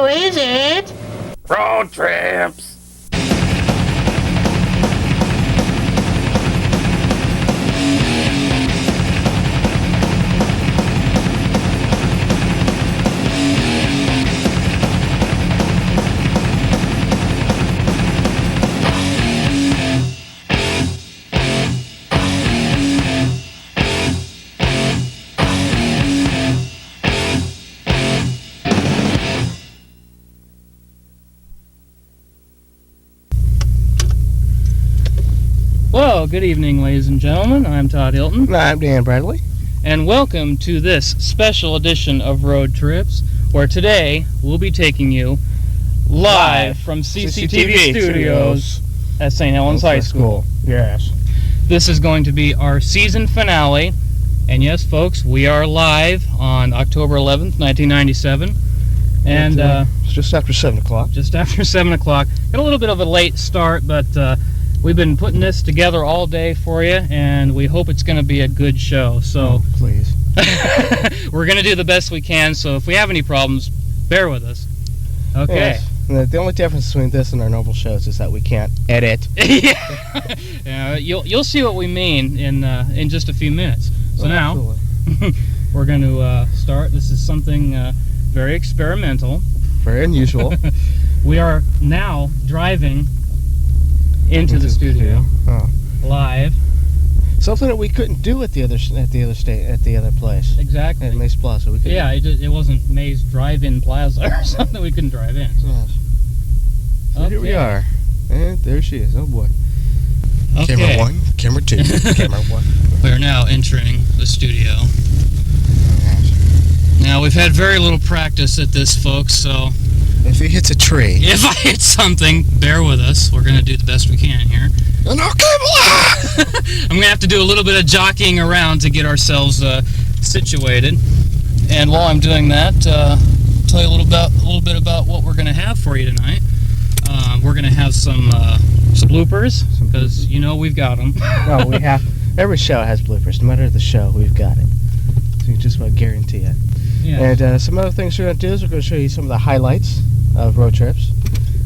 is it? Road trips. Well, good evening, ladies and gentlemen. I'm Todd Hilton. I'm Dan Bradley. And welcome to this special edition of Road Trips, where today we'll be taking you live from CCTV Studios at St. Helens High School. Yes. This is going to be our season finale. And yes, folks, we are live on October 11th, 1997. And it's just after 7 o'clock. Just after 7 o'clock. Got a little bit of a late start, but we've been putting this together all day for you, and we hope it's going to be a good show. So please. We're going to do the best we can, so if we have any problems, bear with us. Okay. Yes. The only difference between this and our normal shows is that we can't edit. Yeah, you'll see what we mean in just a few minutes. So now, we're going to start. This is something very experimental. Very unusual. We are now driving into the studio live. Something that we couldn't do at the other place. Exactly. At Mace Plaza. We couldn't. Yeah, it wasn't Maze Drive-In Plaza or something. We couldn't drive in. Yes. So Okay. here we are, and there she is. Oh boy. Okay. Camera 1, camera 2, camera 1. We are now entering the studio. Now, we've had very little practice at this, folks, so If he hits a tree. if I hit something, bear with us. We're going to do the best we can here. No cable! I'm going to have to do a little bit of jockeying around to get ourselves situated. And while I'm doing that, tell you a little bit about what we're going to have for you tonight. We're going to have some bloopers, because you know we've got them. No, we have. Every show has bloopers. No matter the show, we've got it. So you can just about guarantee it. Yeah. And some other things we're going to do is we're going to show you some of the highlights of road trips.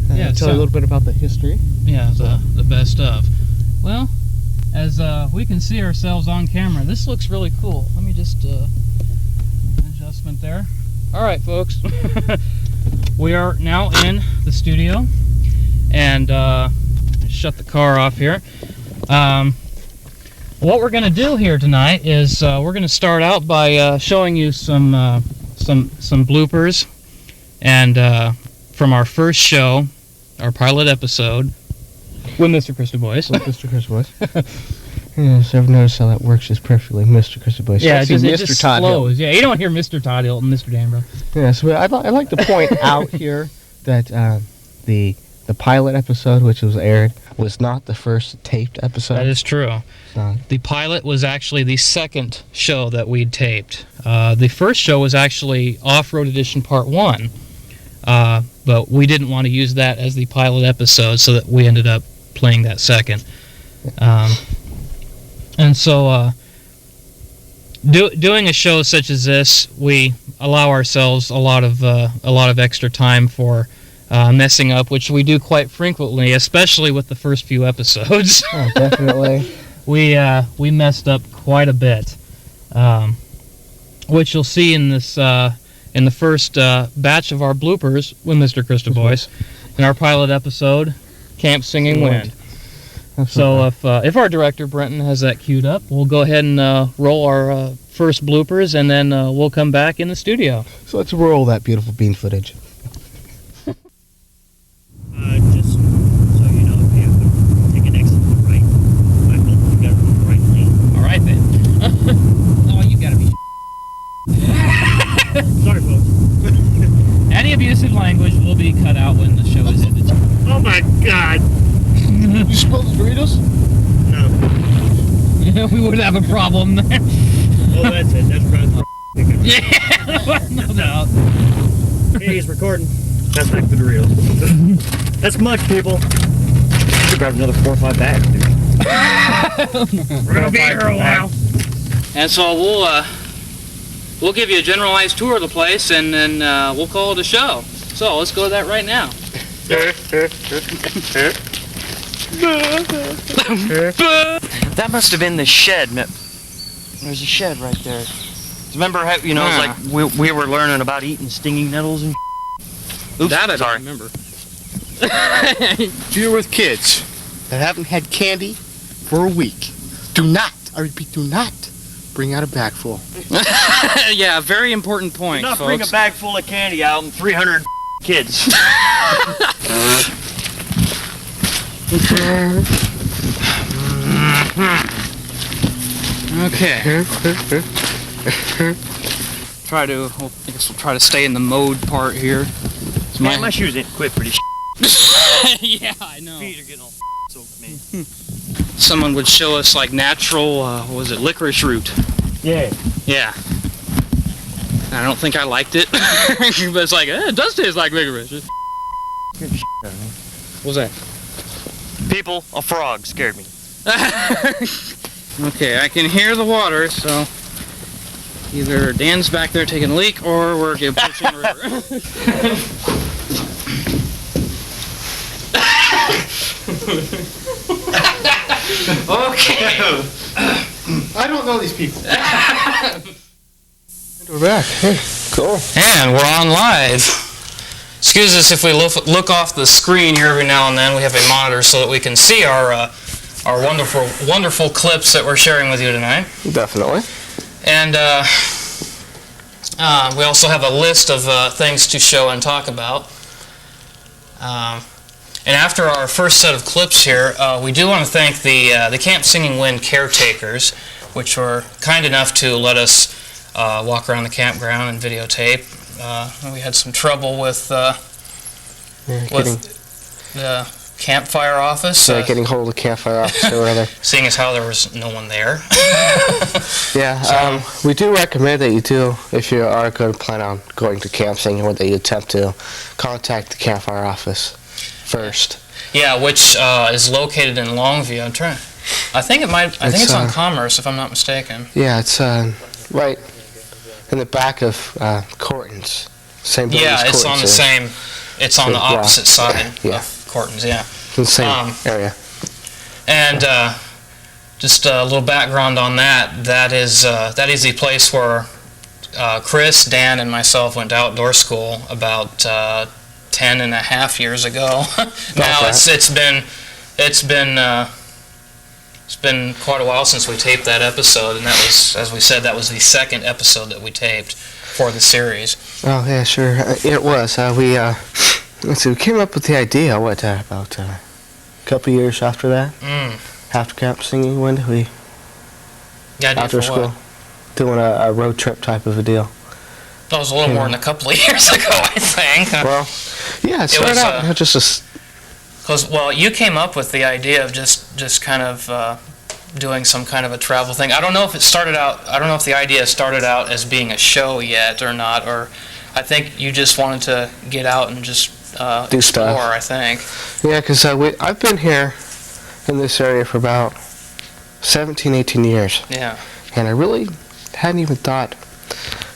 Tell you a little bit about the history. Yeah, the best of. Well, as we can see ourselves on camera, this looks really cool. Let me just adjustment there. All right, folks. We are now in the studio, and shut the car off here. What we're going to do here tonight is we're going to start out by showing you some bloopers, and from our first show, our pilot episode with Mr. Chris Du Bois. With Mr. Chris Du Bois. Yes, I've noticed how that works just perfectly, Mr. Chris Du Bois. Yeah, it Mr. just Todd flows. Hilton. Yeah, you don't hear Mr. Todd Hilton, Mr. Danbro. Yeah, so I'd like to point out here that the pilot episode, which was aired, was not the first taped episode. That is true. The pilot was actually the second show that we'd taped. The first show was actually Off-Road Edition Part 1, but we didn't want to use that as the pilot episode, so that we ended up playing that second. And so, doing a show such as this, we allow ourselves a lot of extra time for messing up, which we do quite frequently, especially with the first few episodes. Oh, definitely. We messed up quite a bit, which you'll see in this in the first batch of our bloopers with Mr. Chris Du Bois in our pilot episode, Camp Singing Wind. So if our director Brenton has that queued up, we'll go ahead and roll our first bloopers, and then we'll come back in the studio. So let's roll that beautiful bean footage. Just so you know, if you have to take an exit to the right, Michael, you got to go right lane. All right then. Oh, you gotta be. Sorry, folks. Any abusive language will be cut out when the show is ended. Oh my God! You spilled the Doritos? No. We would have a problem there. Oh, that's it. That's Brad's. Yeah, no doubt. Hey, he's recording. That's back to the real. That's much, people. You grab another 4 or 5 bags, dude. We're gonna be here a while. And so we'll give you a generalized tour of the place, and then we'll call it a show. So let's go to that right now. That must have been the shed. There's a shed right there. Remember how, you know, it was like we were learning about eating stinging nettles and Oops, That I sorry. don't remember. If you're with kids that haven't had candy for a week, do not, I repeat, do not bring out a bag full. Yeah, very important point, Do not folks. bring a bag full of candy out and 300 kids. Okay. I guess we'll try to stay in the mode part here. Man, my shoes ain't equipped for this Yeah, I know. feet are getting all soaked, man. Someone would show us like natural, what was it, licorice root. Yeah. Yeah. I don't think I liked it, but it's like, it does taste like licorice. What was that? People, a frog scared me. Okay, I can hear the water, so either Dan's back there taking a leak, or we're getting pushed in the river. Okay. I don't know these people. We're back. Hey, cool. And we're on live. Excuse us if we look off the screen here every now and then. We have a monitor so that we can see our wonderful clips that we're sharing with you tonight. Definitely. And we also have a list of things to show and talk about. And after our first set of clips here, we do want to thank the Camp Singing Wind caretakers, which were kind enough to let us walk around the campground and videotape. We had some trouble with the campfire office. Getting hold of the campfire office or whatever. Seeing as how there was no one there. Yeah, we do recommend that you do, if you are going to plan on going to Camp Singing Wind, that you attempt to contact the campfire office first. Yeah, which is located in Longview. I think it's on Commerce, if I'm not mistaken. Yeah, it's right in the back of Corton's. Same building as Yeah, it's Corton's on the is. same. It's on the Yeah. opposite side Yeah. of Corton's. Yeah. It's in the same area. And just a little background on that. That is the place where Chris, Dan, and myself went to outdoor school about 10 and a half years ago. Now it's been quite a while since we taped that episode, and that was, as we said, that was the second episode that we taped for the series. Oh yeah, sure. It was. We let's see. We came up with the idea. What about a couple years after that? After Camp Singing Wind, we The idea after for school what? doing a road trip type of a deal. That was a little more than a couple of years ago, I think. Well, yeah, it started was, out just a. Because, well, you came up with the idea of just kind of doing some kind of a travel thing. I don't know if the idea started out as being a show yet or not, or I think you just wanted to get out and just Do explore, stuff. I think. Yeah, because I've been here in this area for about 17, 18 years, Yeah. and I really hadn't even thought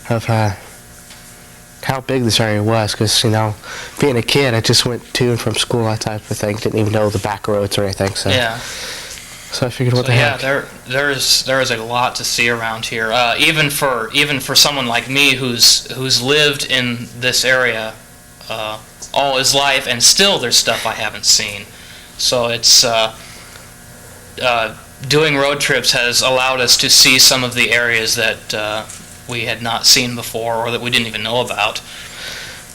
of how big this area was, because, you know, being a kid, I just went to and from school, that type of thing, didn't even know the back roads or anything, so Yeah. so I figured, what So the yeah, heck. there is a lot to see around here. Even for someone like me who's lived in this area all his life, and still there's stuff I haven't seen. So it's doing road trips has allowed us to see some of the areas that we had not seen before, or that we didn't even know about.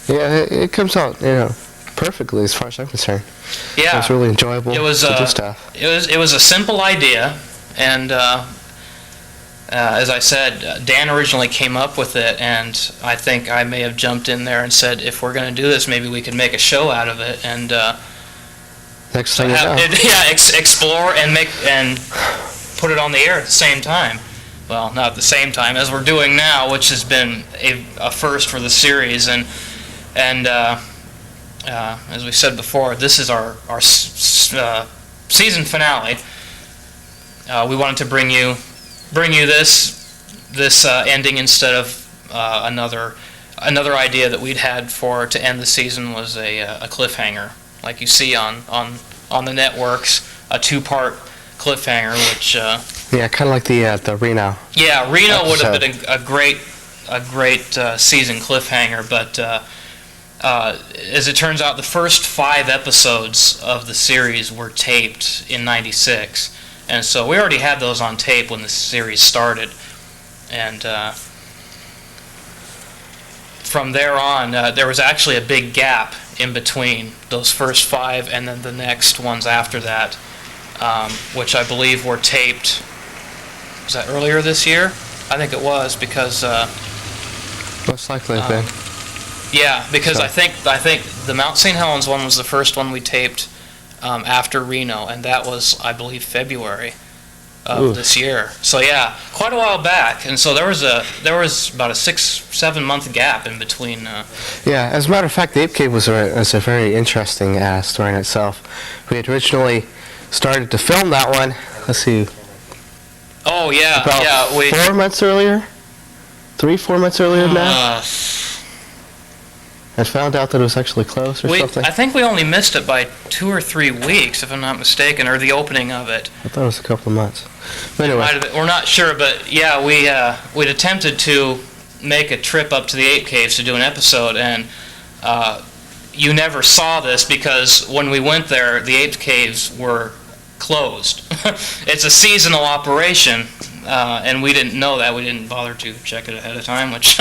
Yeah, it comes out, you know, perfectly as far as I'm concerned. Yeah, It's really enjoyable it was to do stuff. it was a simple idea, and as I said, Dan originally came up with it, and I think I may have jumped in there and said, if we're going to do this, maybe we could make a show out of it, and Next thing you know. explore and put it on the air at the same time. Well, not at the same time as we're doing now, which has been a first for the series, and as we said before, this is our season finale. We wanted to bring you this ending instead of another another idea that we'd had for to end the season was a cliffhanger, like you see on the networks, a 2-part cliffhanger, which Yeah, kind of like the Reno. yeah, Reno would have episode. been a great season cliffhanger, but as it turns out, the first 5 episodes of the series were taped in '96, and so we already had those on tape when the series started, and from there on, there was actually a big gap in between those first 5 and then the next ones after that, which I believe were taped. Was that earlier this year? I think it was, because Most likely, then. yeah, because So- I think the Mount St. Helens one was the first one we taped after Reno, and that was, I believe, February of Ooh. this year. So yeah, quite a while back, and so there was about a 6-7 month gap in between. Yeah, as a matter of fact, the Ape Cave was a very interesting story in itself. We had originally started to film that one, let's see, Oh yeah, about yeah, we. 4 months earlier? 3-4 months earlier than that? And found out that it was actually closed or something. I think we only missed it by 2 or 3 weeks, if I'm not mistaken, or the opening of it. I thought it was a couple of months. But anyway, Might have been- we're not sure, but yeah, we'd attempted to make a trip up to the Ape Caves to do an episode, and you never saw this because when we went there, the Ape Caves were closed. It's a seasonal operation, and we didn't know that. We didn't bother to check it ahead of time, which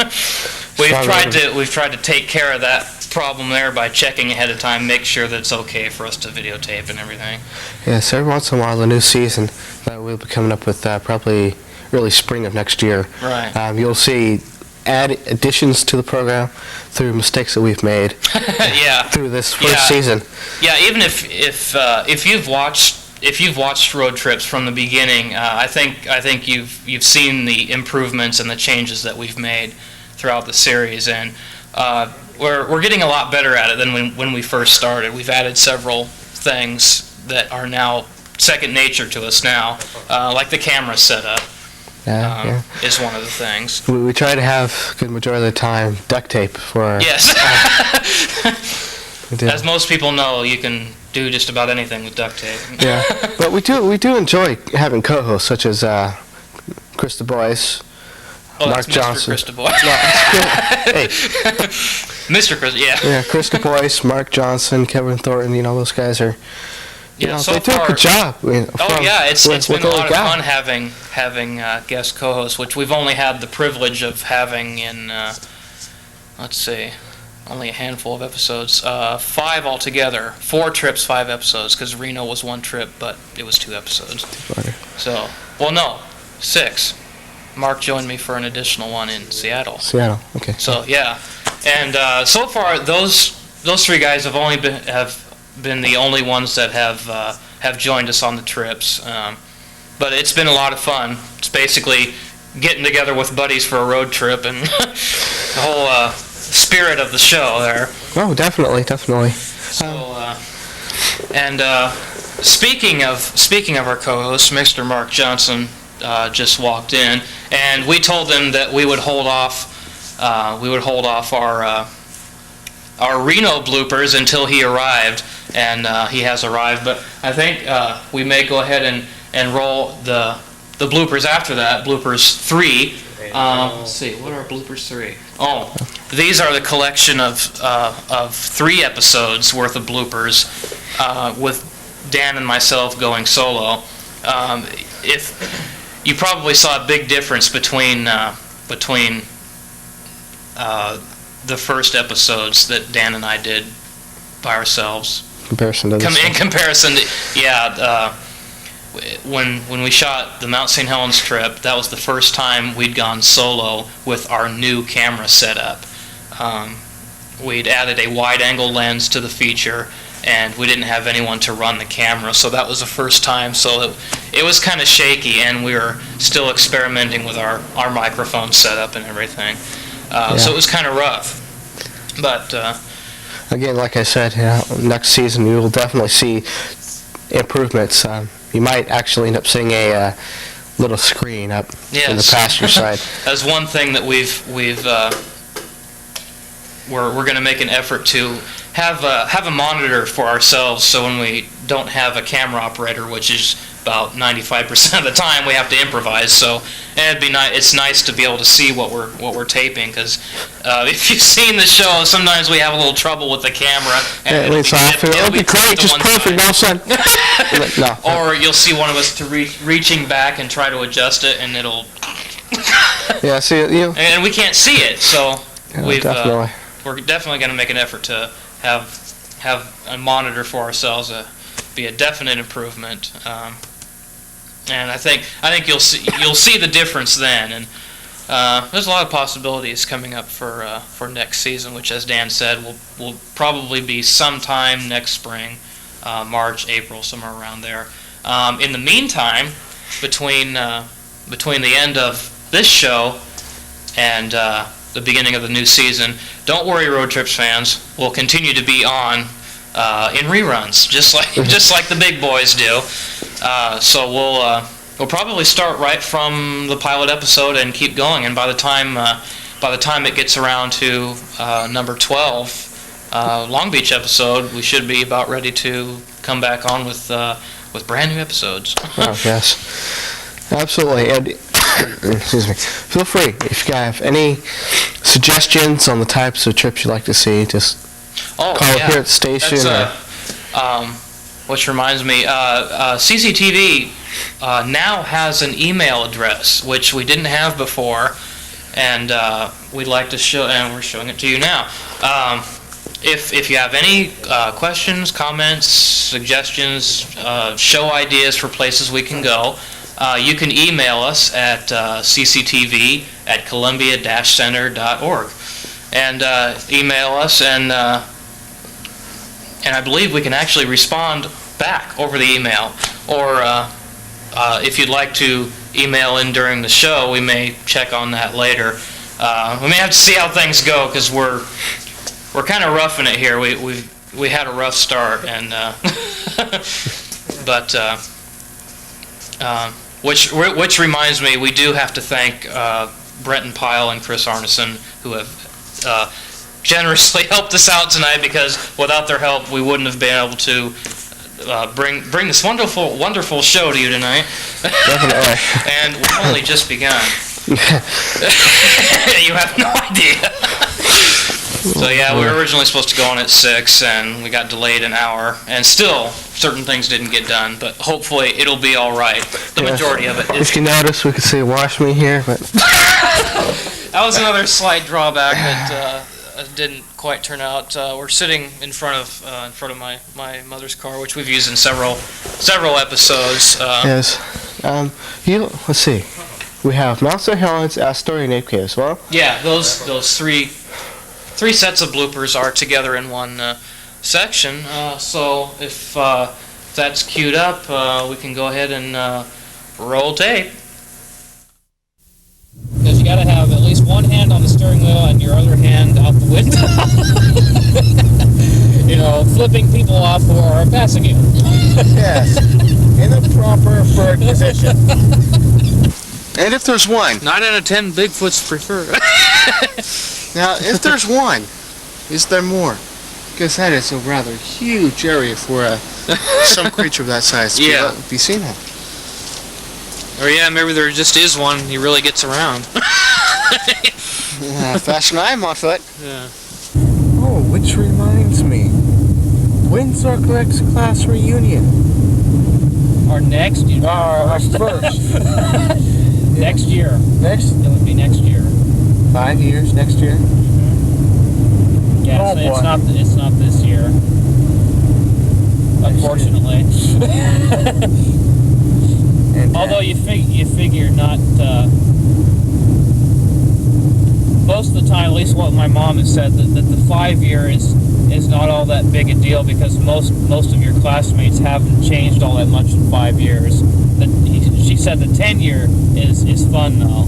we've tried to take care of that problem there by checking ahead of time, make sure that it's okay for us to videotape and everything. yeah, so every once in a while, the new season that we'll be coming up with probably early spring of next year. Right. You'll see additions to the program through mistakes that we've made Yeah. through this first Yeah. season. Yeah, even if you've watched Road Trips from the beginning, I think you've seen the improvements and the changes that we've made throughout the series, and we're getting a lot better at it than when we first started. We've added several things that are now second nature to us now, like the camera setup Yeah. is one of the things. We try to have, good majority of the time, duct tape for our... Yes. we do. As most people know, you can do just about anything with duct tape. Yeah, but we do enjoy having co-hosts such as Chris Du Bois, Oh, Mark that's Johnson. Mr. Chris Du Bois. Hey, Mr. Chris, yeah. yeah, Chris Du Bois, Mark Johnson, Kevin Thornton. Those guys are. Yeah, so they do a far- good job. Oh yeah, it's been a lot of fun fun. having guest co-hosts, which we've only had the privilege of having in let's see, only a handful of episodes, 5 altogether, 4 trips, 5 episodes, because Reno was 1 trip, but it was 2 episodes. So, well, no, 6. Mark joined me for an additional one in Seattle. Seattle, okay. So yeah, and so far those 3 guys have only been the only ones that have joined us on the trips. But it's been a lot of fun. It's basically getting together with buddies for a road trip and the whole spirit of the show there. Oh, definitely. So and speaking of our co-host, Mr. Mark Johnson just walked in, and we told him that we would hold off our Reno bloopers until he arrived, and he has arrived. But I think we may go ahead and roll the bloopers after that. Bloopers 3. Let's see, what are bloopers 3? Oh, these are the collection of 3 episodes worth of bloopers with Dan and myself going solo. If you probably saw a big difference between the first episodes that Dan and I did by ourselves. Comparison to this. In comparison to, yeah, when we shot the Mount St. Helens trip, that was the first time we'd gone solo with our new camera setup. We'd added a wide-angle lens to the feature, and we didn't have anyone to run the camera, so that was the first time. So it was kind of shaky, and we were still experimenting with our microphone setup and everything. So it was kind of rough. But Again, like I said, next season you will definitely see improvements. You might actually end up seeing a little screen up in the Yes. passenger side. that's one thing that we've we're going to make an effort to have a monitor for ourselves, so when we don't have a camera operator, which is about 95% of the time, we have to improvise. So and it's nice to be able to see what we're taping, because if you've seen the show, sometimes we have a little trouble with the camera. And it'll be great, just perfect, no son. No. Or you'll see one of us reaching back and try to adjust it, and it'll. Yeah, see you. And we can't see it, so Yeah, we're definitely definitely going to make an effort to have a monitor for ourselves. Be a definite improvement, and I think you'll see the difference then. And there's a lot of possibilities coming up for next season, which, as Dan said, will probably be sometime next spring, March, April, somewhere around there. In the meantime, between the end of this show and the beginning of the new season, don't worry, Road Trips fans. We'll continue to be on in reruns, just like the big boys do. So we'll probably start right from the pilot episode and keep going. And by the time it gets around to number 12, Long Beach episode, we should be about ready to come back on with brand new episodes. Oh, yes, absolutely. And excuse me. Feel free if you guys have any suggestions on the types of trips you'd like to see. Just call here at the station. Which reminds me, CCTV now has an email address, which we didn't have before, and we'd like to show, and we're showing it to you now. If you have any questions, comments, suggestions, show ideas for places we can go, you can email us at cctv@columbia-center.org, and email us, and I believe we can actually respond back over the email. Or if you'd like to email in during the show, we may check on that later. We may have to see how things go, because we're kind of roughing it here. We had a rough start, and but which reminds me, we do have to thank Brenton Pyle and Chris Arneson, who have generously helped us out tonight, because without their help, we wouldn't have been able to bring this wonderful show to you tonight. Definitely. And we've only just begun. You have no idea. So yeah, we were originally supposed to go on at 6, and we got delayed an hour, and still certain things didn't get done, but hopefully it'll be all right. The majority of it is. If you notice, we could see Wash Me here, but that was another slight drawback that didn't quite turn out. We're sitting in front of my mother's car, which we've used in several episodes. yes. Let's see. We have Mount St. Helens, Astoria, and Ape Cave as well. Yeah, those three sets of bloopers are together in one section. So if that's queued up, we can go ahead and roll tape. Because you got to have at least one hand on the steering wheel and your other hand out the window. You know, flipping people off who are passing you. Yes, in a proper bird position. And if there's one. 9 out of 10 Bigfoots prefer. Now, if there's one, is there more? Because that is a rather huge area for some creature of that size to be seen at. Or yeah, maybe there just is one. He really gets around. Faster than I am on foot. Yeah. Oh, which reminds me. When's our X class reunion? Or next year. Our first. Next year. Next? It would be next year. 5 years next year? Mm-hmm. Yeah, oh, so boy. it's not this year. Unfortunately. Although you figure not most of the time, at least what my mom has said, that the 5 year is not all that big a deal, because most of your classmates haven't changed all that much in 5 years. She said the 10 year is fun though.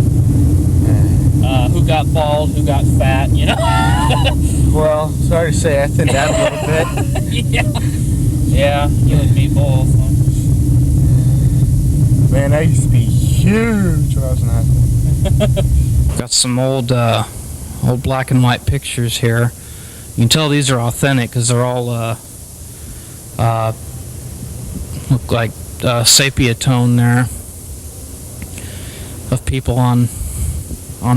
Who got bald, who got fat, you know? Well, sorry to say, I thinned out a little bit. Yeah, you and me both. Man, I used to be huge when I was in high school. Got some old black and white pictures here. You can tell these are authentic because they're all look like sepia tone there of people on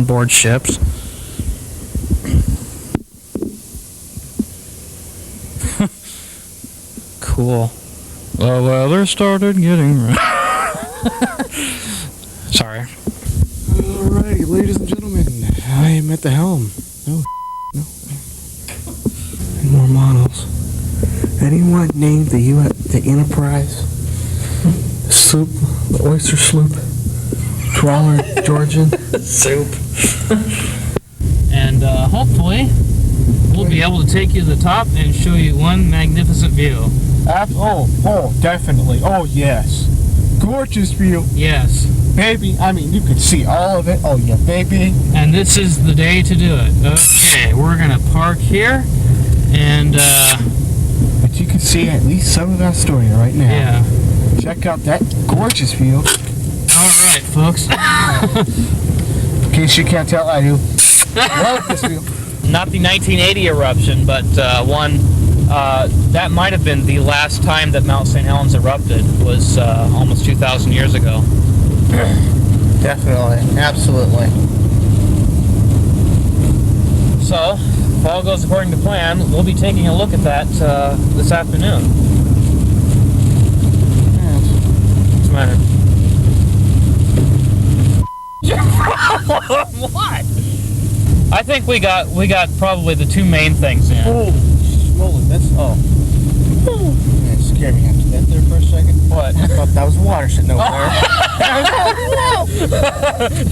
board ships. Cool. The weather started getting sorry. Alrighty, ladies and gentlemen, I am at the helm. No. And more models. Anyone named the Enterprise, the sloop, the oyster sloop, trawler, Georgian? Soup. And hopefully we'll be able to take you to the top and show you one magnificent view. Oh, definitely. Oh, yes. Gorgeous view. Yes. Baby, I mean, you could see all of it. Oh, yeah, baby. And this is the day to do it. Okay, we're going to park here and But you can see at least some of Astoria right now. yeah. Check out that gorgeous view. Alright, folks. In case you can't tell, I do love this view. Not the 1980 eruption, but one that might have been the last time that Mount St. Helens erupted, was almost 2,000 years ago. Definitely. Absolutely. So, if all goes according to plan, we'll be taking a look at that this afternoon. What's the matter? What? I think we got probably the two main things in. Oh, swollen. That's, oh. That scared me after that there for a second. What? I thought that was water sitting over there.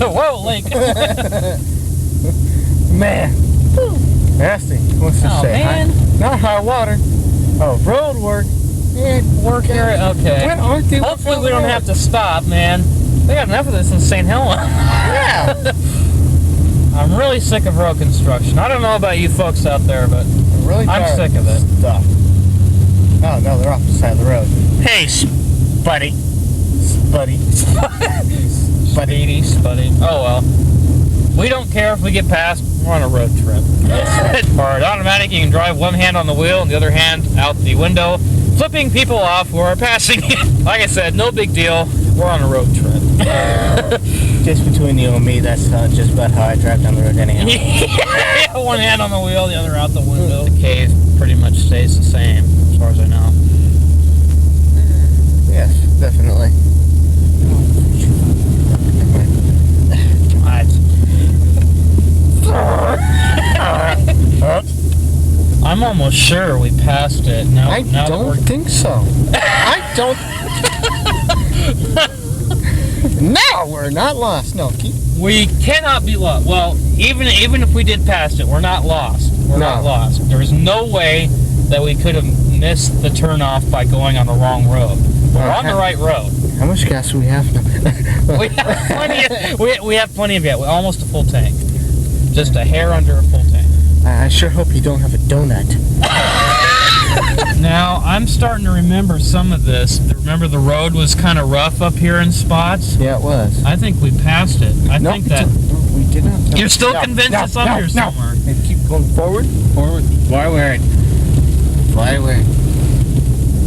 Whoa, Link. Man. Nasty. What's this Oh, say? man. Not high water. Oh, road work. Yeah, Work here. Okay. when aren't they? Hopefully we don't have to stop, man. We got enough of this in St. Helens. Yeah. I'm really sick of road construction. I don't know about you folks out there, but Really I'm tired sick of it. Stuff. Oh, no, they're off the side of the road. Hey, buddy. Buddy. Buddy. Oh well. We don't care if we get past. We're on a road trip. Or automatic, you can drive one hand on the wheel and the other hand out the window, flipping people off who are passing you. Like I said, no big deal. We're on a road trip. Just between you and me, that's just about how I drive down the road anyhow. Yeah, one hand on the wheel, the other out the window. The cave pretty much stays the same, as far as I know. Yes, definitely. I'm almost sure we passed it. I don't think so. I don't. No, we're not lost. No, keep. We cannot be lost. Well, even if we did pass it, we're not lost. We're not lost. There is no way that we could have missed the turnoff by going on the wrong road. We're on the right road. How much gas do we have now? We have plenty. We have plenty of gas. Almost a full tank. Just a hair under a full tank. I sure hope you don't have a donut. Now, I'm starting to remember some of this. Remember the road was kind of rough up here in spots? Yeah, it was. I think we passed it. I think that... we did not. No. You're still convinced it's up here somewhere. And keep going forward. Forward. Forward. Forward.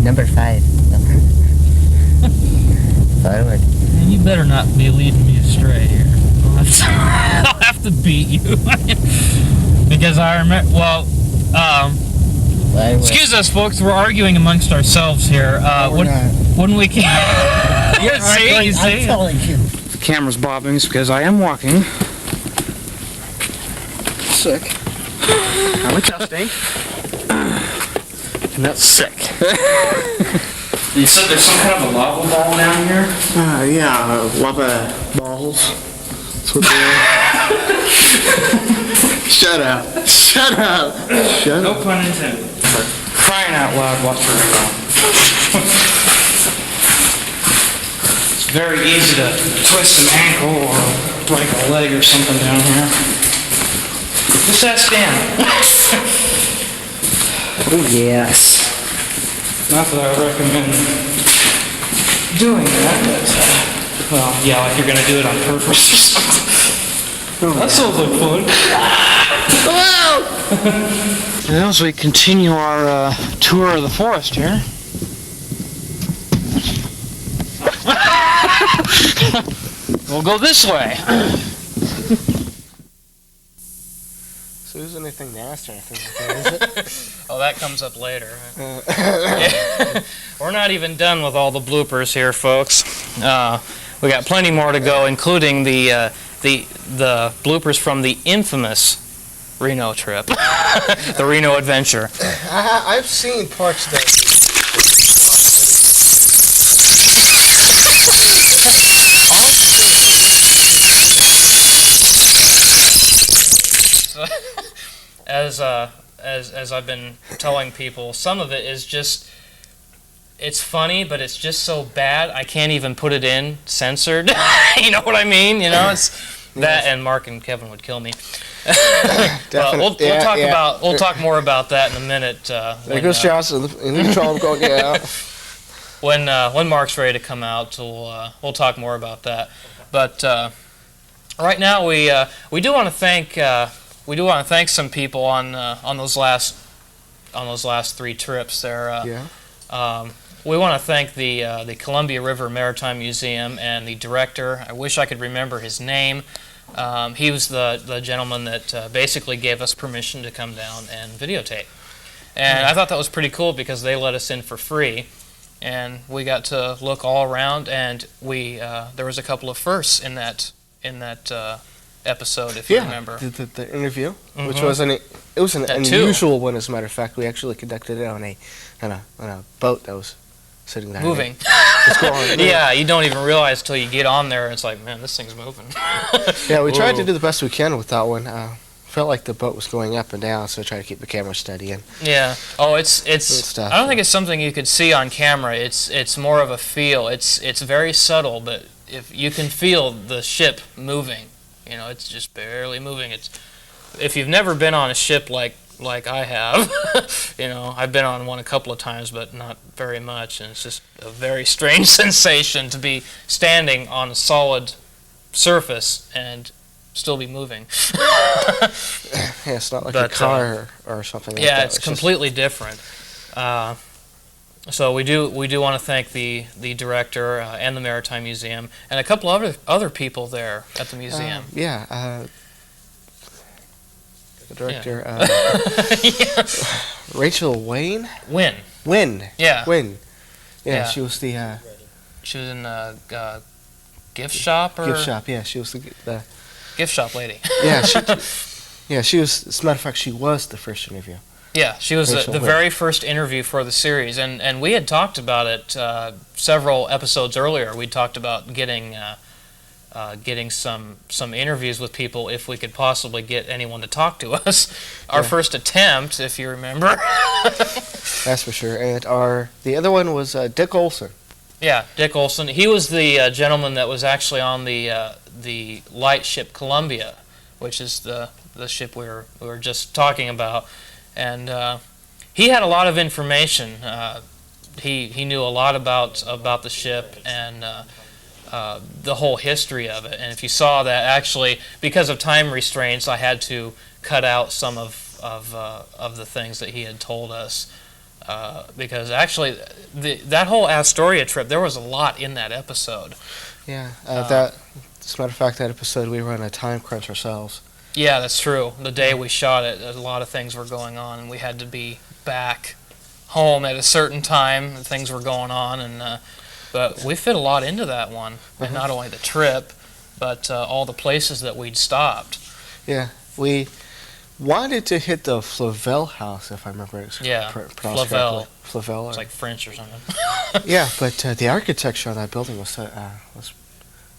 Number 5. Forward. And you better not be leading me astray here. I'll have to beat you. Because I remember... Well, excuse us, folks. We're arguing amongst ourselves here. When we can... You're see? I'm telling you. The camera's bobbing because I am walking. Sick. I'm adjusting. And that's sick. You said there's some kind of a lava ball down here? Yeah, lava balls. That's what they are. Shut up. Shut up. Shut No up. pun intended. Crying out loud, watch her go. It's very easy to twist an ankle or break a leg or something down here. Just ask Dan. Oh, yes. Not that I recommend doing that, but, well, yeah, like you're going to do it on purpose or something. That sounds like fun. Well, as we continue our tour of the forest here. We'll go this way. So is anything nasty or anything like that, is it? Oh, that comes up later. Yeah. We're not even done with all the bloopers here, folks. We got plenty more to go, including the bloopers from the infamous Reno trip, the Reno adventure. I've seen parts of that. As I've been telling people, some of it is just, it's funny, but it's just so bad I can't even put it in censored. You know what I mean? You know, it's that, and Mark and Kevin would kill me. We'll talk more about that in a minute. There goes Johnson in the control going out. When Mark's ready to come out, we'll talk more about that. But right now we do want to thank some people on those last 3 trips there. We want to thank the Columbia River Maritime Museum and the director. I wish I could remember his name. He was the gentleman that basically gave us permission to come down and videotape. And I thought that was pretty cool because they let us in for free. And we got to look all around, and there was a couple of firsts in that episode, if you remember. The interview, which was an unusual one, as a matter of fact. We actually conducted it on a boat that was sitting there. Moving. Going, yeah, you don't even realize till you get on there, and it's like, man, this thing's moving. Yeah, we tried to do the best we can with that one. Felt like the boat was going up and down, so I tried to keep the camera steady. And yeah. Oh, it's. I don't think it's something you could see on camera. It's more of a feel. It's very subtle, but if you can feel the ship moving. You know, it's just barely moving. If you've never been on a ship like I have, you know, I've been on one a couple of times, but not very much, and it's just a very strange sensation to be standing on a solid surface and still be moving. Yeah, it's not like a car or something like that. Yeah, it's completely different. So we do want to thank the director and the Maritime Museum and a couple other people there at the museum. The director, yeah. Rachel Wynn. Yeah. Wynn. Yeah, she was the. She was in a gift shop or. Gift shop. Yeah, she was the gift shop lady. Yeah, she was. As a matter of fact, she was the first interview. Yeah, she was the very first interview for the series, and we had talked about it several episodes earlier. We talked about getting some interviews with people if we could possibly get anyone to talk to us. Our first attempt, if you remember. That's for sure. And the other one was Dick Olson. Yeah, Dick Olson. He was the gentleman that was actually on the light ship Columbia, which is the ship we were just talking about. And he had a lot of information. He knew a lot about the ship and the whole history of it. And if you saw that, actually, because of time restraints, I had to cut out some of the things that he had told us. Because actually, that whole Astoria trip, there was a lot in that episode. Yeah, as a matter of fact, that episode we were on a time crunch ourselves. Yeah, that's true. The day we shot it, a lot of things were going on, and we had to be back home at a certain time. Things were going on, and but we fit a lot into that one. And not only the trip, but all the places that we'd stopped. Yeah, we wanted to hit the Flavel house, if I remember it. Yeah, Flavel. Flavel. It's like French or something. Yeah, but the architecture on that building was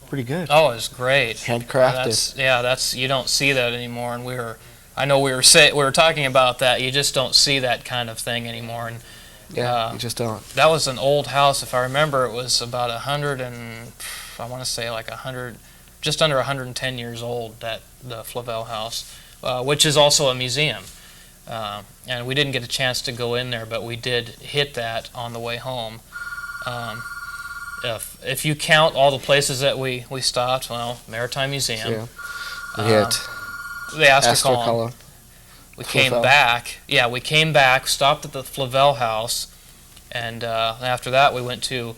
pretty good. Oh, it was great. Handcrafted. That's you don't see that anymore. And we were talking about that. You just don't see that kind of thing anymore. And yeah, you just don't. That was an old house. If I remember, it was about 100 and I want to say like 100, just under 110 years old. The Flavel house, which is also a museum. And we didn't get a chance to go in there, but we did hit that on the way home. If you count all the places that we stopped, well, Maritime Museum, We hit the Astor Astor Column. Column. We came Flavel. back. Yeah, we came back, stopped at the Flavel House, and after that we went to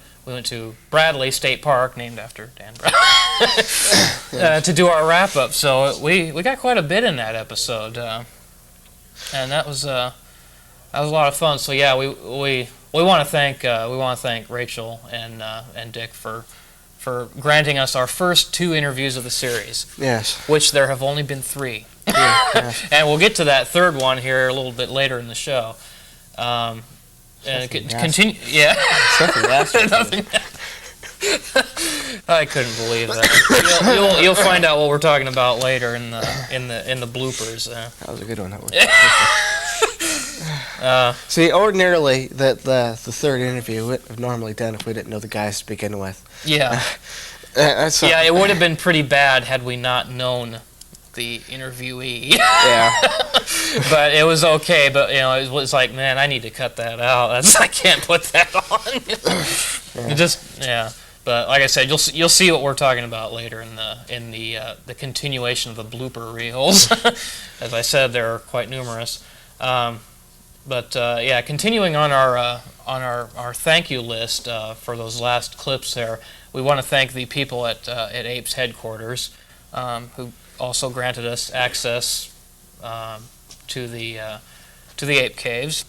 Bradley State Park, named after Dan Bradley, to do our wrap up. So we got quite a bit in that episode, and that was a lot of fun. So yeah, we want to thank Rachel and Dick for granting us our first 2 interviews of the series. Yes. Which there have only been 3. Yeah. And we'll get to that third one here a little bit later in the show. And continue. Yeah. Nothing. I couldn't believe that. You'll find out what we're talking about later in the bloopers. That was a good one. See, ordinarily, the third interview we wouldn't have normally done if we didn't know the guys to begin with. Yeah. Yeah, it would have been pretty bad had we not known the interviewee. Yeah. But it was okay. But it was like, man, I need to cut that out. I can't put that on. Yeah. But like I said, you'll see what we're talking about later in the continuation of the blooper reels. As I said, they're quite numerous. But yeah, continuing on our thank you list for those last clips there, we want to thank the people at APE's headquarters who also granted us access to the Ape Caves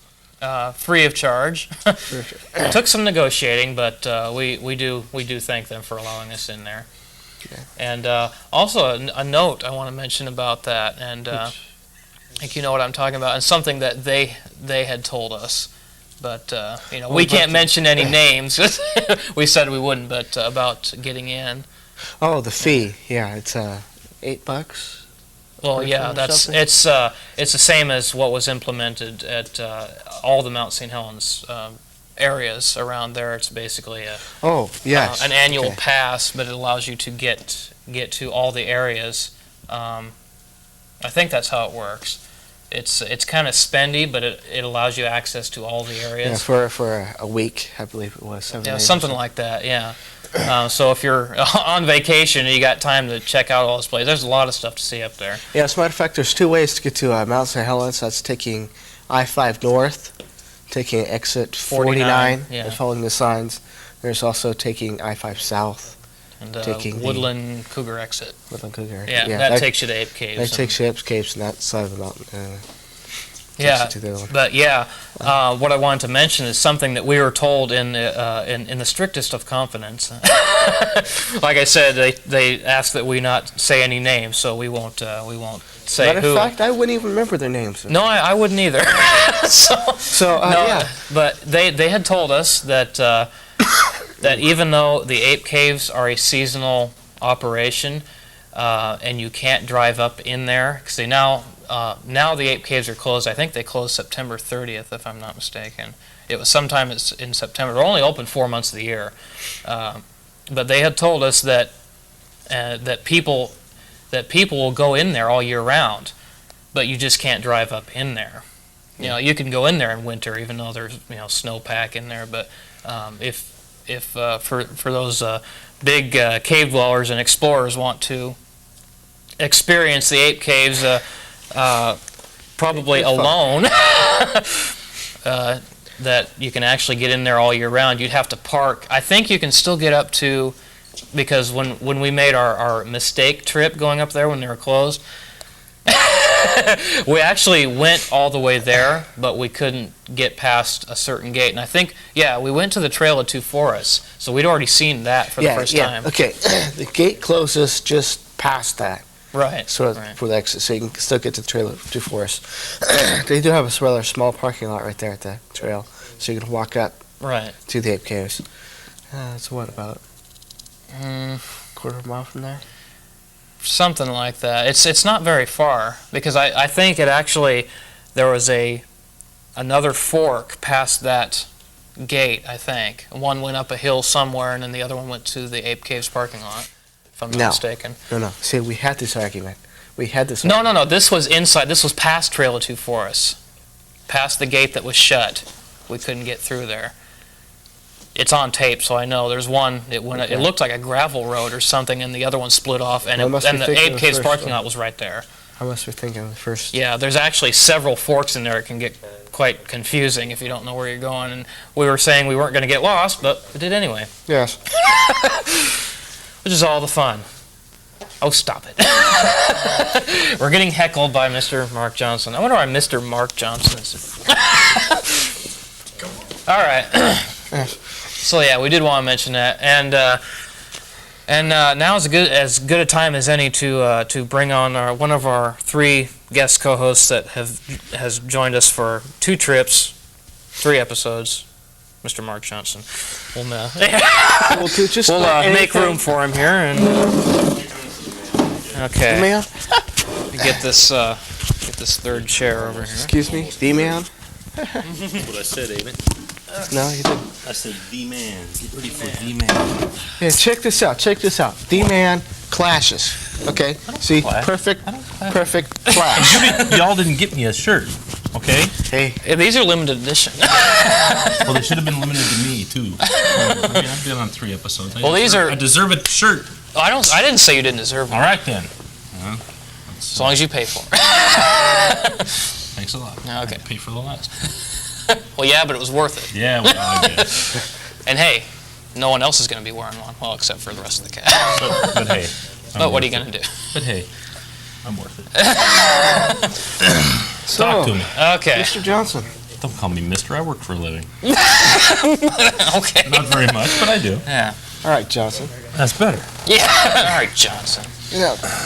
free of charge. It took some negotiating, but we do thank them for allowing us in there. Okay. And also a note I want to mention about that, and I think you know what I'm talking about, and something that they had told us, but we can't mention any names. We said we wouldn't, but about getting in. Oh, the fee. Yeah, it's $8. Well, yeah, it's the same as what was implemented at all the Mount St. Helens areas around there. It's basically an annual pass, but it allows you to get to all the areas. I think that's how it works. It's kind of spendy, but it allows you access to all the areas. Yeah, for a week, I believe it was. 7 days something like that. Yeah. So if you're on vacation and you got time to check out all this place, there's a lot of stuff to see up there. Yeah, as a matter of fact, there's 2 ways to get to Mount St. Helens. That's taking I-5 north, taking exit 49 and following the signs. There's also taking I-5 south. And taking Woodland Cougar exit. Woodland Cougar. Yeah, that takes you to Ape Caves. That takes you to Ape Caves on that side of the mountain. Yeah, but what I wanted to mention is something that we were told in the strictest of confidence. Like I said, they asked that we not say any names, so we won't say Matter who. of fact, I wouldn't even remember their names. No, I wouldn't either. Yeah. But they had told us that that even though the Ape Caves are a seasonal operation, and you can't drive up in there, because now the Ape Caves are closed. I think they closed September 30th, if I'm not mistaken. It was sometime in September. They're only open 4 months of the year. But they had told us that people will go in there all year round, but you just can't drive up in there. You can go in there in winter, even though there's snowpack in there. But if for those big cave dwellers and explorers want to experience the Ape Caves probably alone, that you can actually get in there all year round, you'd have to park. I think you can still get up to, because when we made our mistake trip going up there when they were closed, we actually went all the way there, but we couldn't get past a certain gate. And I think, we went to the Trail of Two Forests, so we'd already seen that for the first time. Okay, the gate closes just past that. Right. For the exit, so you can still get to the Trail of Two Forests. They do have a rather small parking lot right there at the trail, so you can walk up to the Ape Caves. That's what, about quarter of a mile from there? Something like that. It's not very far, because I think it actually, there was another fork past that gate, I think. One went up a hill somewhere, and then the other one went to the Ape Caves parking lot, if I'm not mistaken. No. See, we had this argument. No. This was inside. This was past Trail of Two Forests. Past the gate that was shut. We couldn't get through there. it's on tape, so I know there's one. It looked like a gravel road or something, and the other one split off, and I must be the thinking Abe of Cave's first parking one. lot was right there. I must be thinking of the first. Yeah, there's actually several forks in there. It can get quite confusing if you don't know where you're going. And we were saying we weren't going to get lost, but we did anyway, Yes. which is all the fun. Oh, stop it. We're getting heckled by Mr. Mark Johnson. I wonder why Mr. Mark Johnson is. All right. So, yeah, we did want to mention that. And now is as good a time as any to bring on one of our 3 guest co-hosts that has joined us for 2 trips, 3 episodes. Mr. Mark Johnson. We'll make room for him here and okay. Man. Get this third chair over here. Excuse me, the man. That's what I said, ain't it? No, you didn't. I said the man. Get ready for the man. Yeah, check this out. The man clashes. Okay. See, clash. perfect clash. Y'all didn't get me a shirt, okay? Hey, Yeah, these are limited edition. Well, they should have been limited to me too. I mean, I've been on 3 episodes. I deserve a shirt. I didn't say you didn't deserve All one. right then. As long as you pay for it. Thanks a lot. Okay. I paid for the last. Well, yeah, but it was worth it. Yeah, well, I guess. And hey, no one else is going to be wearing one. Well, except for the rest of the cast. But hey. But what are you going to do? But hey, I'm worth it. so, Talk to me. Okay. Mr. Johnson. Don't call me mister. I work for a living. Okay. Not very much, but I do. Yeah. All right, Johnson. That's better. Yeah. All right, Johnson.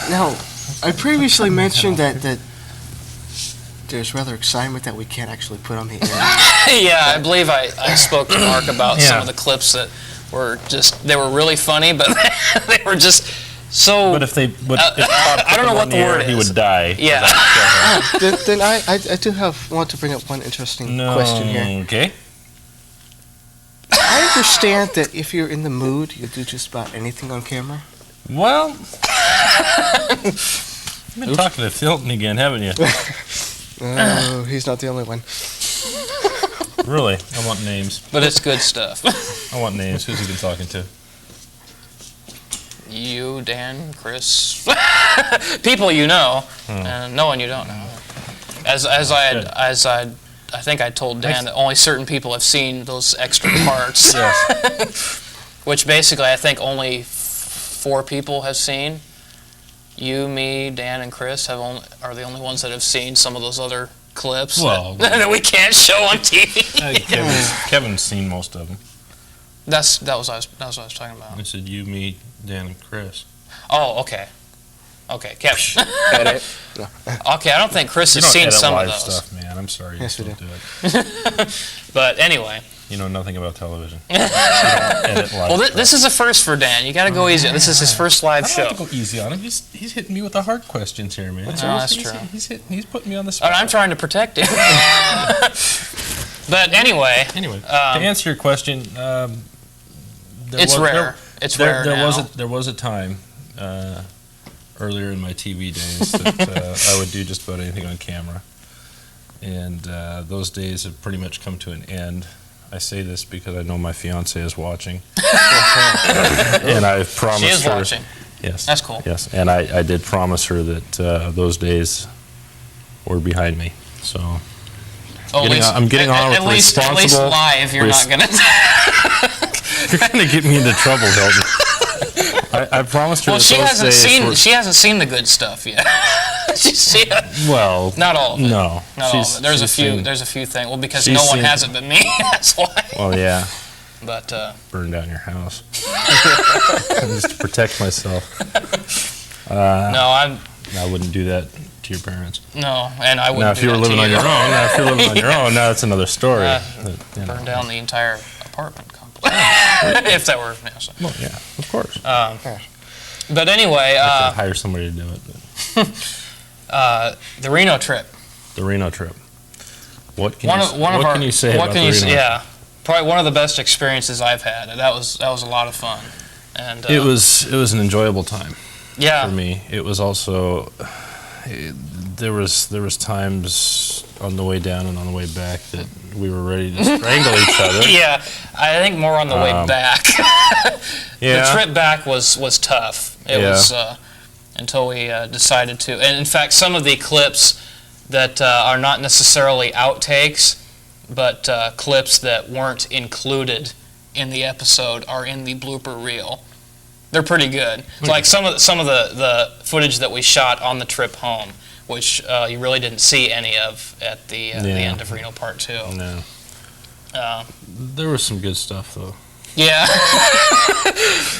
Now, I previously mentioned that there's rather excitement that we can't actually put on the air. Yeah, I believe I spoke to Mark about some Yeah. of the clips that were they were really funny, but they were just so. But if Todd I don't know put him what on the air, word he is. would die. Yeah. then I do want to bring up one interesting question here. Okay. I understand that if you're in the mood, you do just about anything on camera. Well, you've been talking to Hilton again, haven't you? Oh, he's not the only one. Really? I want names. But it's good stuff. I want names. Who's he been talking to? You, Dan, Chris, people you know, and no one you don't know. I think I told Dan that only certain people have seen those extra parts. Yes. Which basically I think only 4 people have seen. You, me, Dan, and Chris are the only ones that have seen some of those other clips that we can't show on TV. Kevin's seen most of them. That was what I was talking about. I said you, me, Dan, and Chris. Oh, okay. Okay, Kevin. Edit. No. Okay, I don't think Chris has seen some of those. Stuff, man. I'm sorry. Yes, we don't do. do it. But anyway. You know nothing about television. You don't edit live Well, stuff. this is a first for Dan. You got to go easy. This is his first live I don't show. have to go easy on him. He's hitting me with the hard questions here, man. that's true. He's putting me on the spot. I'm trying to protect him. But anyway. Anyway, to answer your question, It's rare. It's rare now. There was a time earlier in my TV days that I would do just about anything on camera, and those days have pretty much come to an end. I say this because I know my fiance is watching, and I've promised her. She is watching. Yes. That's cool. Yes, and I did promise her that those days were behind me. So I'm getting on with responsible. At least live, you're not gonna. You're gonna get me into trouble, Hilton. I promised her. Well, that she those hasn't days seen. were- She hasn't seen the good stuff yet. Well, not all of it. no. Not all of it. There's a she's few. seen- There's a few things. Well, because she's no one seen- has it but me. That's why. Well, yeah. But Burn down your house just to protect myself. no, I wouldn't do that to your parents. no, and I wouldn't. Now, if do you were that to living on your own, now that's another story. But, you know. burn down the entire apartment complex. If that were. Yeah, so. Well, yeah, of course. But anyway, I could hire somebody to do it. But. the Reno trip. The Reno trip. What can you say What about can the you Reno say? trip? Yeah, probably one of the best experiences I've had. That was a lot of fun, and It was an enjoyable time yeah. for me. It was also there was times on the way down and on the way back that we were ready to strangle each other. Yeah, I think more on the way back. Yeah. The trip back was tough. It was until we decided to. And in fact, some of the clips that are not necessarily outtakes, but clips that weren't included in the episode are in the blooper reel. They're pretty good. It's like some of the footage that we shot on the trip home, which you really didn't see any of at the end of Reno Part 2. No. There was some good stuff though. Yeah.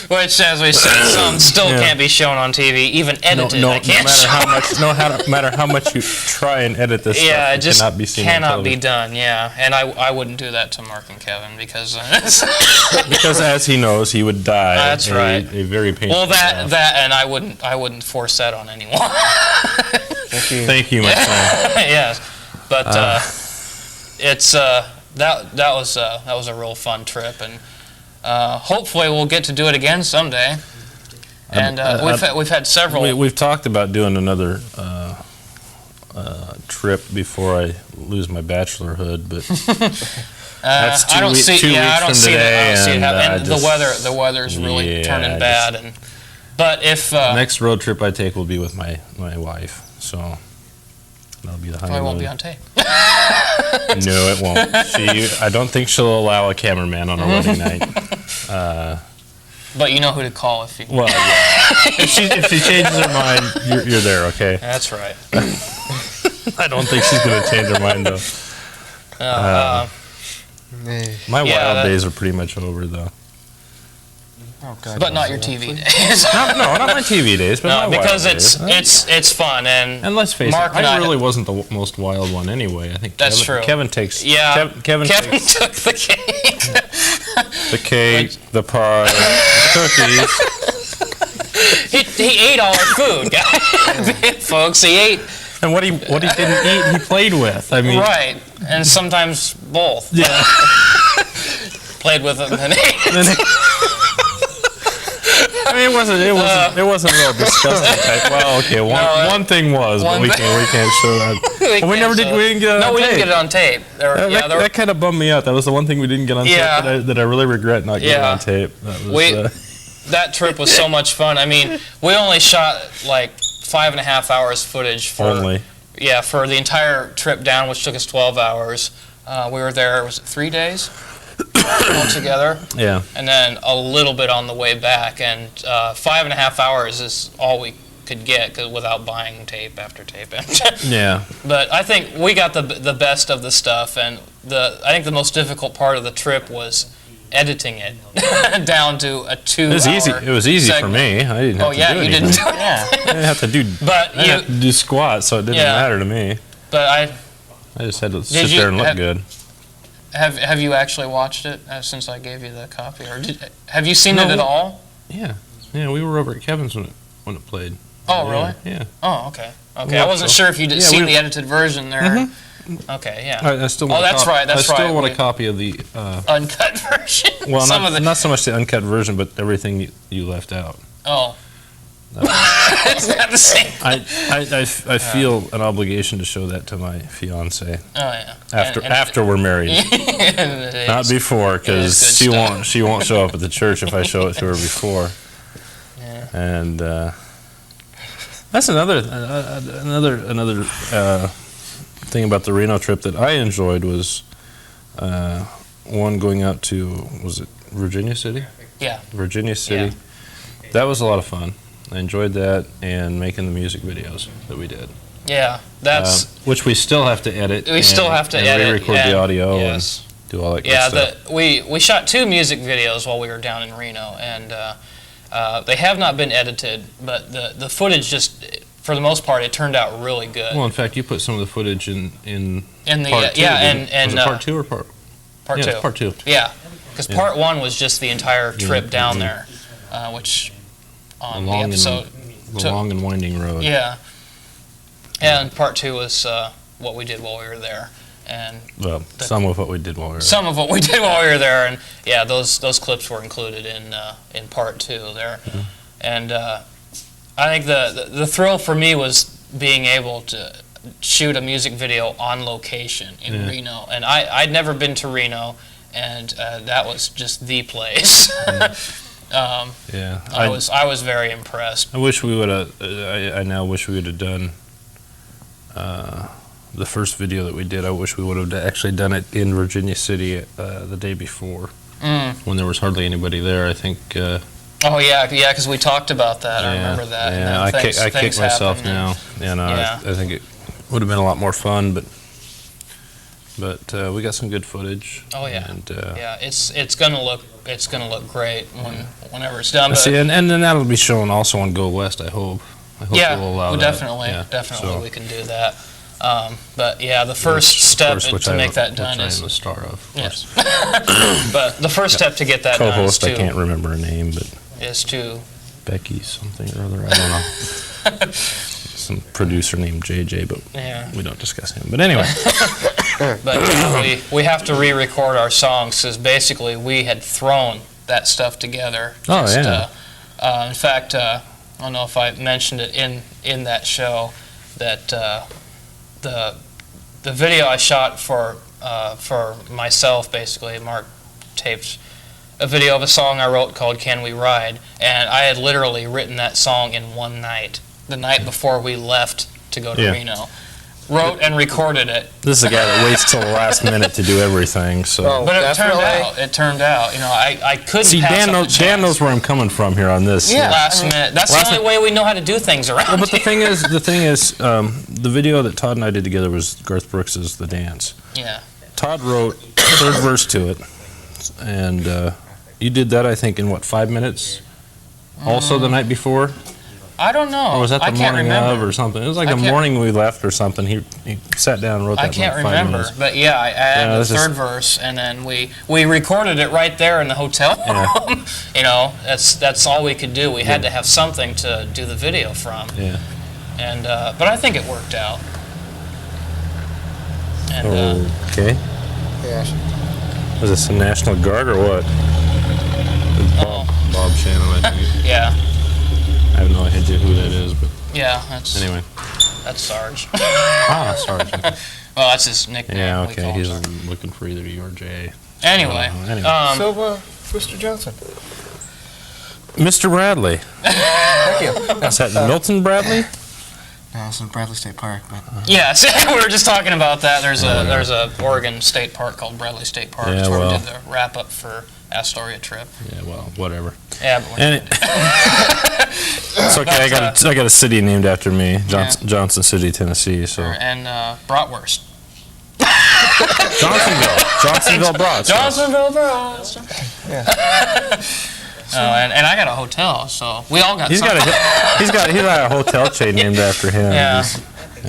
Which, as we said, some still can't be shown on TV, even edited. I can't no matter how much you try and edit this stuff, it just cannot be seen. Cannot be done. Yeah, and I wouldn't do that to Mark and Kevin because because as he knows, he would die. That's right. A very painful. Well, that and I wouldn't force that on anyone. Thank you, my friend. Yes, but it's that was a real fun trip, and hopefully we'll get to do it again someday. And we've had several. We've talked about doing another trip before I lose my bachelorhood, but that's two weeks from today. And the weather's really turning bad. But if next road trip I take will be with my wife, so that'll be the honeymoon. Probably won't be on tape. No, it won't. I don't think she'll allow a cameraman on our wedding night. But you know who to call if you. Well, yeah. if she changes her mind, you're there, okay? That's right. I don't think she's going to change her mind though. My wild days are pretty much over though. Oh, God, but not your TV days. No, not my TV days, but my because wild days. it's fun and let's face Mark it, I really wasn't the most wild one anyway. I think that's true. Kevin takes. Yeah, Kevin takes took the cake. The cake, the pie, the cookies. He ate all our food, guys. Folks. He ate. And what he didn't eat, he played with. I mean, right, and sometimes both. Yeah. Played with it and then ate. I mean, it wasn't real disgusting type. Well, okay, one thing was, but we can't show that. We didn't get it on tape. No, we didn't get it on tape. That kind of bummed me out. That was the one thing we didn't get on tape that I really regret not getting on tape. That trip was so much fun. I mean, we only shot like 5.5 hours footage for the entire trip down, which took us 12 hours. We were there, was it 3 days? Altogether. Yeah. And then a little bit on the way back, and 5.5 hours is all we could get without buying tape after tape after tape. Yeah. But I think we got the best of the stuff, and I think the most difficult part of the trip was editing it down to a 2 hour It was easy segment. for me. I didn't have to do anything. You didn't do it. Yeah. I didn't have to do. But I had to do squats, so it didn't matter to me. But I just had to sit there and look good. Have you actually watched it since I gave you the copy, or have you seen it at all? Yeah, we were over at Kevin's when it played. Oh, really? Yeah. Oh, okay. I wasn't sure if you'd seen the edited version there. Mm-hmm. Okay, yeah. I still want that's right. I still want a copy of the uncut version. Well, not so much the uncut version, but everything you left out. Oh. It's not the same. I feel an obligation to show that to my fiance. Oh yeah. After we're married, not before, because she won't show up at the church if I show it to her before. Yeah. And that's another thing about the Reno trip that I enjoyed was one going out to, was it Virginia City? Yeah. Virginia City. Yeah. That was a lot of fun. I enjoyed that, and making the music videos that we did. Yeah, that's which we still have to edit. We still have to edit, re-record the audio and do all that. Yeah, good stuff. we shot 2 music videos while we were down in Reno, and they have not been edited, but the footage just, for the most part, it turned out really good. Well, in fact, you put some of the footage in the part 2. Yeah, was it part 2 or part? Part 2. Yeah, part 2. Yeah, because part 1 was just the entire trip down there, which. On the episode, the long and winding road. Yeah, and part 2 was what we did while we were there, and some of what we did while we were there. Some of what we did while we were there, and yeah, those clips were included in part 2 there, and I think the thrill for me was being able to shoot a music video on location in Reno. And I'd never been to Reno, and that was just the place. I was very impressed. I wish we would have. I now wish we would have done the first video that we did. I wish we would have actually done it in Virginia City the day before, when there was hardly anybody there. I think. Oh yeah, because we talked about that. I remember that. Yeah, I kick myself now. I think it would have been a lot more fun, but we got some good footage. Oh yeah, and, it's gonna look great whenever it's done. But see, and then that'll be shown also on Go West. I hope. Yeah, we'll allow definitely, that. definitely we can do that. But yeah, the first step to make that done is the star of. Yes. But the first step to get that done is co-host, I can't remember her name, but is to Becky something or other. I don't know. Some producer named JJ, but we don't discuss him. But anyway. But we have to re-record our songs because basically we had thrown that stuff together. In fact, I don't know if I mentioned it in that show that the video I shot for myself, basically, Mark taped a video of a song I wrote called "Can We Ride," and I had literally written that song in one night, the night before we left to go to Reno. Wrote and recorded it. This is a guy that waits till the last minute to do everything. So, but it turned out. You know, I couldn't. See, Dan knows where I'm coming from here on this. Yeah, last minute. That's the only way we know how to do things around. Well, but the thing is, the video that Todd and I did together was Garth Brooks's "The Dance." Yeah. Todd wrote third verse to it, and you did that, I think, in what, 5 minutes? Also the night before. I don't know. Or was that the morning of or something? It was like the morning we left or something. He sat down and wrote that in like 5 minutes. I can't remember. But yeah, I added the third verse, and then we recorded it right there in the hotel room. You know, that's all we could do. We had to have something to do the video from. Yeah. And but I think it worked out. And, okay. Yeah. Was this the National Guard or what? Bob Shannon, I think. Yeah. I have no idea who that is, but anyway, that's Sarge. Sarge. Okay. Well, that's his nickname. Yeah, okay. He's looking for either you or Jay. Anyway. So, Mr. Johnson. Mr. Bradley. Thank you. Is that Milton Bradley? No, it's in Bradley State Park. But. Yes, we were just talking about that. There's a Oregon State Park called Bradley State Park. That's where we did the wrap up for Astoria trip. Yeah, well, whatever. Yeah, but it's okay. I got a city named after me, Johnson City, Tennessee. So and bratwurst. Johnsonville brats. Johnsonville brats. Yeah. And I got a hotel, so we all got. He's got a hotel chain named after him. Yeah.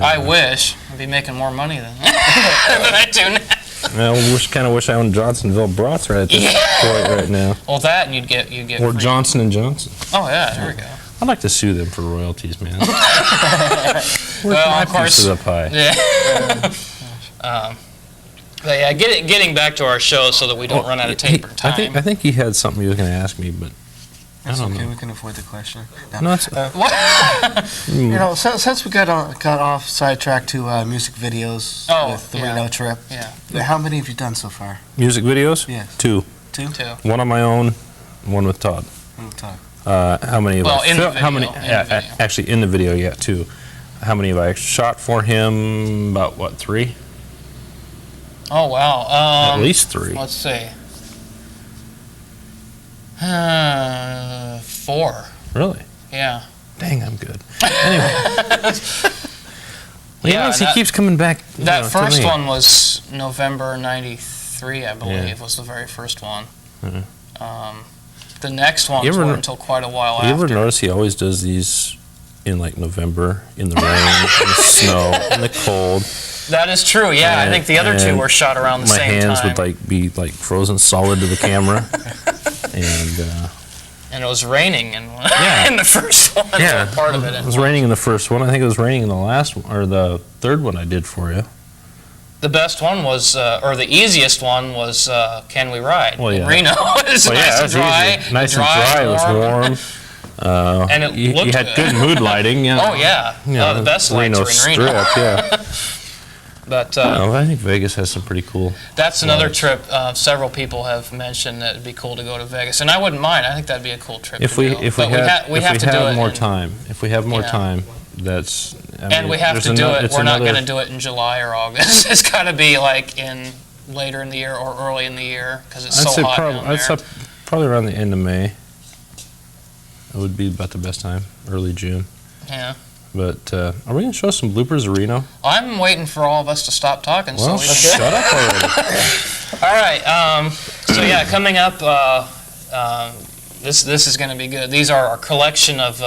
I wish I'd be making more money than I do now. I kind of wish I owned Johnsonville brats right at this point right now. Well, that and you'd get. Or free. Johnson and Johnson. Oh yeah, there we go. I'd like to sue them for royalties, man. Where's my of course. Piece of the pie? Yeah. But yeah, getting back to our show so that we don't run out of tape or time. I think he had something he was going to ask me, but that's I don't know. We can avoid the question. No, it's, you know, since we got off sidetracked to music videos with the Reno trip. Yeah. How many have you done so far? Music videos? Yeah. Two. One on my own, one with Todd. How many? Actually, in the video, two. How many have I shot for him? About what, 3? Oh wow! At least 3. Let's see. 4. Really? Yeah. Dang, I'm good. Anyway. He keeps coming back. That first one was November '93, I believe, was the very first one. Mm-hmm. The next one was until quite a while after. You ever notice he always does these in like November, in the rain, in the snow, in the cold? That is true, yeah. I think the other 2 were shot around the same time. My hands would be frozen solid to the camera. And it was raining in the first one. Yeah, part of it. It was raining in the first one. I think it was raining in the last one, or the third one I did for you. The best one was, or the easiest one was, "Can We Ride?" Well, yeah. In Reno. It was nice and dry. Nice and dry. It was warm. And it you looked had good. good mood lighting. Yeah. Oh yeah, the best lights Reno are in Reno. Strip, yeah. But I think Vegas has some pretty cool. that's another lights. trip. Several people have mentioned that it'd be cool to go to Vegas, and I wouldn't mind. I think that'd be a cool trip. If to we do. if we But have we have to do it more in- time, if we have more Yeah. time, that's. I And mean, we have there's to do ano- it. it's We're not another- going to do it in July or August. It's got to be like in later in the year or early in the year because it's I'd so say hot down I'd there. say probably around the end of May. It would be about the best time, early June. Yeah. But are we going to show some bloopers of Reno? I'm waiting for all of us to stop talking Well, so we can. shut up already. All right. So yeah, coming up, this is going to be good. These are our collection of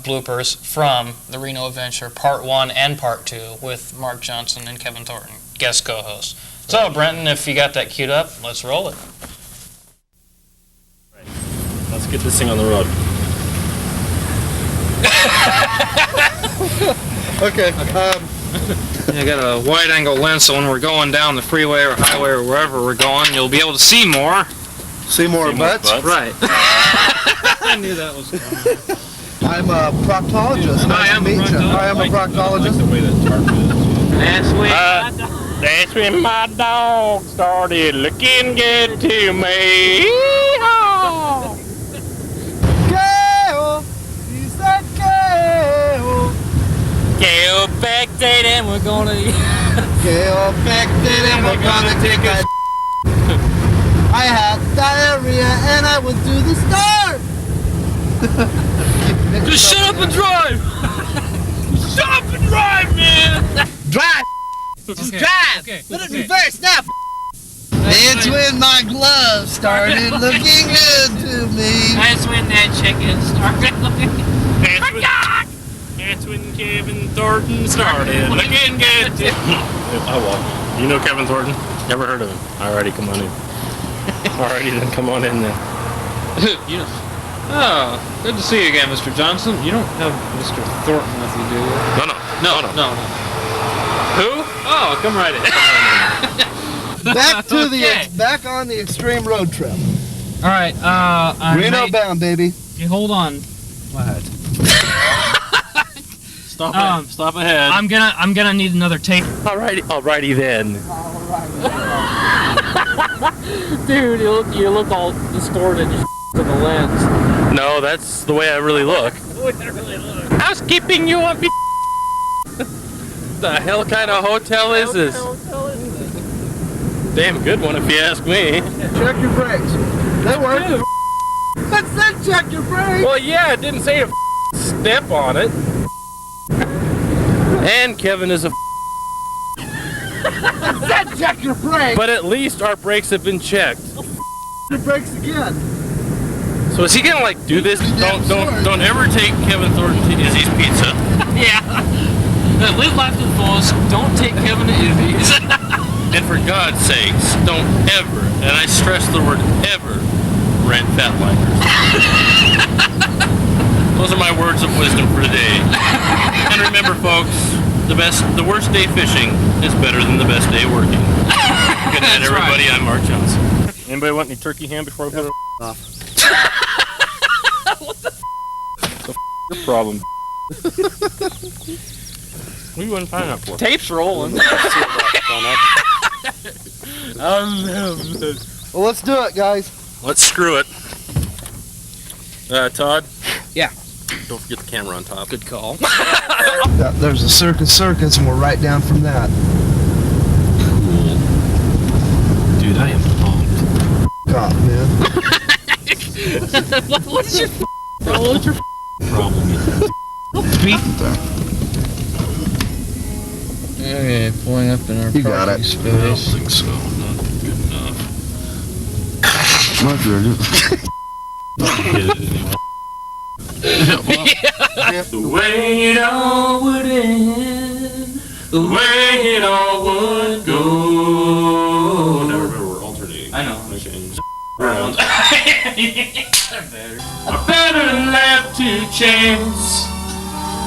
bloopers from the Reno Adventure, Part 1 and Part 2, with Mark Johnson and Kevin Thornton, guest co-hosts. So Brenton, if you got that queued up, let's roll it. Let's get this thing on the road. Okay. I got a wide-angle lens, so when we're going down the freeway or highway or wherever we're going, you'll be able to see more. See more butts? Right. I knew that was coming. I'm a proctologist. I am a Nice to meet you. proctologist. I am a proctologist. the way that tarp is. That's when my dog started looking good to me. Gail! He said Gail! Gail backdate and we're gonna Gail backed it and we're gonna take a I had diarrhea and I went to the store! just shut up and drive. Shut up and drive, man. Drive! Just drive! Okay. Let it reverse now! It's when my gloves started looking good to me. That's when that chicken started looking. That's when Kevin Thornton started looking good. I walk. You know Kevin Thornton? Never heard of him. Alrighty, come on in. Alrighty, then come on in then. You know. Oh, good to see you again, Mr. Johnson. You don't have Mr. Thornton with you, do you? No. Who? Oh, come right in. Back on the extreme road trip. All right. Reno bound, baby. Hold on. What? Stop ahead. I'm gonna need another tape. Alrighty then. Dude, you look all distorted to the lens. No, that's the way I really look. Housekeeping, you want me? The hell kind of hotel is this? Damn good one if you ask me. Check your brakes. They work. Let's then check your brakes. Well, yeah, it didn't say to step on it. And Kevin is a Then check your brakes. but at least our brakes have been checked. Your brakes again. So is he gonna like do this? Don't ever take Kevin Thornton to Izzy's Pizza. Yeah. Live life to the fullest. Don't take Kevin to Izzy's. And for God's sakes, don't ever, and I stress the word ever, rent fat liners. Those are my words of wisdom for today. And remember, folks, the worst day fishing is better than the best day working. Good night, everybody. I'm Mark Johnson. Anybody want any turkey ham before I put it off? What the your problem? What do you want to find out for? Tape's rolling. Well, let's do it, guys. Let's screw it. Todd? Yeah. Don't forget the camera on top. Good call. There's a circus, and we're right down from that. Cool. Dude, I am pumped. Cop, man. What's your Problem. Okay, pulling up in our You got parking it. space. I don't think so. Not good enough. Hit it anyway. The way it all would end, the way it all would go. Now remember, we're alternating. I know. Okay. Around. I better left to chance.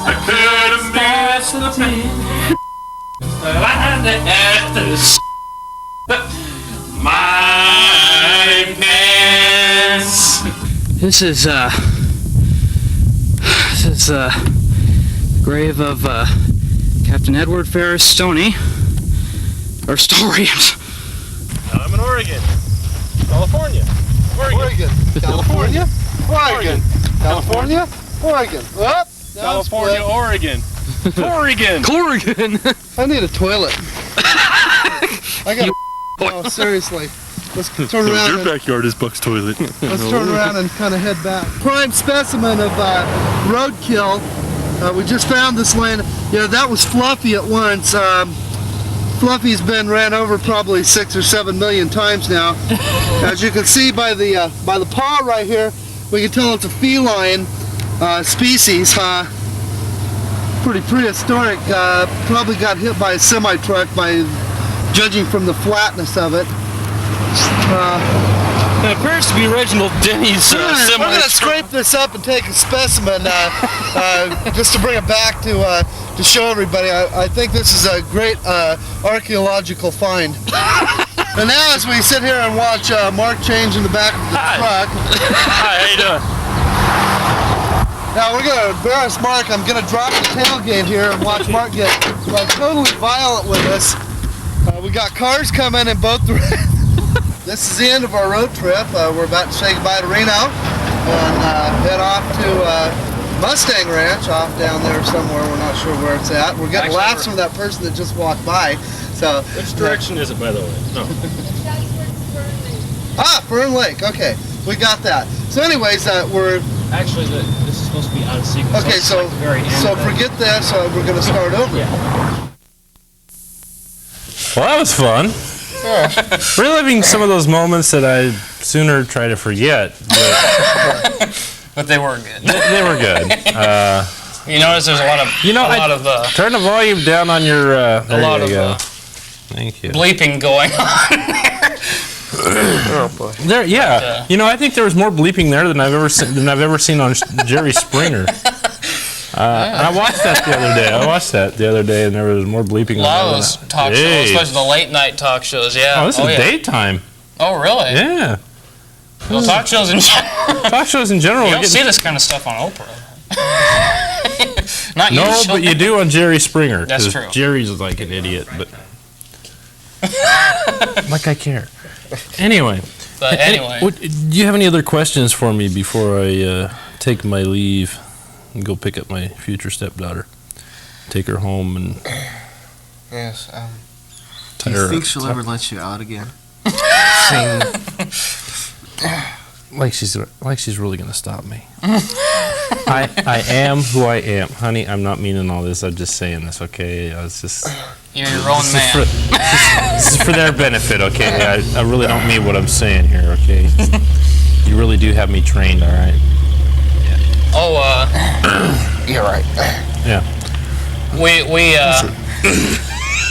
I could have missed the pain. I had to my pants. This is That's the grave of Captain Edward Ferris Stoney. Or Story. I'm in Oregon. California. Oregon. California. Oregon. California. Oregon. What? California, Oregon. Oregon. Corrigan! I need a toilet. I got. No, seriously. Let's turn around. Your backyard is Buck's toilet. Let's turn around and kind of head back. Prime specimen of roadkill. We just found this land. Yeah, that was Fluffy at once. Fluffy's been ran over probably 6 or 7 million times now. As you can see by the paw right here, we can tell it's a feline species. Pretty prehistoric. Probably got hit by a semi-truck by judging from the flatness of it. It appears to be Reginald Denny's We're going to scrape this up and take a specimen just to bring it back to show everybody. I think this is a great archaeological find. And now as we sit here and watch Mark change in the back of the truck. Hi, how you doing? Now we're going to embarrass Mark. I'm going to drop the tailgate here and watch Mark get totally violent with us. We got cars coming in both directions. This is the end of our road trip. We're about to say goodbye to Reno and head off to Mustang Ranch off down there somewhere. We're not sure where it's at. We're getting laughs from that person that just walked by. So Which direction is it, by the way? No. Fern Lake. Okay, we got that. So anyways, we're... Actually, this is supposed to be out of sequence. Okay, so forget this. We're going to start over. Yeah. Well, that was fun. Reliving some of those moments that I'd sooner try to forget. But they were good. They were good. You notice there's a lot of turn the volume down on your. a lot of Thank you. bleeping going on. Oh boy. There, yeah. I think there was more bleeping there than I've ever seen on Jerry Springer. And I watched that the other day. And there was more bleeping. A lot of those talk shows, especially the late night talk shows. Yeah. Oh, this is daytime. Oh, really? Yeah. Well, talk shows in general. Talk shows in general. You don't see this kind of stuff on Oprah. Not No, usually. but you do on Jerry Springer. That's 'cause true. Jerry's like an idiot, but like I care. Anyway. But anyway. Do you have any other questions for me before I take my leave and go pick up my future stepdaughter? Take her home and Yes. tie Do her you think she'll ever let you out again? Sing. like she's really gonna stop me. I am who I am, honey. I'm not meaning all this. I'm just saying this, okay? I was just. You're your own man. This is for their benefit, okay? I really don't mean what I'm saying here, okay? You really do have me trained, all right? Oh, You're right. Yeah.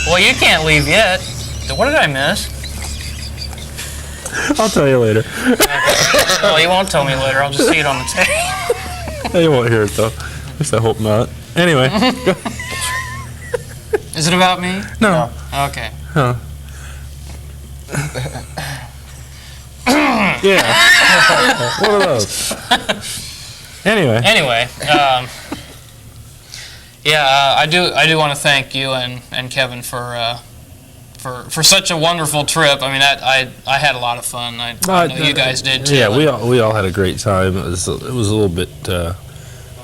Well, you can't leave yet. What did I miss? I'll tell you later. Well, you won't tell me later. I'll just see it on the tape. You won't hear it though. At least I hope not. Anyway. Is it about me? No. Okay. Huh. Yeah. One of those. Anyway. I do want to thank you and Kevin for such a wonderful trip. I mean, I had a lot of fun. I know you guys did too. Yeah, we all had a great time. It was a little bit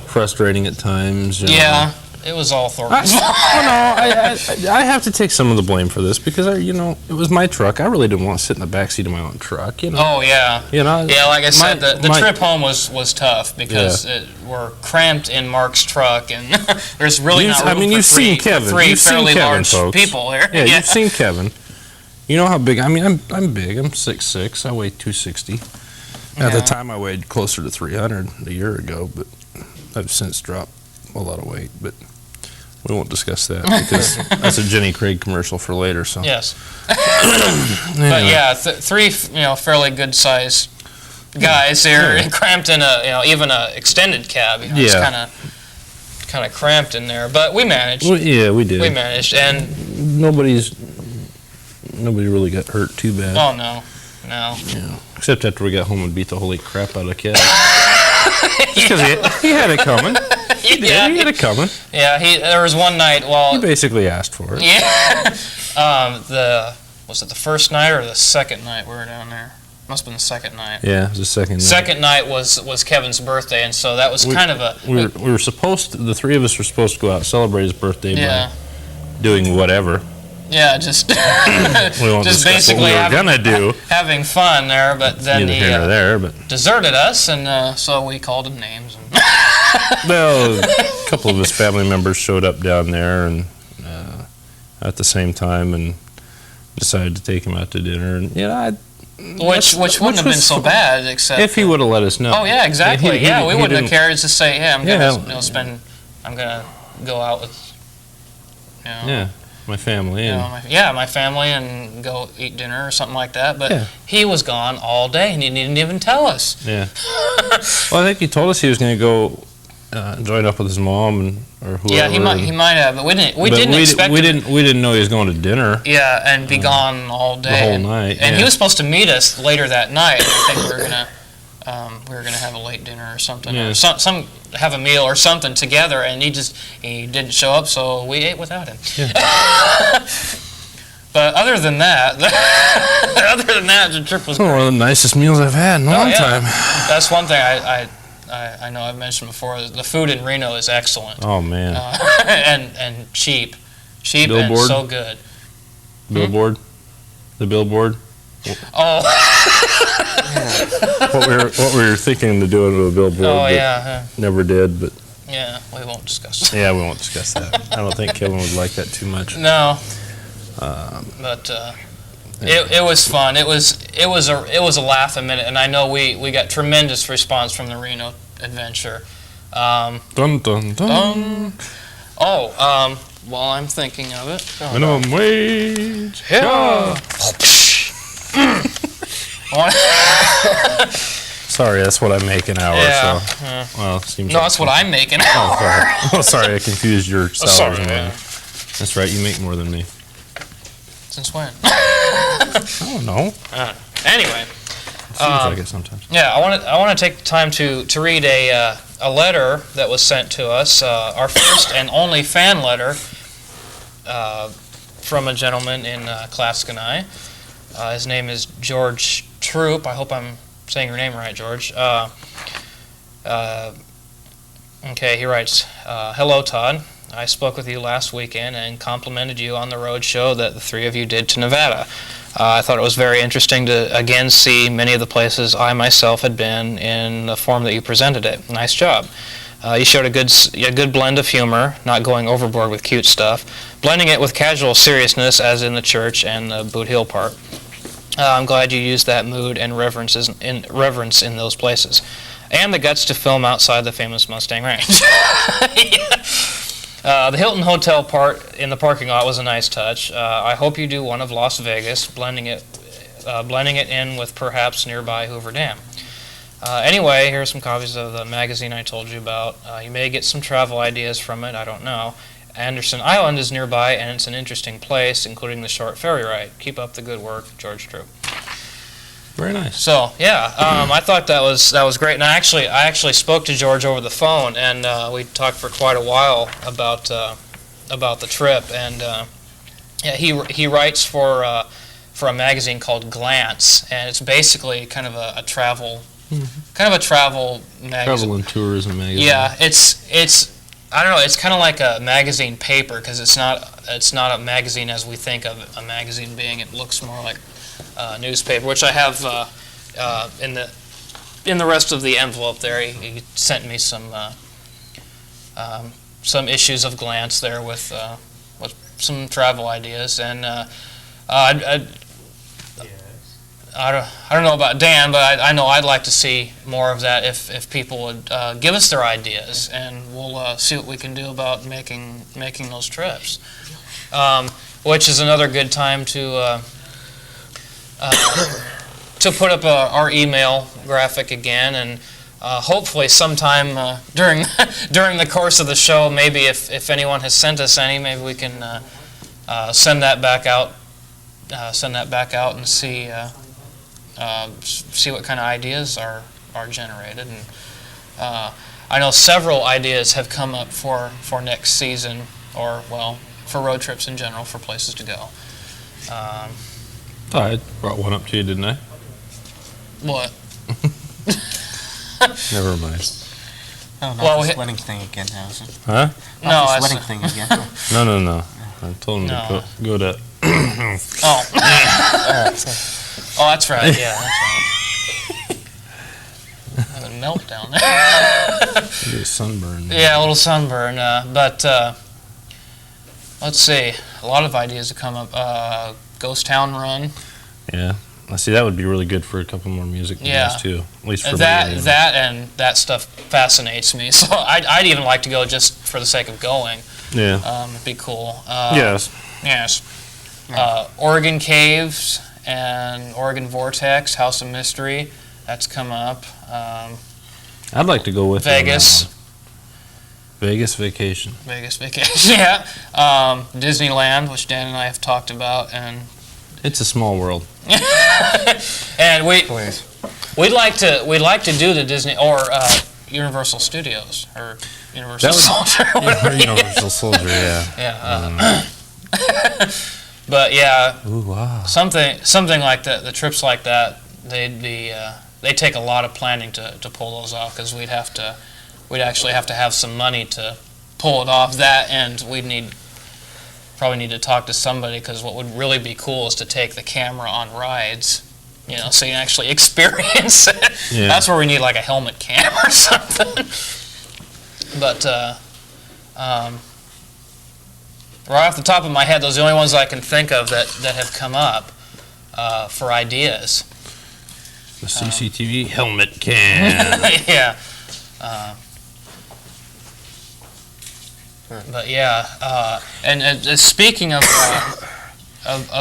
frustrating at times. You know. Yeah, it was all Thornton's fault. I have to take some of the blame for this because it was my truck. I really didn't want to sit in the backseat of my own truck. Oh yeah. Yeah, like I said, the trip home was tough because we're cramped in Mark's truck and there's really not room you've for seen Kevin. three You've fairly seen Kevin, large folks. people here. Yeah, you've seen Kevin. You know how big. I mean, I'm big. I'm 6'6". I weigh 260. At the time, I weighed closer to 300 a year ago, but I've since dropped a lot of weight. But we won't discuss that because that's a Jenny Craig commercial for later. So Yes. Anyway. But yeah, three fairly good sized guys here cramped in even a extended cab. It's kind of cramped in there, but we managed. Well, yeah, we did. We managed, and nobody really got hurt too bad. oh no. Yeah. Except after we got home and beat the holy crap out of Kev. Just because he had it coming. He did. He had it coming. Yeah, there was one night He basically asked for it. Yeah. Was it the first night or the second night we were down there? Must have been the second night. Yeah, it was the second night. Second night was Kevin's birthday, and so that was kind of a... We were supposed to, the three of us were supposed to go out and celebrate his birthday by doing whatever. Yeah, just We won't just discuss basically what we were gonna do. having fun there, but then Neither he here nor there, but deserted us, and so we called him names. And well, a couple of his family members showed up down there, and at the same time, and decided to take him out to dinner, and which wouldn't have been so bad, except if he would have let us know. Oh yeah, exactly. He we wouldn't have didn't- cared to say, "Hey, I'm gonna go out with, my family. my family and go eat dinner or something like that." But Yeah. he was gone all day, and he didn't even tell us. Yeah. Well, I think he told us he was going to go join up with his mom or whoever. Yeah, he might have, but we didn't expect. We didn't know he was going to dinner. Yeah, and be gone all day. The whole night. And he was supposed to meet us later that night. I think we were gonna have a late dinner or something, Yeah. or some have a meal or something together, and he didn't show up, so we ate without him. Yeah. But other than that, the trip was One great. of the nicest meals I've had in a long time. That's one thing I know I've mentioned before. The food in Reno is excellent. Oh man. And cheap and Billboard? so good. Billboard. The billboard. Oh. What we were thinking to do with a billboard. Oh but yeah. Never did, but Yeah, we won't discuss that. yeah, we won't discuss that. I don't think Kevin would like that too much. No. But it was fun. It was a laugh a minute, and I know we got tremendous response from the Reno adventure. Dun dun dun. While I'm thinking of it. Minimum wage. Yeah. Sorry, that's what I make an hour. Yeah. So. Well, seems No, like that's what I make an Oh, hour. sorry. Oh, sorry, I confused your salary. sorry, and mine. man. That's right, you make more than me. Since when? I don't know. Anyway. Seems like it sometimes. Yeah, I want to take the time to read a letter that was sent to us, our first and only fan letter from a gentleman in Claskenai. His name is George Troop. I hope I'm saying your name right, George. Okay, he writes, "Hello, Todd. I spoke with you last weekend and complimented you on the road show that the three of you did to Nevada. I thought it was very interesting to again see many of the places I myself had been in the form that you presented it. Nice job. You showed a good blend of humor, not going overboard with cute stuff, blending it with casual seriousness as in the church and the Boot Hill part. I'm glad you used that mood and reverence in those places. And the guts to film outside the famous Mustang Ranch. The Hilton Hotel part in the parking lot was a nice touch. I hope you do one of Las Vegas, blending it in with perhaps nearby Hoover Dam. Anyway, here are some copies of the magazine I told you about. You may get some travel ideas from it, I don't know. Anderson Island is nearby, and it's an interesting place, including the short ferry ride. Keep up the good work, George Troop." Very nice. So yeah, I thought that was great, and I actually spoke to George over the phone, and we talked for quite a while about the trip, and yeah, he writes for a magazine called Glance, and it's basically kind of a travel magazine. Travel and tourism magazine. Yeah, it's I don't know, it's kind of like a magazine paper because it's not a magazine as we think of a magazine being. It looks more like newspaper, which I have in the rest of the envelope there. He sent me some issues of Glance there with some travel ideas, and I don't know about Dan, but I know I'd like to see more of that if people would give us their ideas, and we'll see what we can do about making those trips, which is another good time to put up our email graphic again, and hopefully sometime during the course of the show, maybe if anyone has sent us any, maybe we can send that back out and see what kind of ideas are generated. And I know several ideas have come up for next season, or, well, for road trips in general, for places to go. I brought one up to you, didn't I? What? Never mind. Oh, not Well, this we- wedding thing again, Harrison. Huh? No, Not that's- this wedding thing again. No. I told him No. to go to. Oh. Oh, that's right. Yeah, that's right. Have a meltdown there. Get a sunburn. Yeah, a little sunburn. But let's see. A lot of ideas have come up. Ghost Town Run. Yeah. I see. That would be really good for a couple more music videos Yeah. too. At least for me, That anyway. and that stuff fascinates me. So I'd even like to go just for the sake of going. Yeah. It'd be cool. Yes. Yes. Oregon Caves and Oregon Vortex, House of Mystery. That's come up. I'd like to go with you on that Vegas. one. Vegas vacation. Vegas vacation. Yeah. Disneyland, which Dan and I have talked about, and It's a small world. and Please. we'd like to do the Disney or Universal Studios or Universal Soldier. whatever. Universal Soldier. Yeah. Yeah. But yeah, Ooh, wow. something like that. The trips like that, they take a lot of planning to pull those off, because we'd actually have to have some money to pull it off. That, and we'd probably need to talk to somebody, because what would really be cool is to take the camera on rides, so you can actually experience it. Yeah. That's where we need like a helmet cam or something. But right off the top of my head, those are the only ones I can think of that have come up for ideas. The CCTV helmet cam. Yeah. But yeah, and speaking of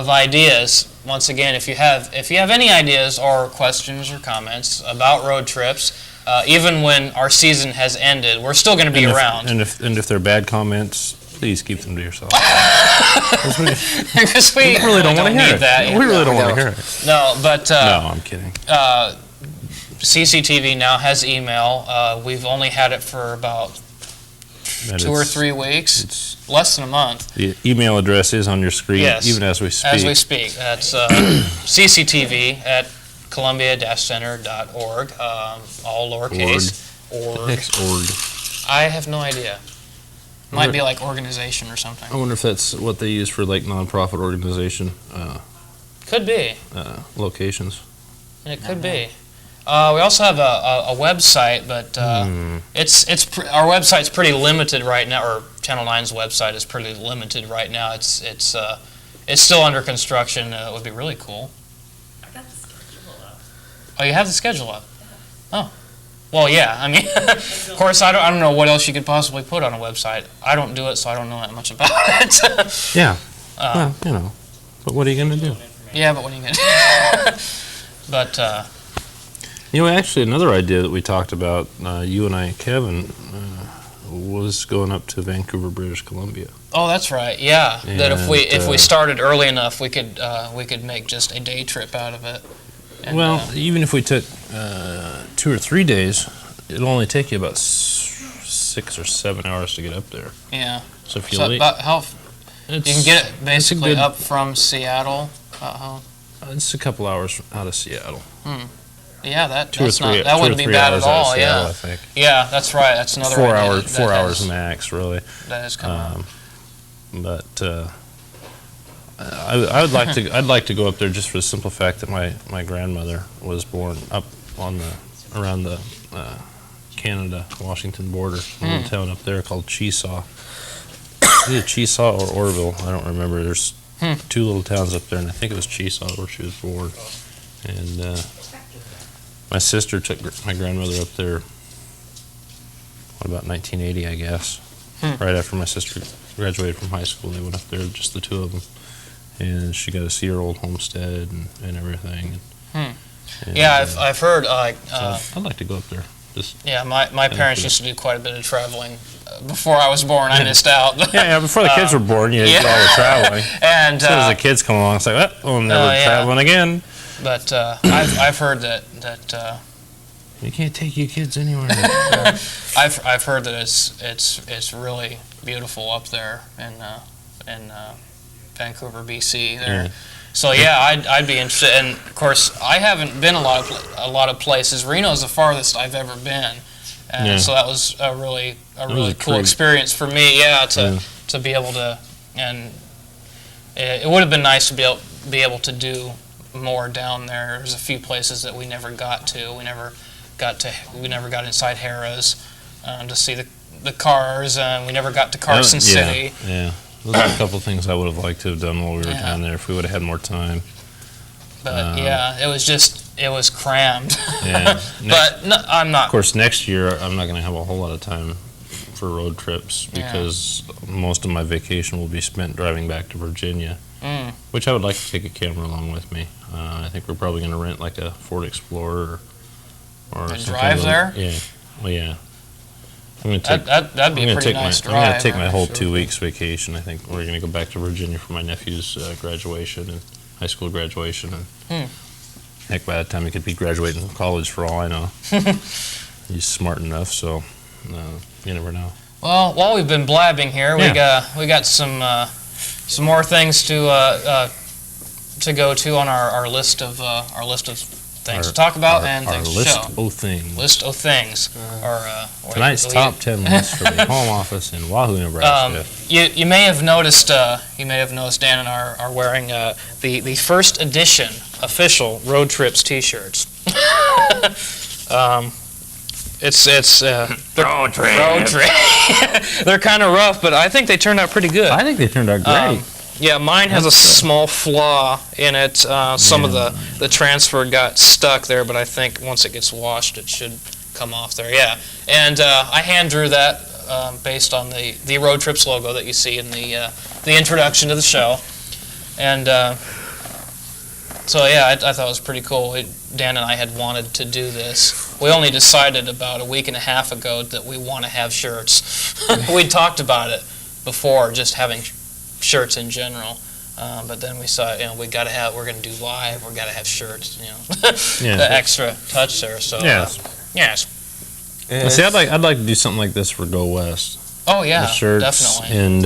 ideas, once again, if you have any ideas or questions or comments about road trips, even when our season has ended, we're still going to be around. And if they're bad comments, please keep them to yourself. Because we really don't want to hear need it. that. We really don't want to hear it. No, but No, I'm kidding. CCTV now has email. We've only had it for about That 2 or is- 3 weeks, It's, less than a month. the emaal address is on your screen, Yes. even as we speak. As we speak, that's CCTV at columbia-center.org, all lowercase. Org. Org. I have no idea. Might be like organization or something. I wonder if that's what they use for like nonprofit organization Could be. locations. And it could be. We also have a website, but our website's pretty limited right now, or Channel 9's website is pretty limited right now. It's still under construction. It would be really cool. I got the schedule up. Oh, you have the schedule up? Oh. Well, yeah. I mean, of course, I don't know what else you could possibly put on a website. I don't do it, so I don't know that much about it. Yeah. Well, but what are you going to do? Yeah, but what are you gonna? But Actually, another idea that we talked about, you and I and Kevin, was going up to Vancouver, British Columbia. oh, that's right. Yeah, that if we And, started early enough, we could make just a day trip out of it. And, Well, even if we took 2 or 3 days, it'll only take you about 6 or 7 hours to get up there. yeah. So if you So leave, about how you can get it basically good- up from Seattle. it's a couple hours out of Seattle. Yeah, 2 or 3. that wouldn't be bad at all. I Yeah, think. yeah, that's right. That's another 4 idea hours. that 4 has- hours max, really. That has come up. But I would like to. I'd like to go up there just for the simple fact that my grandmother was born up on around the Canada-Washington border, a little town up there called Cheesaw. Either Cheesaw or Orville, I don't remember. There's 2 little towns up there, and I think it was Cheesaw where she was born. And my sister took my grandmother up there. What about 1980, I guess? Right after my sister graduated from high school, they went up there, just the 2 of them, and she got to see her old homestead and everything. And, Yeah, I've heard so I'd like to go up there. Just yeah, my parents used to do quite a bit of traveling before I was born. I missed out. yeah, before the kids were born, you did all the traveling. And As soon as the kids come along, it's like, well, I'm never yeah. traveling again. but I've heard that You can't take your kids anywhere. I've heard that it's really beautiful up there in Vancouver, BC. There. Yeah. So yeah, I'd be interested. And of course, I haven't been a lot of places. Reno's the farthest I've ever been, and Yeah. so that was a really was a cool treat. experience for me. Yeah, to be able to, and it would have been nice to be able to do more down there. There's a few places that we never got to. We never got inside Harrah's to see the cars, and we never got to Carson City. Yeah. Those are a couple of things I would have liked to have done while we were Yeah. down there if we would have had more time. But yeah, it was crammed. Yeah. But no, I'm not. Of course, next year I'm not going to have a whole lot of time for road trips because most of my vacation will be spent driving back to Virginia, which I would like to take a camera along with me. I think we're probably going to rent like a Ford Explorer or And something drive there? Yeah. Well, yeah. I'm going to take. That'd be I'm a going to pretty take my. nice I'm going to drive. take my whole 2 weeks vacation. I think we're going to go back to Virginia for my nephew's graduation and high school graduation. And heck, by that time he could be graduating from college for all I know. He's smart enough, so you never know. Well, while we've been blabbing here, we got some more things to go to on our list of things to talk about and things to show. List of things. Tonight's top 10 list for the home office in Wahoo, Nebraska. You may have noticed. Dan and I are wearing the first edition official Road Trips T-shirts. It's road trip. They're kind of rough, but I think they turned out pretty good. I think they turned out great. Yeah, mine has a small flaw in it. Some of the transfer got stuck there, but I think once it gets washed, it should come off there. Yeah, and I hand drew that based on the Road Trips logo that you see in the introduction to the show, and so yeah, I thought it was pretty cool. Dan and I had wanted to do this. We only decided about a week and a half ago that we want to have shirts. We'd talked about it before, just having shirts in general, but then we saw, we're going to do live, we're going to have shirts, the extra touch there. So yes. See, I'd like to do something like this for Go West. Oh yeah, the shirts definitely. And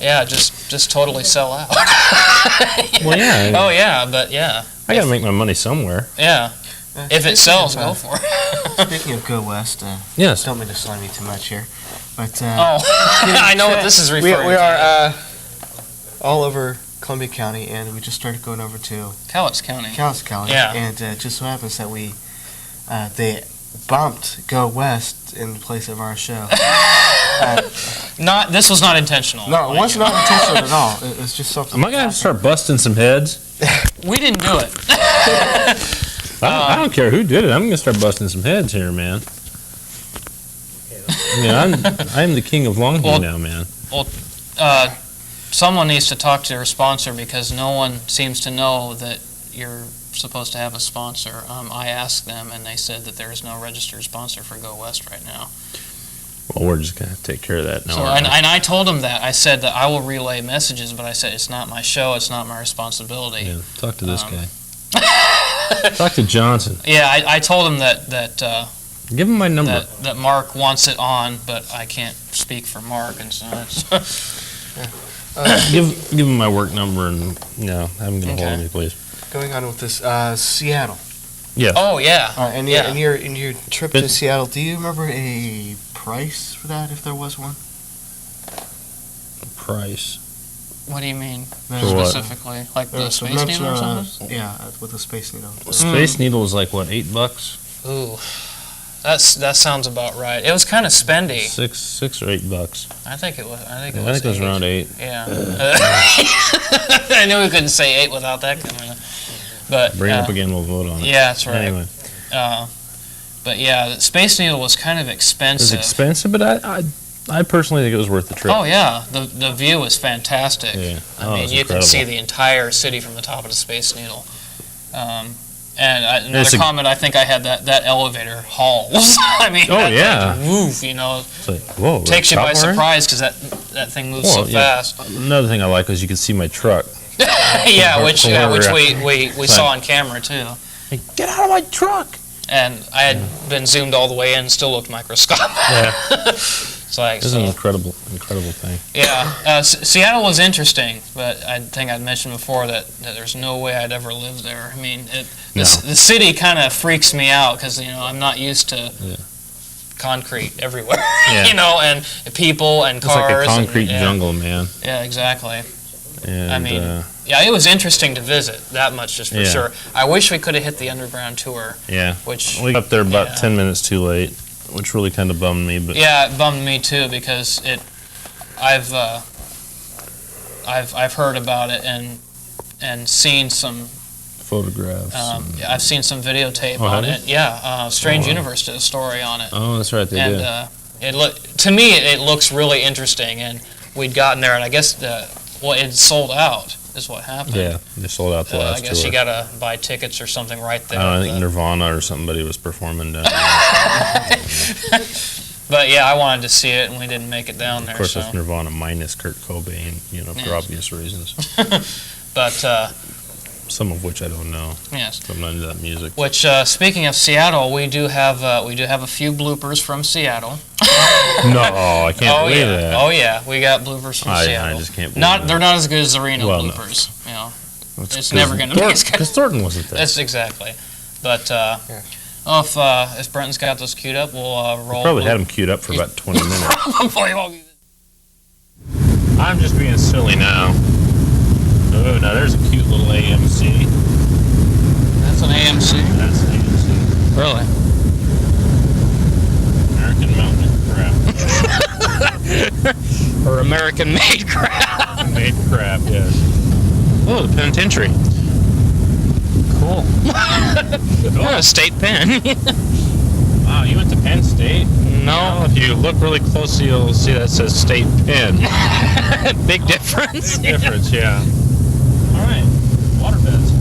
yeah, just totally sell out. well, yeah. Oh yeah, but yeah. I got to make my money somewhere. Yeah. If it sells, go for it. Speaking of Go West, yes. Don't mean to slime you too much here, but I know what this is referring to. We are all over Columbia County, and we just started going over to Cowlitz County. Yeah. And it just so happens that they bumped Go West in place of our show. This was not intentional. No, it was not intentional at all. It was just something. Am I going to start busting some heads? We didn't do it. I don't care who did it. I'm going to start busting some heads here, man. I'm the king of Longview now, man. Well, someone needs to talk to your sponsor because no one seems to know that you're supposed to have a sponsor. I asked them, and they said that there is no registered sponsor for Go West right now. Well, we're just going to take care of that now. So, and I told them that. I said that I will relay messages, but I said it's not my show, it's not my responsibility. Yeah, talk to this guy. Talk to Johnson. Yeah, I told him that give him my number. That Mark wants it on, but I can't speak for Mark, and so it's give him my work number and have him get a hold of me, please. Going on with this, Seattle. Yeah. Oh yeah. And your trip to Seattle, do you remember a price for that, if there was one? Price. What do you mean specifically? Like the Space Needle or something? Yeah, with the Space Needle. The Space Needle was like what, $8? Ooh, that sounds about right. It was kind of spendy. $6 or $8. I think it was. I think it was around 8. Yeah. I knew we couldn't say 8 without that coming up. But bring it up again, we'll vote on it. Yeah, that's right. Anyway. But yeah, the Space Needle was kind of expensive. It was expensive, but I personally think it was worth the trip. Oh yeah, the view was fantastic. Yeah. I mean, you can see the entire city from the top of the Space Needle. And another comment, I think I had that elevator hauls. I mean, woof, It's like, whoa, takes you by surprise because that thing moves so fast. Another thing I like is you can see my truck. Yeah, which we saw on camera too. Hey, get out of my truck! And I had been zoomed all the way in and still looked microscopic. Yeah. It's like, This is an incredible thing. yeah. Seattle was interesting, but I think I'd mentioned before that there's no way I'd ever live there. I mean, the city kind of freaks me out because, I'm not used to concrete everywhere, Yeah. and people and It's cars. like a concrete and, jungle, man. Yeah, exactly. And, I mean, it was interesting to visit, that much just for Yeah. sure. I wish we could have hit the underground tour, yeah, which... we got there about 10 minutes too late, which really kind of bummed me. But Yeah, it bummed me too because I've heard about it and seen some photographs. I've seen some videotape Oh, on have it. Yeah, Strange Universe did a story on it. Oh, that's right, they did. And to me it looks really interesting. And we'd gotten there, and I guess it sold out is what happened. Yeah, they sold out the last I guess tour. you gotta buy tickets or something right there. I think Nirvana or somebody was performing down there. But yeah, I wanted to see it, and we didn't make it down there. Of course, so. it's Nirvana minus Kurt Cobain, for obvious reasons. But Some of which I don't know. yes. I'm not into that music. Which, speaking of Seattle, we do have a few bloopers from Seattle. No, I can't believe that. Oh yeah, we got bloopers from Seattle. I just can't believe that. They're not as good as the Reno Well, no. bloopers. That's It's 'cause never gonna be as good. Because Thornton wasn't there. That's exactly. But if Brenton's got those queued up, we'll roll. Probably had them queued up for about 20 minutes. Probably won't be- I'm just being silly now. Oh, now there's a cute little AMC. That's an AMC. That's an AMC. Really? American Mountain Crap. Or American-made crap. Made crap, yes. Oh, the penitentiary. Cool. Oh, a state pen. Wow, you went to Penn State? No. Well, if you look really closely, you'll see that says State Penn. Big difference. Big difference, yeah. All right, waterbeds.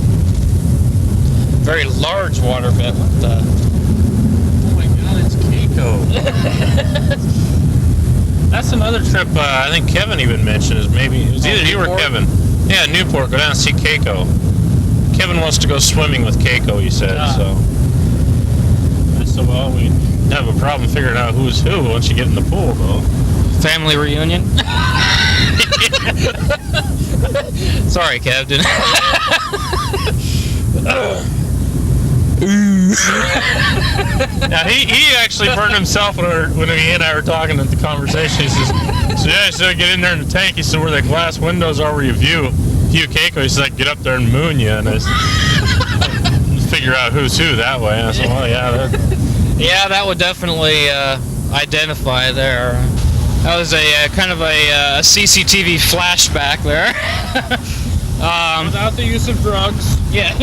Very large waterbed with Oh my God, it's Keiko. That's another trip I think Kevin even mentioned. It was either you or Newport? Kevin. Yeah, Newport. Go down and see Keiko. Kevin wants to go swimming with Keiko, he said. So I said, well, we have a problem figuring out who's who once you get in the pool, though. family reunion. Sorry, Captain. Now he actually burned himself when he and I were talking at the conversation. He says, "So yeah," he said, "I get in there in the tank." He said, "Where the glass windows are, where you view Keiko." He said, "I can get up there and moon you," and I said, figure out who's who that way. And I said, "Well, yeah." Yeah, that would definitely identify there. That was a kind of a CCTV flashback there. Without the use of drugs. Yeah,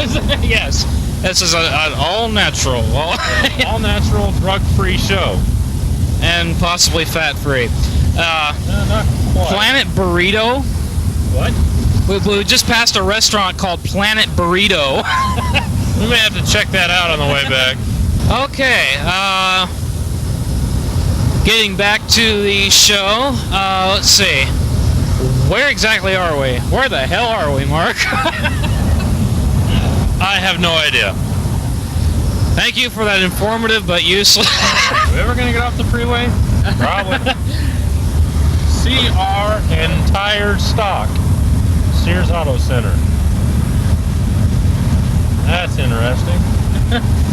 yes. This is an all-natural, All-natural, drug-free show. and possibly fat-free. Not quite. Planet Burrito. What? We just passed a restaurant called Planet Burrito. We may have to check that out on the way back. Okay, getting back to the show, let's see. Where exactly are we? Where the hell are we, Mark? I have no idea. Thank you for that informative but useless. Are we ever going to get off the freeway? Probably. CR and tire stock. Sears Auto Center. That's interesting.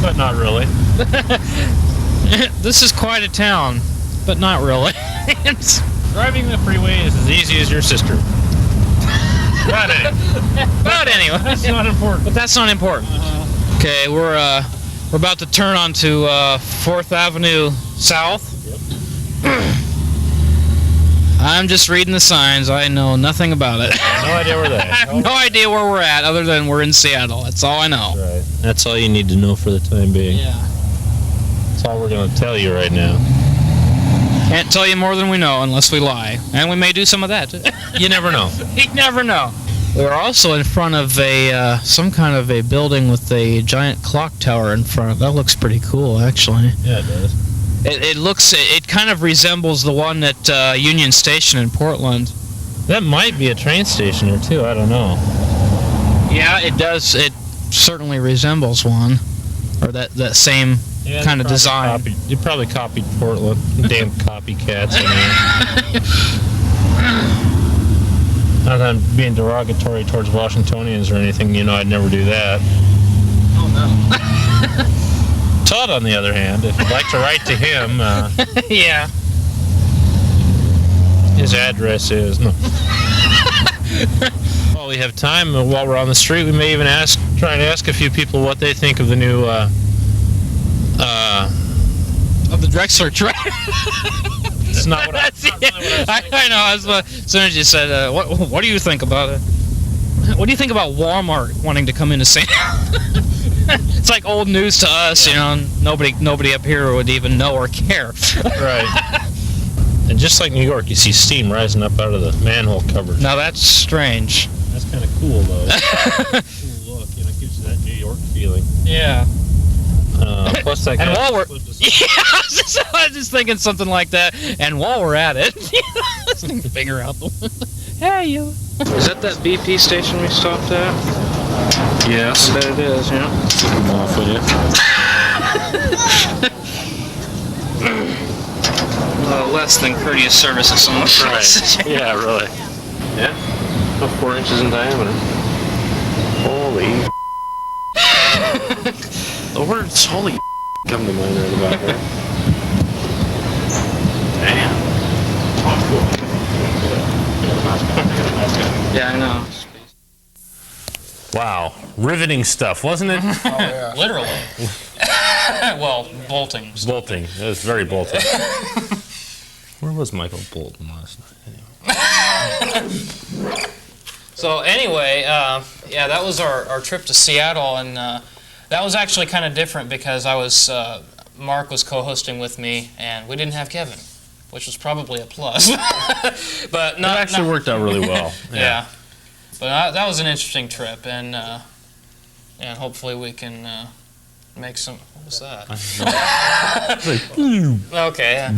But not really. This is quite a town, but not really. Driving the freeway is as easy as your sister. But Anyway. that's not important. But that's not important. Okay, we're about to turn onto 4th Avenue South. I'm just reading the signs. I know nothing about it. No idea where that I have no idea where we're at, other than we're in Seattle. That's all I know. Right. That's all you need to know for the time being. Yeah. That's all we're going to tell you right now. Can't tell you more than we know unless we lie. And we may do some of that. You never know. You never know. We're also in front of a some kind of a building with a giant clock tower in front of it. That looks pretty cool, actually. Yeah, it does. It kind of resembles the one at Union Station in Portland. That might be a train station or two. I don't know. Yeah, it does. It certainly resembles one. or that same kind of design. You probably copied Portland. Damn copycats. I mean. Not that I'm being derogatory towards Washingtonians or anything, I'd never do that. Oh no. Todd, on the other hand, if you'd like to write to him, Yeah. his address is no. While we have time, while we're on the street, we may even try and ask a few people what they think of the new Of the Drexler truck. It's not what I know. As soon as you said, what do you think about it? What do you think about Walmart wanting to come into St. It's like old news to us, Nobody up here would even know or care. Right. And just like New York, you see steam rising up out of the manhole covers. Now that's strange. That's kind of cool, though. Cool look, it gives you that New York feeling. Yeah. Plus that And guy while we're flipped us I was just thinking something like that. And while we're at it, let's figure out the window. Hey, you. Is that BP station we stopped at? Yes. That it is, yeah. Come off with you. Less than courteous service of someone else. Right. Yeah, really. Yeah. About 4 inches in diameter. Holy. The words holy come to mind right about there. Damn. Yeah, I know. Wow. Riveting stuff, wasn't it? Oh, yeah. Literally. Well, bolting. Bolting. It was very bolting. Where was Michael Bolton last night? So anyway, yeah, that was our trip to Seattle, and that was actually kind of different because Mark was co-hosting with me, and we didn't have Kevin, which was probably a plus. But It actually worked out really well. Yeah. But that was an interesting trip, and hopefully we can make some. What was that? Okay.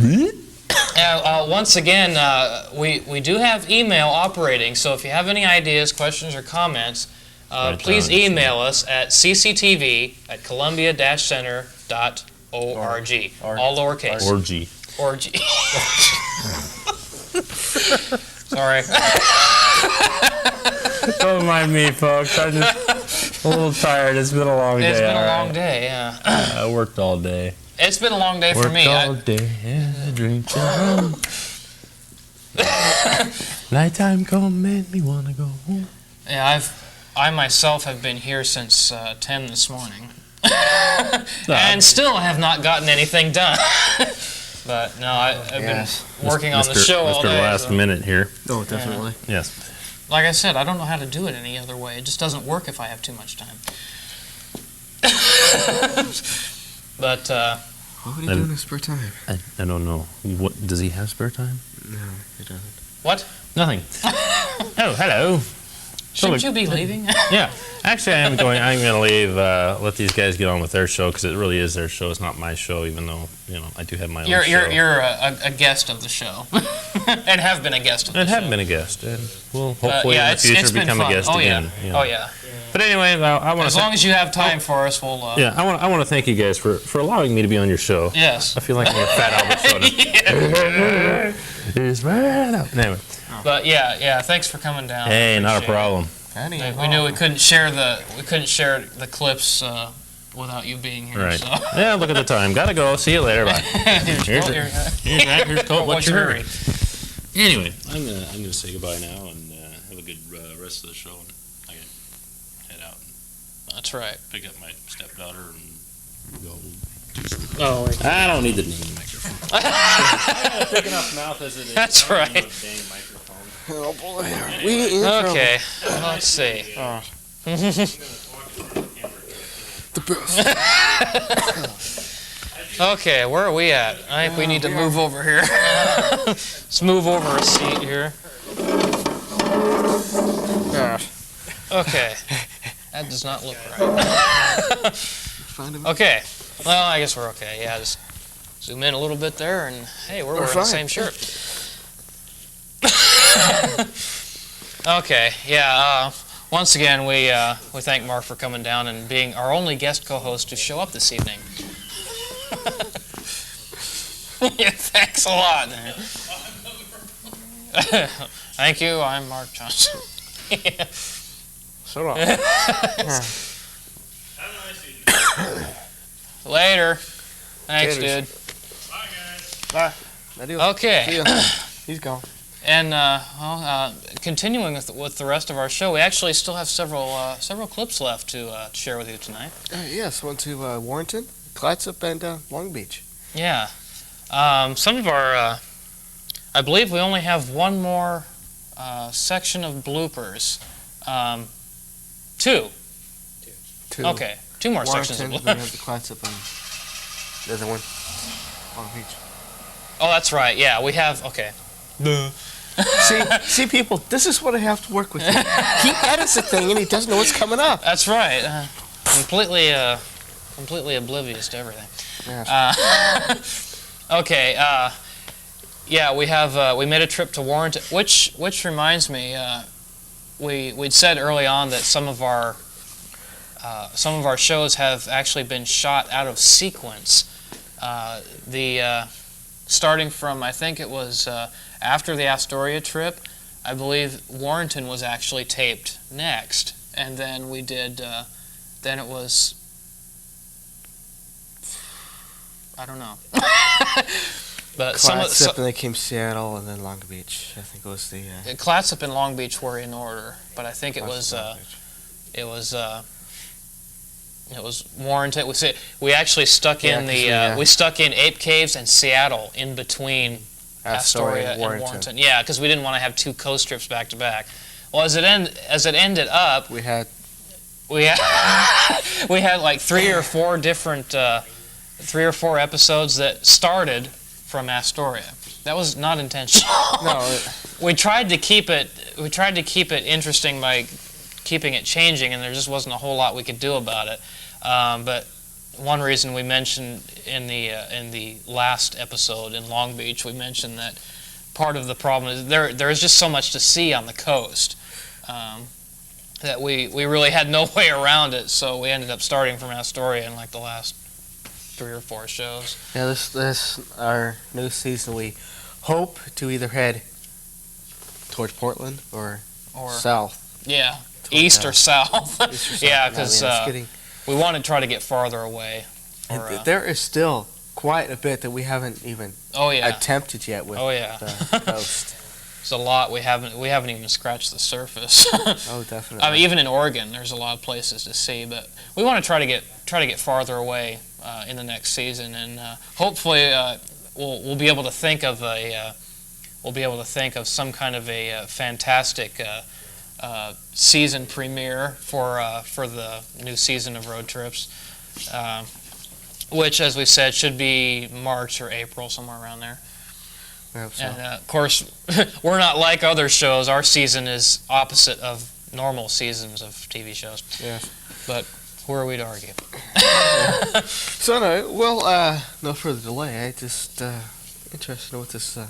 Once again, we do have email operating, so if you have any ideas, questions, or comments, please email us at cctv@columbia-center.org. All lowercase. Orgy. Orgy. Sorry. Don't mind me, folks. I'm just a little tired. It's been a long day. It's been a long day, yeah. I worked all day. It's been a long day for me. Worked all day and I drink rum. Nighttime come made me wanna go home. Yeah, I myself have been here since 10 this morning, and still have not gotten anything done. But no, I've been working on the show all day. Mr. Last minute here. Oh, definitely. Yes. Like I said, I don't know how to do it any other way. It just doesn't work if I have too much time. But What would he do in his spare time? I don't know. What does he have spare time? No, he doesn't. what? Nothing. Oh, hello. Shouldn't you be leaving? Yeah. Actually, I'm going to leave. Let these guys get on with their show because it really is their show. It's not my show, even though I do have my own show. You're a guest of the show, and have been a guest of the show. I have been a guest, and we'll hopefully in the it's future been become fun. a guest again. Yeah. Oh yeah. But anyway, I want As to. long as you have time for us, we'll. Yeah, I want to thank you guys for allowing me to be on your show. Yes. I feel like I'm a fat Albert soda. It's right up. Anyway. But yeah. Thanks for coming down. Hey, not a Appreciate problem. it. We knew we couldn't share the clips without you being here. Right. So. Yeah, look at the time. Gotta go. See you later. Bye. Here's Colt. What's your hurry? Anyway, I'm gonna say goodbye now and have a good rest of the show. And I can head out and That's right. pick up my stepdaughter and go. Oh, I don't need the dang microphone. I got a big enough mouth as it is. That's I don't right. need no dang microphone. Oh boy, we in trouble. Okay. Let's see. The best. Okay, where are we at? I think we need to move over here. Let's move over a seat here. Okay. That does not look right. Okay. Well, I guess we're okay. Yeah, just zoom in a little bit there, and hey, we're wearing the same shirt. Okay. Yeah. once again, we thank Mark for coming down and being our only guest co-host to show up this evening. Yeah, thanks a lot. Thank you. I'm Mark Johnson. Yeah. So long. Have a nice evening. Later. Thanks, Gators. dude. Bye, guys. Bye. Adios. Okay. See ya. He's gone. And continuing with the rest of our show, we actually still have several clips left to share with you tonight. Yes, went to Warrenton, Clatsop, and Long Beach. Yeah. Some of our, I believe we only have one more section of bloopers. Two. Two. Okay, two more sections of Warrenton, then we bloopers. have the Clatsop, and the other one, Long Beach. Oh, that's right. Yeah, we have. Okay. See, people, this is what I have to work with. He edits the thing, and he doesn't know what's coming up. That's right. Completely oblivious to everything. Yes. Okay. Yeah, we made a trip to Warrenton, which reminds me, we'd said early on that some of our shows have actually been shot out of sequence. Starting from, I think it was after the Astoria trip, I believe Warrenton was actually taped next, and then we did. Then it was. I don't know. But Clatsop, and then came Seattle, and then Long Beach. I think it was the... Clatsop and Long Beach were in order, but I think it was Warrenton. We actually stuck in we stuck in Ape Caves and Seattle in between Astoria and Warrenton. Yeah, because we didn't want to have two coast trips back to back. Well, as it ended up, We had we had like three or four episodes that started from Astoria. That was not intentional. no. We tried to keep it interesting by keeping it changing, and there just wasn't a whole lot we could do about it. But one reason we mentioned in the last episode in Long Beach, we mentioned that part of the problem is there is just so much to see on the coast that we really had no way around it. So we ended up starting from Astoria in like the last 3 or 4 shows. Yeah, this our new season. We hope to either head towards Portland or south. Yeah, towards east or south. East or south. Yeah, No, because it's getting- we want to try to get farther away. and there is still quite a bit that we haven't even Oh yeah. attempted yet with Oh yeah. the coast. There's a lot we haven't even scratched the surface. Oh, definitely. I mean, even in Oregon, there's a lot of places to see, but we want to try to get farther away in the next season, and hopefully we'll be able to think of some kind of a fantastic season premiere for the new season of Road Trips, which, as we said, should be March or April, somewhere around there. I hope so. And of course, we're not like other shows. Our season is opposite of normal seasons of TV shows. Yes. But who are we to argue? So anyway, well, no further delay. I just interested in what this. I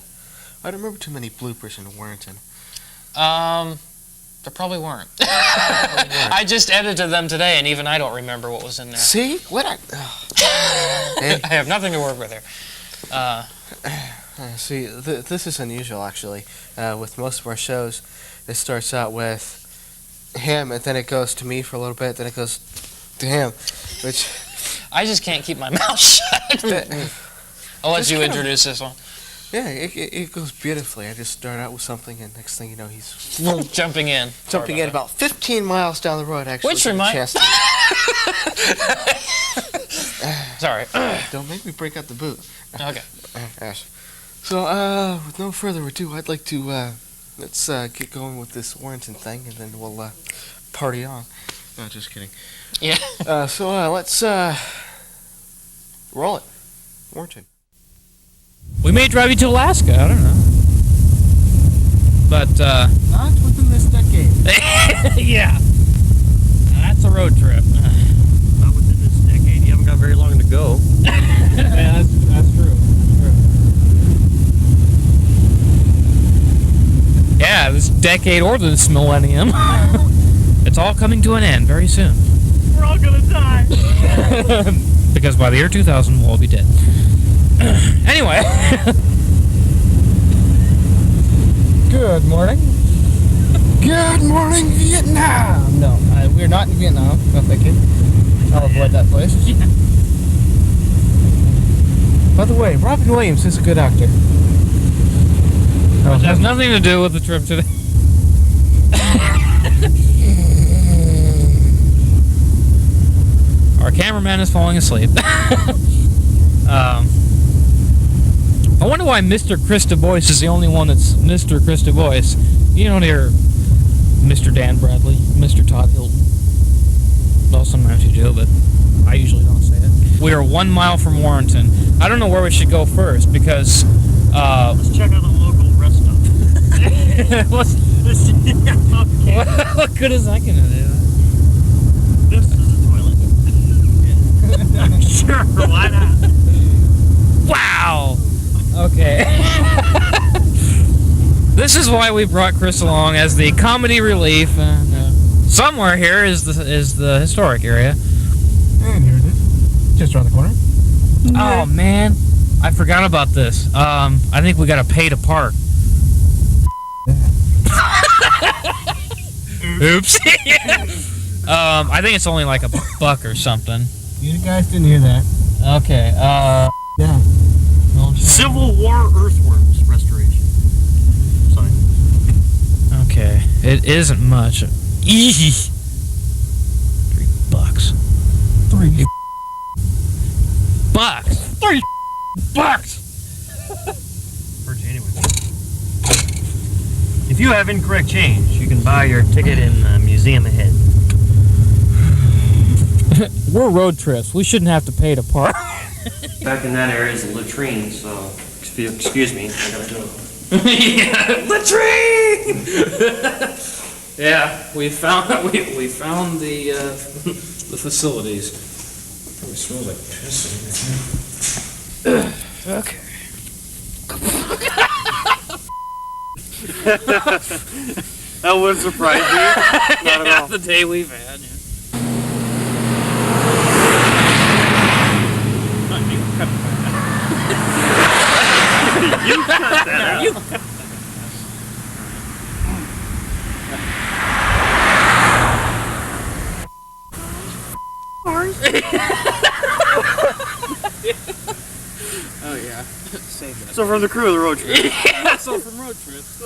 don't remember too many bloopers in Warrenton. There probably weren't. I just edited them today, and even I don't remember what was in there. See what I. Hey. I have nothing to work with here. See, this is unusual actually. With most of our shows, it starts out with him, and then it goes to me for a little bit, then it goes to him, which. I just can't keep my mouth shut. I'll let you introduce this one. Yeah, it goes beautifully. I just start out with something, and next thing you know, he's Jumping in. jumping in about 15 miles down the road. Actually, Which with a remind- chance to- Sorry. Don't make me break out the boot. Okay. Yes. So, with no further ado, I'd like to let's get going with this Warrenton thing, and then we'll party on. No, just kidding. Yeah. So let's roll it. Warrenton. We may drive you to Alaska. I don't know. But Not within this decade. yeah, now that's a road trip. Not within this decade. You haven't got very long to go. Yeah, that's true. Yeah, this decade or this millennium. It's all coming to an end very soon. We're all gonna die. Because by the year 2000, we'll all be dead. Anyway. Good morning. Good morning, Vietnam. No, we're not in Vietnam. No, thank you. I'll avoid that place. Yeah. By the way, Robin Williams is a good actor. Which has nothing to do with the trip today. Our cameraman is falling asleep. I wonder why Mr. Krista Boyce is the only one that's Mr. Krista Boyce. You don't hear Mr. Dan Bradley, Mr. Todd Hilton. Well, sometimes you do, but I usually don't say it. We are 1 mile from Warrenton. I don't know where we should go first because Let's check out the local rest stop. what good is that gonna do? This is a toilet. Sure, why not? Wow. Okay. This is why we brought Chris along as the comedy relief, and somewhere here is the historic area. And here it is. Just around the corner. Oh man, I forgot about this. I think we gotta pay to park. Oops. I think it's only like $1 or something. You guys didn't hear that. Okay. Yeah. Civil War earthworks restoration. Sign. Okay, it isn't much. Eee. $3. $3. $3. For January. If you have incorrect change, you can buy your ticket in the museum ahead. We're road trips. We shouldn't have to pay to park. Back in that area is a latrine, so excuse me, I gotta go. Yeah, latrine. Yeah, we found the the facilities. It smells like piss. Okay. That wouldn't surprise you. Not at all. The day we've had. Yeah. You cut that out. Oh yeah. Save that. So from the crew of the road trip. Yeah, so from road trips.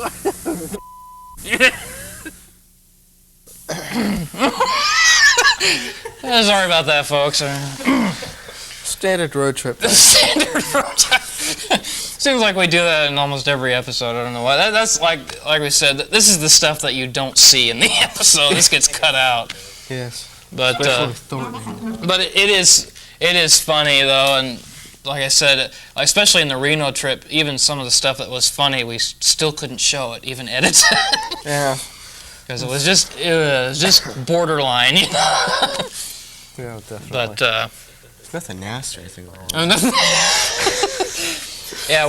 Sorry about that, folks. Standard road trip. Standard road trip. Seems like we do that in almost every episode. I don't know why. That's like we said. This is the stuff that you don't see in the episode. This gets cut out. Yes. But it is funny though, and like I said, especially in the Reno trip, even some of the stuff that was funny, we still couldn't show it, even edit it. Yeah. Because it was just borderline, you know. Yeah, definitely. But there's nothing nasty, I think. yeah,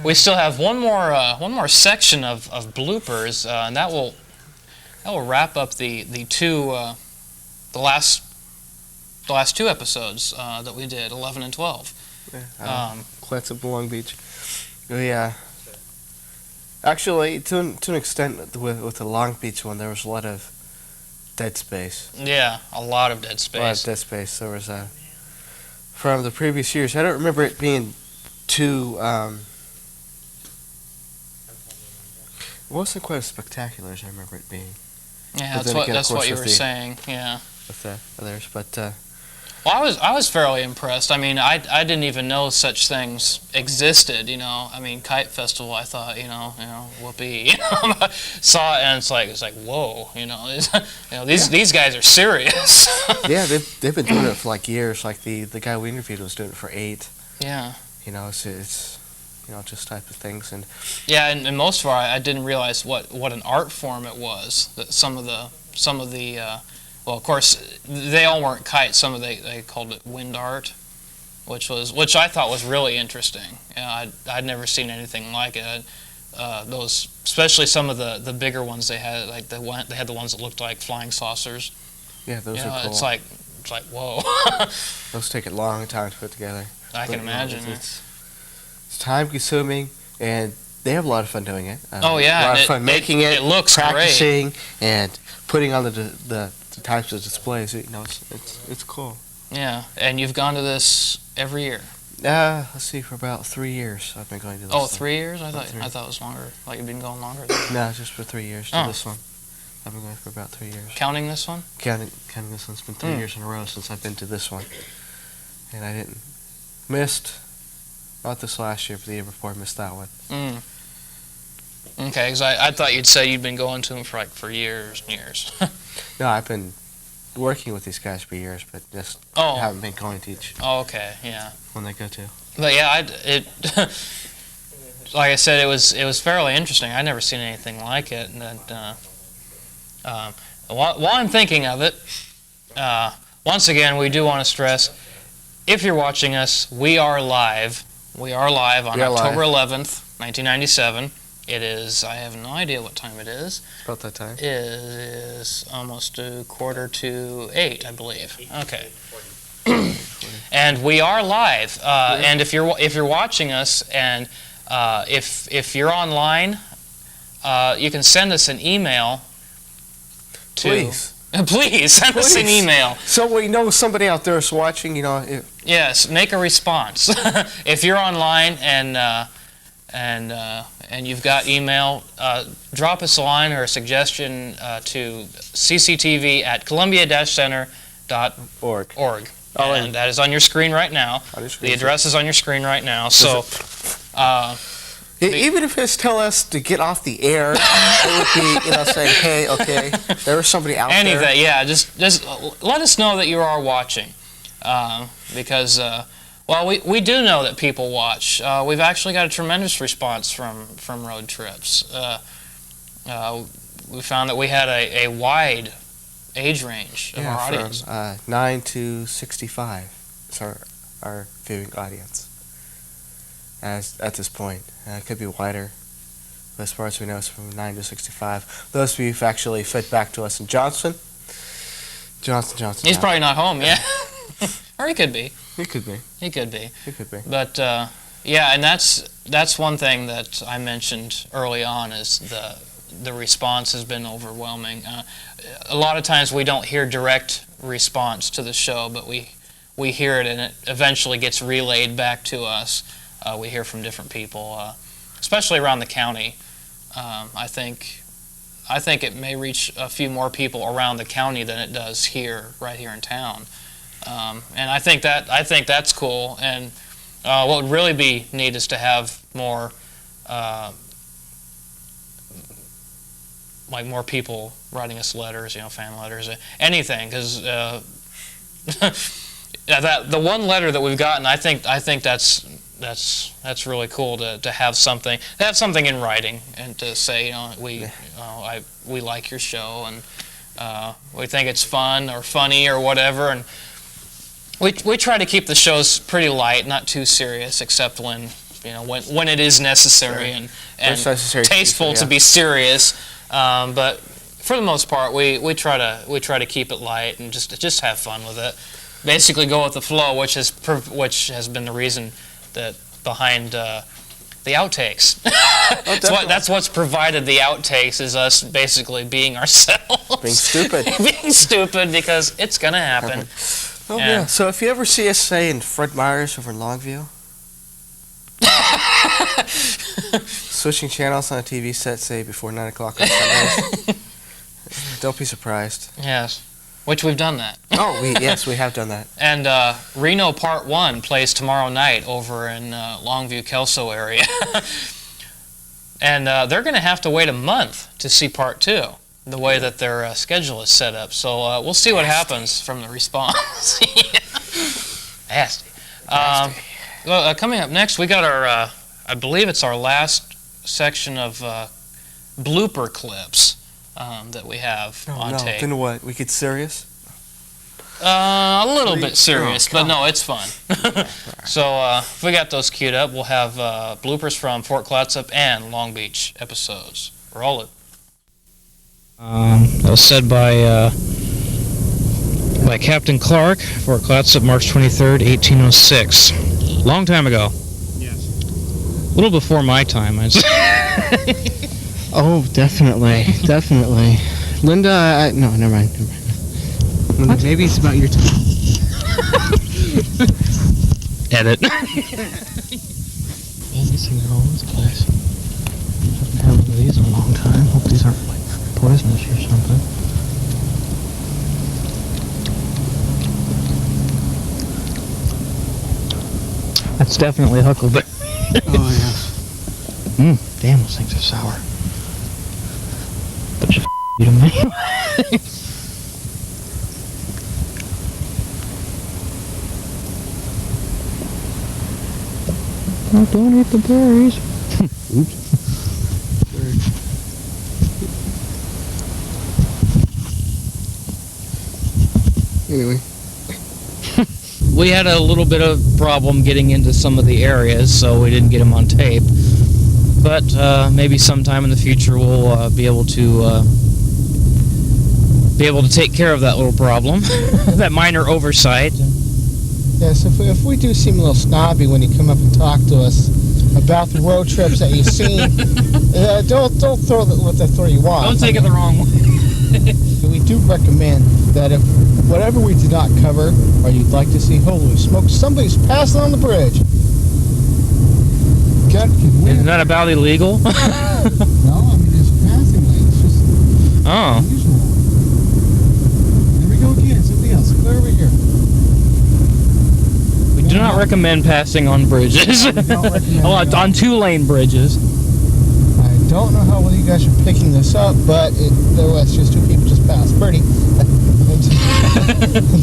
we still have one more section of bloopers, and that will wrap up the last two episodes that we did, 11 and 12. Yeah, Cliffs of Long Beach. Yeah. Actually, to an extent, with the Long Beach one, there was a lot of dead space. Yeah, a lot of dead space. A lot of dead space. There was from the previous years. I don't remember it being too. It wasn't quite as spectacular as I remember it being. Yeah, that's what you were saying. Yeah. With the others, but. Well, I was fairly impressed. I mean, I didn't even know such things existed. You know, I mean, Kite Festival. I thought, whoopee. You know, saw it and it's like whoa. You know, these guys are serious. Yeah, they've been doing it for like years. Like the guy we interviewed was doing it for 8. Yeah. You know, it's just type of things and. Yeah, and most of our I didn't realize what an art form it was. That some of the well, of course, they all weren't kites. Some of they called it wind art, which I thought was really interesting. I'd never seen anything like it. those, especially some of the bigger ones they had, like they had the ones that looked like flying saucers. Yeah, those are cool. It's like whoa. Those take a long time to put together. I can imagine. It's time consuming, and they have a lot of fun doing it. Oh yeah, a lot of fun making it. It looks practicing, and putting on the types of displays. You know, it's cool. Yeah, and you've gone to this every year. Let's see, for about 3 years I've been going to this. Oh, one. 3 years? I About thought it was longer. Like you've been going longer. Than that. No, just for 3 years to Oh. this one. I've been going for about 3 years. Counting this one? Counting this one, it's been 3 years in a row since I've been to this one. And I missed, not this last year, but the year before, I missed that one. Mm. Okay, because I thought you'd say you'd been going to them for years and years. No, I've been working with these guys for years, but just Oh. haven't been going to each Oh, okay, yeah. one they go to. But yeah, like I said, it was fairly interesting. I'd never seen anything like it. And while I'm thinking of it, once again, we do want to stress, if you're watching us, we are live. We are live on October 11th, 1997. It is, I have no idea what time it is. About that time. It is almost a 7:45, I believe. Okay. And we are live. And if you're watching us, and if you're online, you can send us an email. Please. Please send us an email. So we know somebody out there is watching, you know. Yes, make a response. If you're online and you've got email, drop us a line or a suggestion to cctv@columbia-center.org. And that is on your screen right now. The address is on your screen right now. So, even if it's tell us to get off the air, it would be, you know, saying, hey, okay, there was somebody out there. anything, yeah, just let us know that you are watching, because well, we do know that people watch. We've actually got a tremendous response from road trips. We found that we had a wide age range of our audience. From 9 to 65 is our viewing audience. At this point, it could be wider, but as far as we know, it's from 9 to 65. Those of you who've actually fed back to us in Johnson. He's probably not home yet, or he could be. He could be. He could be. He could be. But yeah, and that's one thing that I mentioned early on is the response has been overwhelming. A lot of times we don't hear direct response to the show, but we hear it, and it eventually gets relayed back to us. We hear from different people, especially around the county. I think it may reach a few more people around the county than it does here, right here in town. And I think that's cool. And what would really be neat is to have more more people writing us letters, fan letters, anything, because the one letter that we've gotten, I think that's really cool to have something in writing and to say, we like your show and we think it's fun or funny or whatever, and we try to keep the shows pretty light, not too serious, except when it is necessary and tasteful to be serious. But for the most part, we try to keep it light and just have fun with it. Basically, go with the flow, which has been the reason that behind the outtakes. That's what's provided the outtakes, is us basically being ourselves. Being stupid. Being stupid, because it's gonna happen. Oh yeah. So if you ever see us, say, in Fred Meyer's over in Longview, switching channels on a TV set, say, before 9 o'clock on Sundays, don't be surprised. Yes. Which we've done that. Oh, yes, we have done that. And Reno Part 1 plays tomorrow night over in Longview, Kelso area. And they're going to have to wait a month to see Part 2, the way that their schedule is set up. So we'll see what happens from the response. Nasty. Well, coming up next, we got our, I believe it's our last section of blooper clips. That we have on tape. Then what? We get serious? A little bit serious, but no, it's fun. So if we got those queued up, we'll have bloopers from Fort Clatsop and Long Beach episodes. Roll it. That was said by Captain Clark, Fort Clatsop, March 23rd, 1806. Long time ago. Yes. A little before my time, I'd say. Oh, definitely, definitely. Linda, no, never mind. Linda, maybe it's about your time. Edit. Man, these things are always close. Haven't had one of these in a long time. Hope these aren't like poisonous or something. That's definitely Huckleberry. Oh yeah. Damn, those things are sour. Bunch of you to me. Oh, don't eat the berries. Oops. Anyway. We had a little bit of problem getting into some of the areas, so we didn't get them on tape. But maybe sometime in the future we'll be able to take care of that little problem, that minor oversight. Yes, if we do seem a little snobby when you come up and talk to us about the road trips that you've seen, don't throw you off. Don't take it the wrong way. We do recommend that if whatever we did not cover, or you'd like to see, holy smoke, somebody's passing on the bridge. God, can we? Isn't that about illegal? No, I mean it's passing lane. It's just Oh. unusual. There we go again. Somebody else. Clear over here. We do not recommend passing on bridges. We don't recommend it. On 2-lane bridges. I don't know how well you guys are picking this up, but there was just two people just passed. Birdie.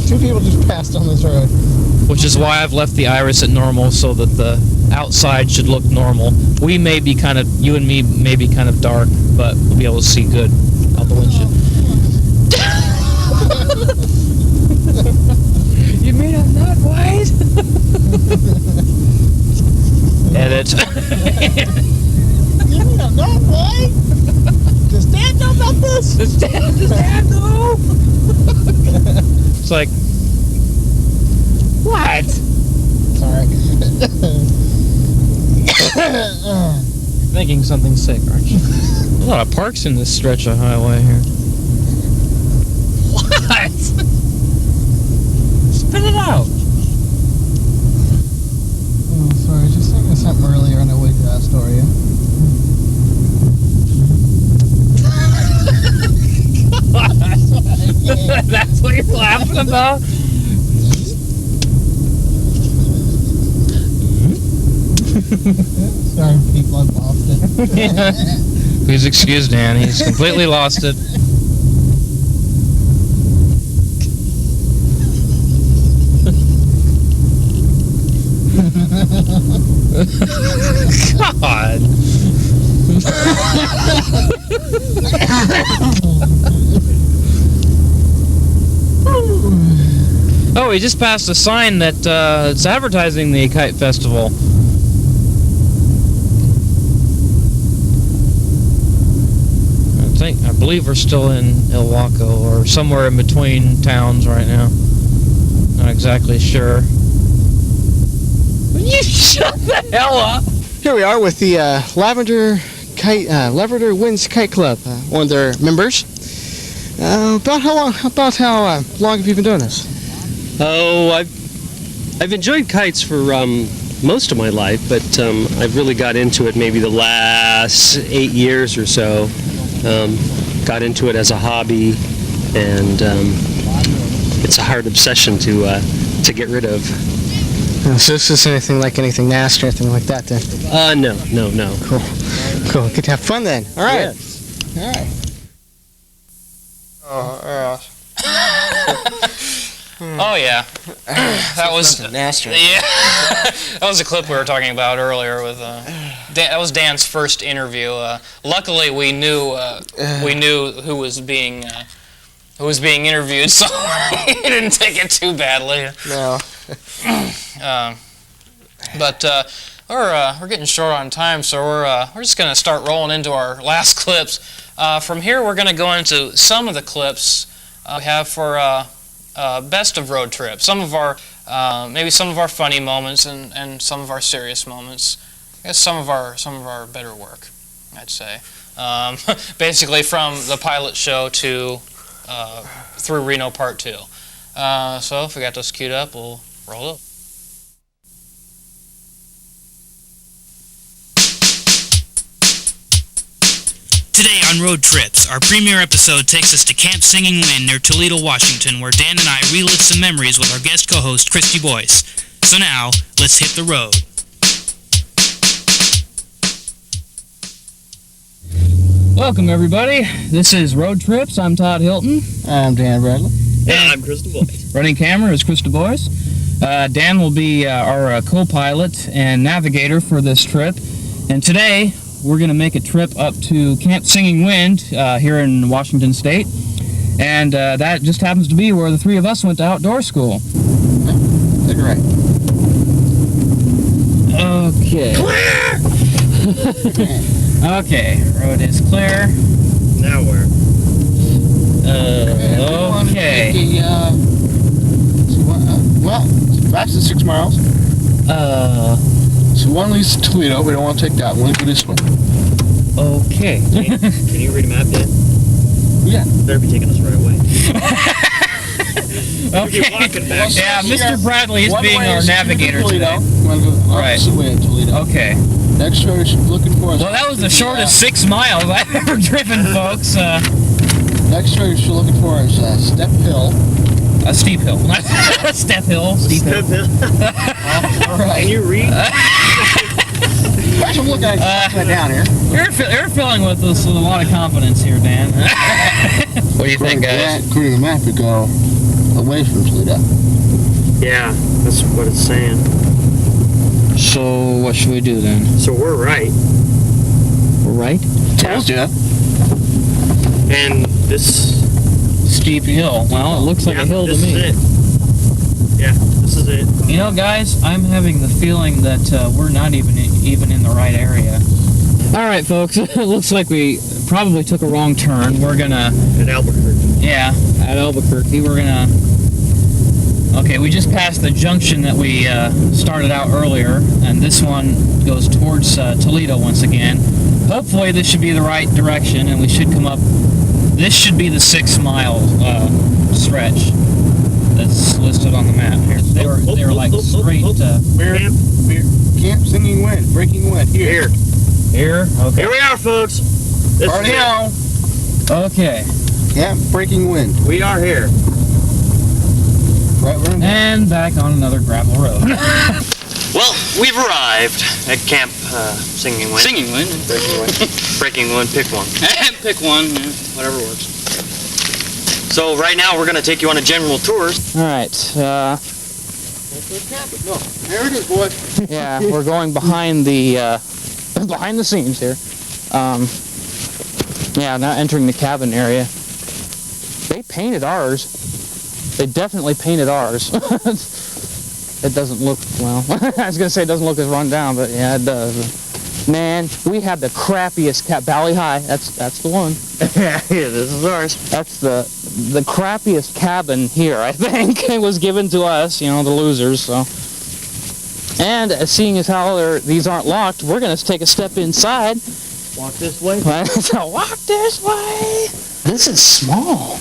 Two people just passed on this road. Which is why I've left the iris at normal, so that the outside should look normal. We may be kind of, you and me may be kind of dark, but we'll be able to see good out the windshield. You mean I'm not white? Edit. You mean I'm not white? Does Dad know about this? Does Dad know? It's like, what? Sorry. You're thinking something sick, aren't you? A lot of parks in this stretch of highway here. What? Spit it out. Oh, sorry, just thinking of something earlier and I waited to story you. That's what you're laughing about? Sorry, people, I've lost it. Please excuse Dan, he's completely lost it. God. Oh, he just passed a sign that it's advertising the Kite Festival. I believe we're still in Ilwaco or somewhere in between towns right now. Not exactly sure. You shut the hell up! Here we are with the Lavender Winds Kite Club, one of their members. About how long have you been doing this? Oh, I've enjoyed kites for most of my life, but I've really got into it maybe the last 8 years or so. Got into it as a hobby, and it's a hard obsession to get rid of. So this isn't anything nasty or anything like that then? No. Cool. Get to have fun then. All right. Yeah. All right. Oh yeah, that was nasty. Yeah, that was a clip we were talking about earlier with that was Dan's first interview. Luckily, we knew who was being who was being interviewed, so he didn't take it too badly. No. But we're getting short on time, so we're just going to start rolling into our last clips. From here, we're going to go into some of the clips we have for best of road trips. Some of our maybe some of our funny moments and some of our serious moments. I guess some of our better work, I'd say. Basically, from the pilot show to through Reno Part 2. So if we got those queued up, we'll roll up. Today on Road Trips, our premiere episode takes us to Camp Singing Wind near Toledo, Washington, where Dan and I relive some memories with our guest co-host, Christy Boyce. So now, let's hit the road. Welcome, everybody. This is Road Trips. I'm Todd Hilton. I'm Dan Bradley. And I'm Krista Boyce. Running camera is Krista Boyce. Dan will be our co-pilot and navigator for this trip. And today, we're going to make a trip up to Camp Singing Wind here in Washington State. And that just happens to be where the three of us went to outdoor school. That's right. Okay. Clear! Okay, road is clear. Now where? Okay. Well, that's the 6 miles. So one leads to Toledo. We don't want to take that one. Go this way. Okay. Can you read a map, Dan? Yeah. Better be taking us right away. Okay. You're walking back. Yeah, Mr. Bradley is One being way our is to navigator Toledo. today. We want to go the Right. opposite way in Toledo. Okay. Next road is looking for us. Well, that was the shortest 6 miles I've ever driven, folks. Next road you're looking for is Step Hill. A steep hill. Step hill. Steep hill. All right. Can you read? I'm looking at down here. You're filling with us with a lot of confidence here, Dan. What do you think, guys? According to the map, we go away from Toledo. Yeah, that's what it's saying. So, what should we do then? So we're right. We're right? Told you. And this... Steep hill. Well, it looks like a hill to this me. is it. Yeah, this is it. You know, guys, I'm having the feeling that we're not even in the right area. All right, folks. It looks like we probably took a wrong turn. We're gonna... At Albuquerque. Yeah, at Albuquerque. We're gonna... Okay, we just passed the junction that we started out earlier, and this one goes towards Toledo once again. Hopefully this should be the right direction, and we should come up... This should be the 6 mile stretch that's listed on the map here. They were like straight... Camp Singing Wind, Breaking Wind. Here. Here? Okay. Here we are, folks. This Already is on. Okay. Camp Breaking Wind. it. We are here. Right, we're in. And back on another gravel road. Well, we've arrived at Camp Singing Wind. Singing Wind. Breaking Wind. Breaking Wind, pick one. Pick one, whatever works. So right now we're going to take you on a general tour. All right. No, there it is, boy. Yeah, we're going behind the scenes here. Yeah, now entering the cabin area. They painted ours. They definitely painted ours. It doesn't look, well, I was going to say it doesn't look as run down, but yeah, it does. Man, we have the crappiest Valley High. That's the one. Yeah, this is ours. That's the crappiest cabin here, I think. It was given to us, you know, the losers, so. And seeing as how these aren't locked, we're going to take a step inside. Walk this way. So walk this way. This is small.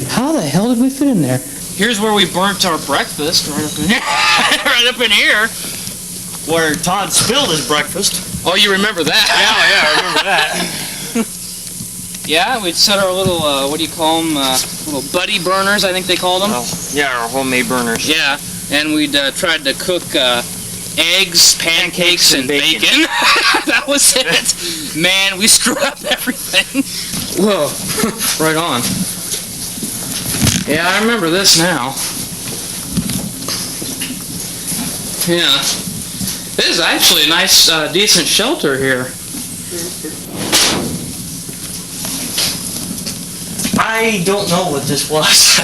How the hell did we fit in there? Here's where we burnt our breakfast, right up in here. Right up in here. Where Todd spilled his breakfast. Oh, you remember that? Yeah, I remember that. Yeah, we'd set our little, what do you call them? Little buddy burners, I think they called them. Oh, yeah, our homemade burners. Yeah, and we'd tried to cook eggs, pancakes, and bacon. That was it. Man, we screwed up everything. Whoa, right on. Yeah, I remember this now. Yeah. This is actually a nice, decent shelter here. I I don't know what this was.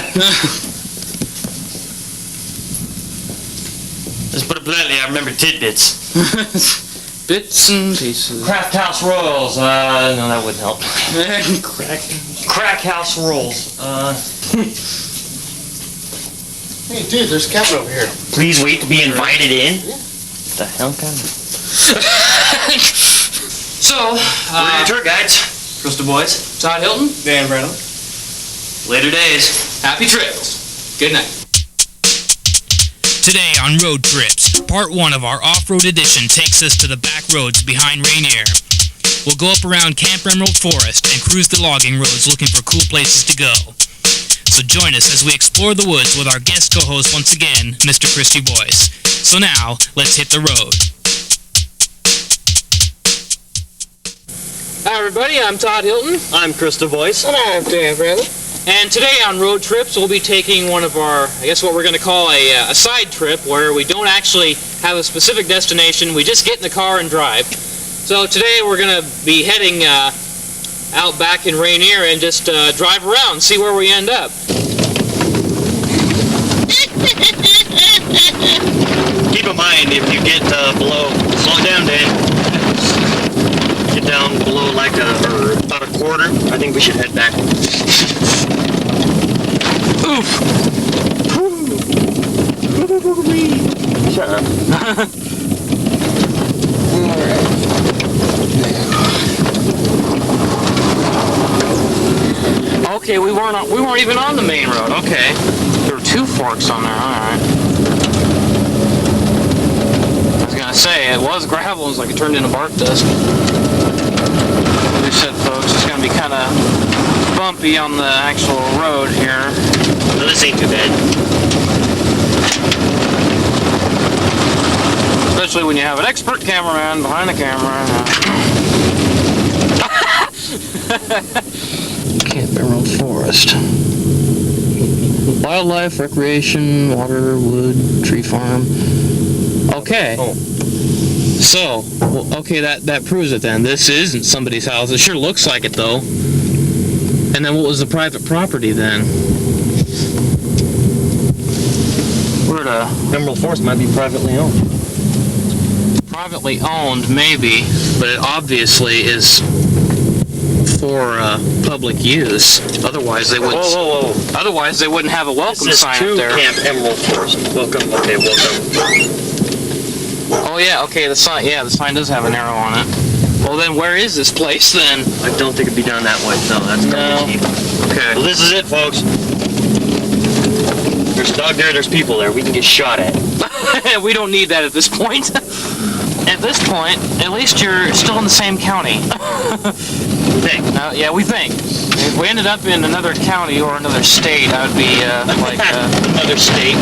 Let's put it bluntly, I remember tidbits. Bits and pieces. Craft House Rolls. No, that wouldn't help. Crack House Rolls. Hey, dude, there's Kevin over here. Please wait to be invited in. What the hell kind of... So, We're your tour guides. Crystal Boys. Todd Hilton, Dan Brennan. Later days. happy trails. Good night. Today on Road Trips, part 1 of our off-road edition takes us to the back roads behind Rainier. We'll go up around Camp Emerald Forest and cruise the logging roads looking for cool places to go. So join us as we explore the woods with our guest co-host once again, Mr. Christy Boyce. So now, let's hit the road. Hi everybody, I'm Todd Hilton. I'm Crystal Boyce. And I'm Dan Brennan. And today on Road Trips, we'll be taking one of our, I guess what we're going to call a side trip, where we don't actually have a specific destination, we just get in the car and drive. So today we're going to be heading out back in Rainier and just drive around, see where we end up. Keep in mind, if you get below, slow down, Dan. Get down below like about a quarter. I think we should head back. Oof. Shut up. Okay, we weren't even on the main road. Okay, there were 2 forks on there. All right. I was gonna say it was gravel. It was like it turned into bark dust. Like I said, folks, it's gonna be kind of bumpy on the actual road here. Well, this ain't too bad. Especially when you have an expert cameraman behind the camera. Camp Emerald Forest. Wildlife, recreation, water, wood, tree farm. Okay. Oh. So, well, okay, that proves it then. This isn't somebody's house. It sure looks like it though. And then what was the private property then? Where the Emerald Forest might be privately owned. privately owned, maybe, but it obviously is for public use. Otherwise, they would. Whoa. Otherwise, they wouldn't have a welcome This is sign to up there. Camp Emerald Forest. Welcome. Okay, welcome. Oh yeah, okay. The sign. Yeah, the sign does have an arrow on it. Well, then where is this place then? I don't think it'd be down that way. No, that's not cheap. Okay. Well, this is it, folks. There's a dog there. There's people there. We can get shot at. We don't need that at this point. At this point, at least you're still in the same county. Think. Yeah, we think. If we ended up in another county or another state, I would be like Another state.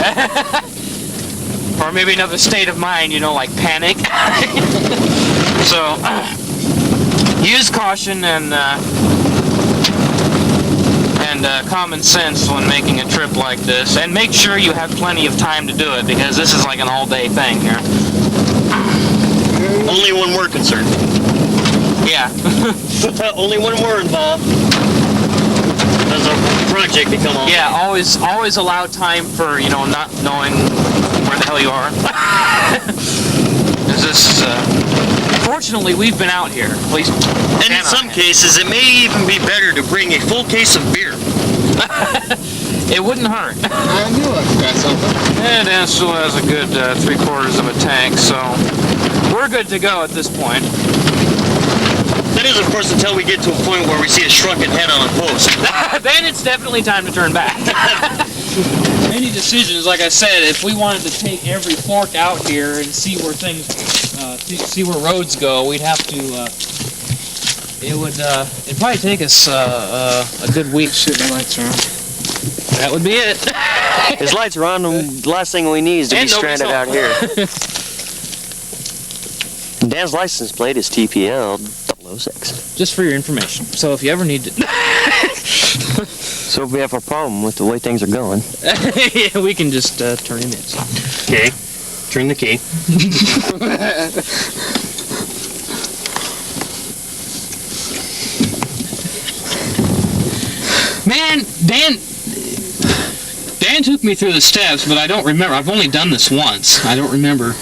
or maybe another state of mind, you know, like panic. So, use caution and common sense when making a trip like this, and make sure you have plenty of time to do it, because this is like an all-day thing here. Only when we're concerned. Yeah. Only when we're involved. Does our project become all? Yeah, always allow time for, you know, not knowing where the hell you are. 'Cause this is, fortunately, we've been out here, at least. And in some cases, it may even be better to bring a full case of beer. It wouldn't hurt. I knew I got something. And Dan still has a good 3/4 of a tank, so we're good to go at this point. That is, of course, until we get to a point where we see a shrunken head on a post. Then it's definitely time to turn back. Any decisions, like I said, if we wanted to take every fork out here and see where things, see where roads go, we'd have to. It'd probably take us a good week. Shit, my lights are on. That would be it. His lights are on, and the last thing we need is to be And nobody's stranded out home. here. Dan's license plate is TPL 006. Just for your information. So if you ever need to. So if we have a problem with the way things are going. Yeah, we can just turn him in. Okay, turn the key. Man, Dan took me through the steps, but I don't remember. I've only done this once. I don't remember.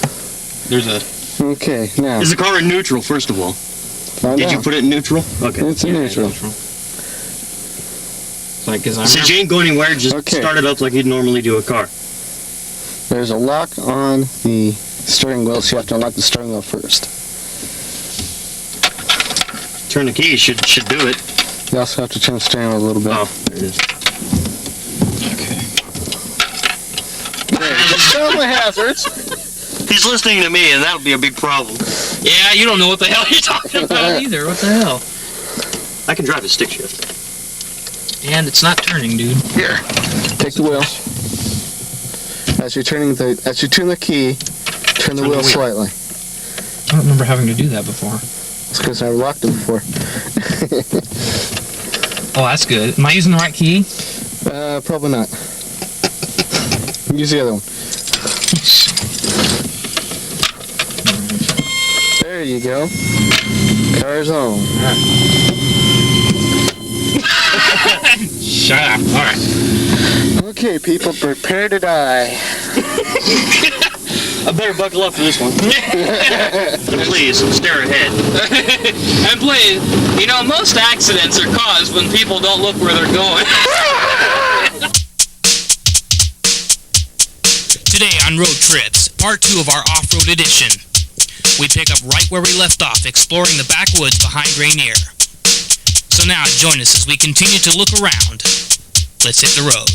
There's a... Okay, now. Is the car in neutral, first of all? Find Did out. you put it in neutral? Okay. It's in neutral. Like, 'cause I Since you ain't going anywhere, just Okay. start it up like you'd normally do a car. There's a lock on the steering wheel, so you have to unlock the steering wheel first. Turn the key, should do it. You also have to turn the steering wheel a little bit. Oh, there it is. Show my hazards. He's listening to me, and that'll be a big problem. Yeah, you don't know what the hell you're talking about either. What the hell? I can drive a stick shift. And it's not turning, dude. Here, take the wheel. As you turn the key, turn the wheel slightly. I don't remember having to do that before. It's because I locked it before. Oh, that's good. Am I using the right key? Probably not. Use the other one. There you go. Car's on. Shut up. All right. Okay, people, prepare to die. I better buckle up for this one. Please, stare ahead. And please, you know, most accidents are caused when people don't look where they're going. Today on Road Trips, part 2 of our off-road edition. We pick up right where we left off, exploring the backwoods behind Rainier. So now join us as we continue to look around. Let's hit the road.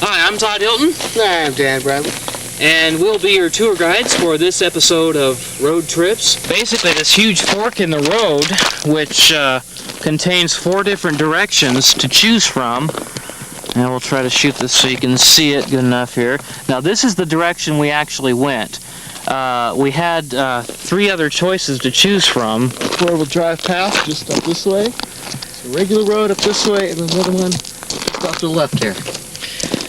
Hi, I'm Todd Hilton, I'm Dan Bradley. and we'll be your tour guides for this episode of Road Trips. Basically, this huge fork in the road, which contains 4 different directions to choose from. And we'll try to shoot this so you can see it good enough here. Now, this is the direction we actually went. We had 3 other choices to choose from. 4-wheel drive path, just up this way. It's a regular road up this way, and another one just off to the left here.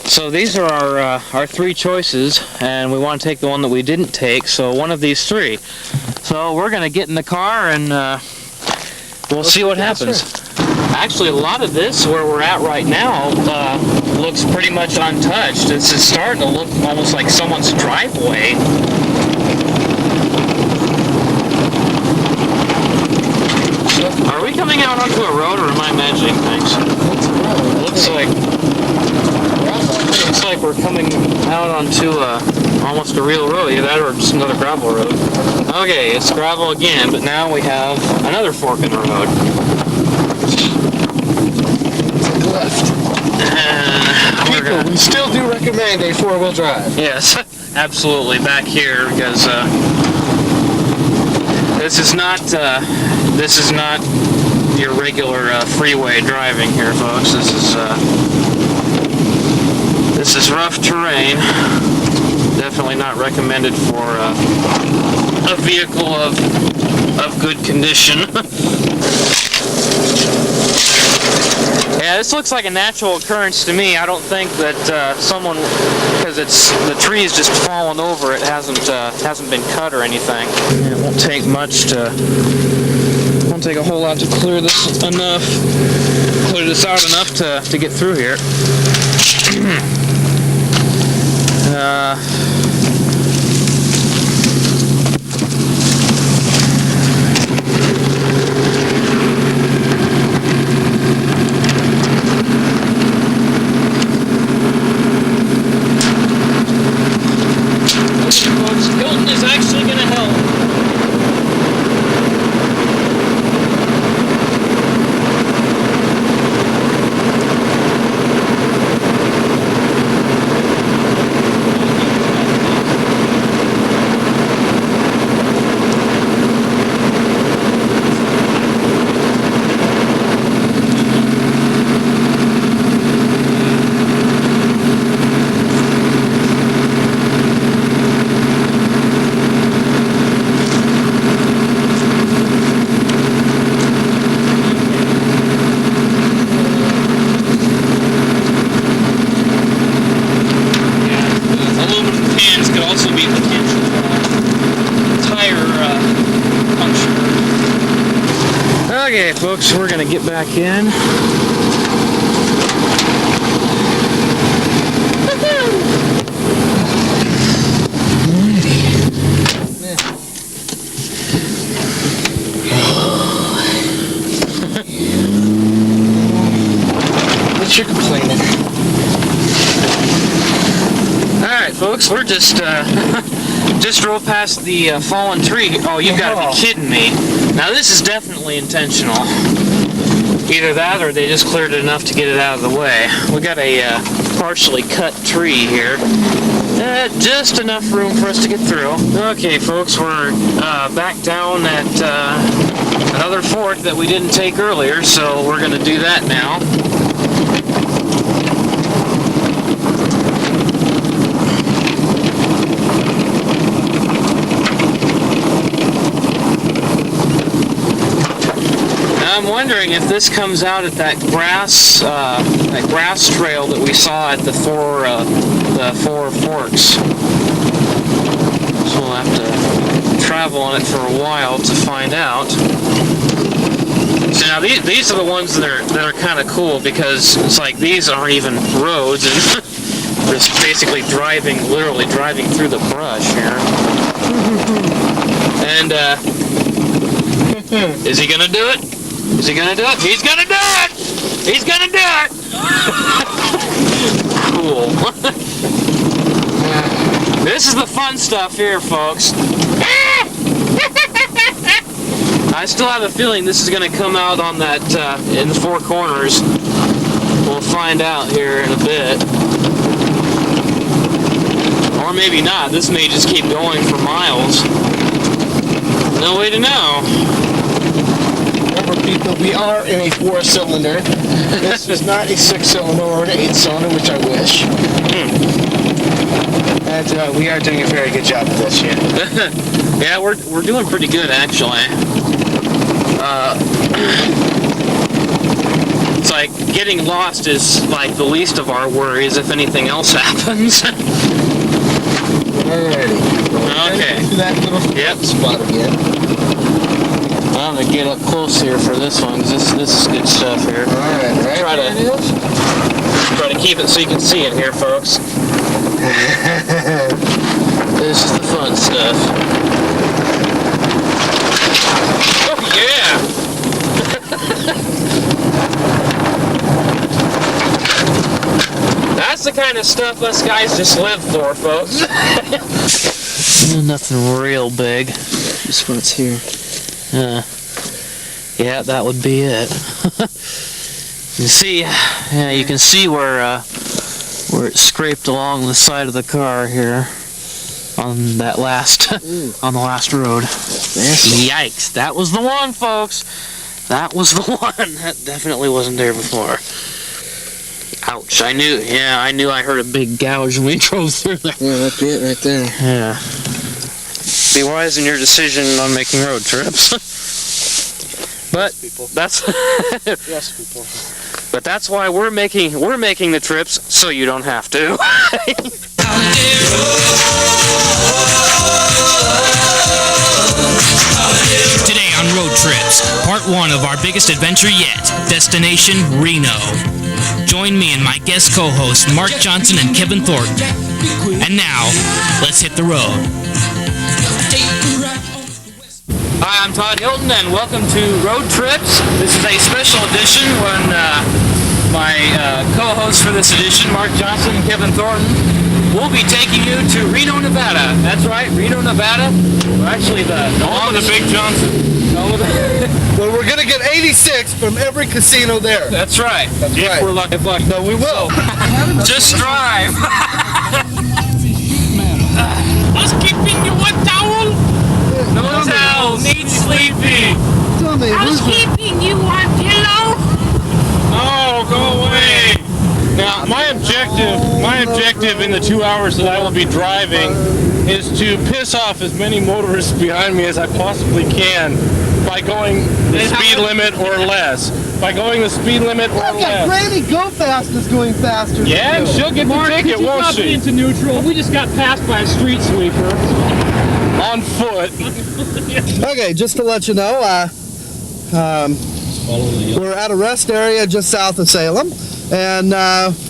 So these are our 3 choices, and we want to take the one that we didn't take, so one of these 3. So we're going to get in the car and we'll see what happens. Actually, a lot of this, where we're at right now, looks pretty much untouched. It's starting to look almost like someone's driveway. Are we coming out onto a road, or am I imagining things? Looks like we're coming out onto almost a real road. Either that or just another gravel road. Okay, it's gravel again, but now we have another fork in the road. People, we still do recommend a 4-wheel drive. Yes, absolutely, back here, because this is not your regular freeway driving here, folks. This is rough terrain. Definitely not recommended for a vehicle of good condition. Yeah, this looks like a natural occurrence to me. I don't think that someone, because the tree is just fallen over, it hasn't been cut or anything. And it won't take a whole lot to clear this out enough to get through here. Hilton is actually going to help. Okay, folks, we're going to get back in. you're complaining. Alright, folks, we're just drove past the fallen tree. Oh, you gotta be kidding me. Now, this is definitely intentional. Either that or they just cleared it enough to get it out of the way. We got a partially cut tree here. Just enough room for us to get through. Okay, folks, we're back down at another fork that we didn't take earlier, so we're going to do that now. I'm wondering if this comes out at that grass trail that we saw at the four forks. So we'll have to travel on it for a while to find out. So now these are the ones that are kind of cool, because it's like these aren't even roads, and we're just basically literally driving through the brush here. And is he gonna do it? Is he gonna do it? He's gonna do it! He's gonna do it! Cool. This is the fun stuff here, folks. I still have a feeling this is gonna come out on that, in the four corners. We'll find out here in a bit. Or maybe not. This may just keep going for miles. No way to know. People, we are in a 4-cylinder. This is not a 6-cylinder or an 8-cylinder, which I wish. And we are doing a very good job of this here. Yeah, we're doing pretty good, actually. It's like getting lost is like the least of our worries if anything else happens. Alrighty. Okay. To that little spot again. I'm gonna get up close here for this one, because this is good stuff here. Alright, right. Try to keep it so you can see it here, folks. This is the fun stuff. Oh yeah! That's the kind of stuff us guys just live for, folks. Nothing real big. This one's here. Yeah, that would be it. You see, yeah, you can see where it scraped along the side of the car here on that last on the last road. Yikes! That was the one, folks. That was the one. That definitely wasn't there before. Ouch! I knew I heard a big gouge when we drove through there. Yeah, that'd be it right there. Yeah. Be wise in your decision on making road trips. But that's Yes, people. But that's why we're making the trips, so you don't have to. Today on Road Trips, part 1 of our biggest adventure yet, Destination Reno. Join me and my guest co-hosts Mark Johnson and Kevin Thornton. And now, let's hit the road. Hi, I'm Todd Hilton, and welcome to Road Trips. This is a special edition when my co-hosts for this edition, Mark Johnson and Kevin Thornton, will be taking you to Reno, Nevada. That's right, Reno, Nevada. Well, actually, the home of the Big Johnson. Well, we're going to get 86 from every casino there. That's right. If we're lucky. No, we will. Just drive. Housekeeping, you want towel? No towels. Need sleepy. Tell me, Housekeeping, you want pillow? Oh, go away! Now, my objective in the 2 hours that I will be driving is to piss off as many motorists behind me as I possibly can by going the speed limit or less. By going the speed limit or Look at less. Granny Go Fast is going faster. Yeah, and she'll get the ticket, won't she? Into neutral. We just got passed by a street sweeper. On foot. Okay, just to let you know, we're at a rest area just south of Salem, and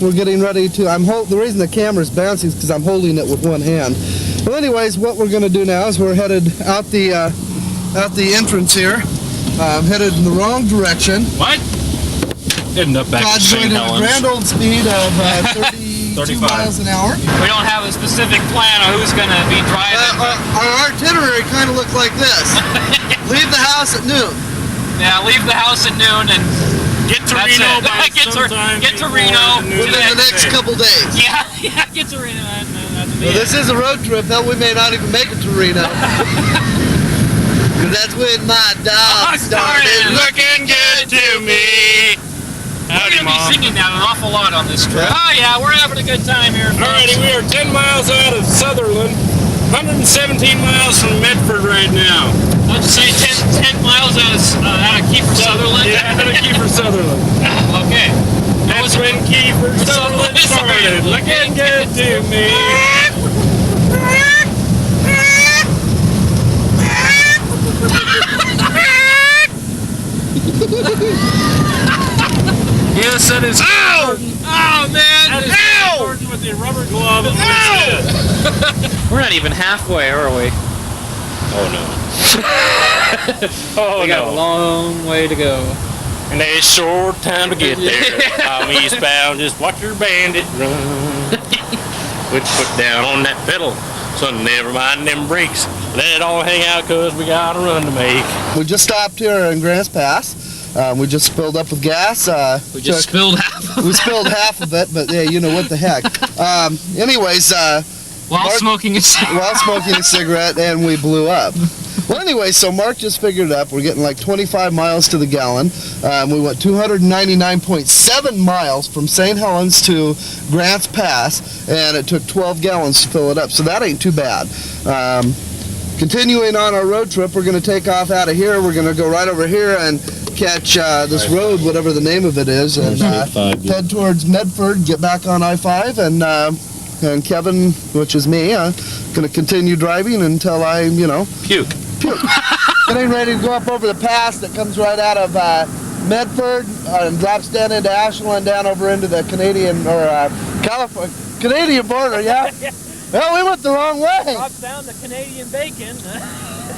we're getting ready to. The reason the camera's bouncing is because I'm holding it with one hand. Well, anyways, what we're going to do now is we're headed out the entrance here. Headed in the wrong direction. What? Ended up back Todd's in going St. at a Helens. grand old speed of 32 35. miles an hour. We don't have a specific plan on who's going to be driving. Our itinerary kind of looks like this. Leave the house at noon. Yeah, leave the house at noon and Get to that's Reno it. by Get to sometime Reno. before Within the next couple days. Yeah, get to Reno. Well, this is a road trip. Hell, we may not even make it to Reno. Because that's when my dog started looking good to me. We're Howdy, going to be Mom. singing that an awful lot on this trip. Oh, yeah, we're having a good time here. Alrighty, we are 10 miles out of Sutherland, 117 miles from Medford right now. Let's say 10 miles out of Kiefer Sutherland. Yeah, out of Kiefer Sutherland. Okay. That's when Kiefer Sutherland started looking good to me. Yes, that is. Ow! Oh, man. That is Gordon with the rubber glove on his head. We're not even halfway, are we? Oh no. Oh We got a no. long way to go. And there's short time to get there. I'm eastbound, just watch your bandit run. Put your foot down on that pedal, so never mind them brakes. Let it all hang out, cause we got a run to make. We just stopped here in Grants Pass. We just filled up with gas. We just spilled half of We spilled half of it, but yeah, you know what the heck. Anyways, while smoking a cigarette. while smoking a cigarette, and we blew up. Well, anyway, so Mark just figured it up. We're getting like 25 miles to the gallon. We went 299.7 miles from St. Helens to Grants Pass, and it took 12 gallons to fill it up. So that ain't too bad. Continuing on our road trip, we're going to take off out of here. We're going to go right over here and catch this road, whatever the name of it is, and head towards Medford, get back on I-5, and Kevin, which is me, going to continue driving until I, Puke. getting ready to go up over the pass that comes right out of Medford and drops down into Ashland, down over into the Canadian border, yeah? Well, we went the wrong way. Drops down the Canadian bacon.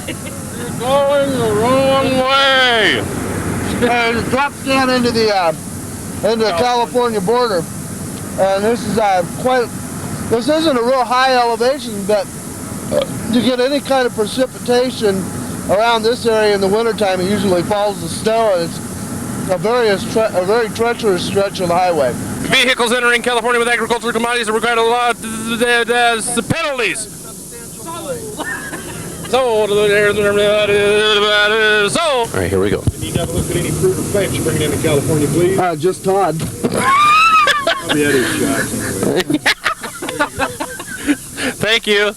You're going the wrong way. And it drops down into the California border. And this is this isn't a real high elevation, but to get any kind of precipitation around this area in the wintertime, it usually falls the snow, and it's a very treacherous stretch of the highway. Vehicles entering California with agricultural commodities are required a lot of penalties. So, all right, here we go. You need to have a look at any fruit or pipes you're bringing into California, please. Just Todd. Probably had his shots anyway. Thank you.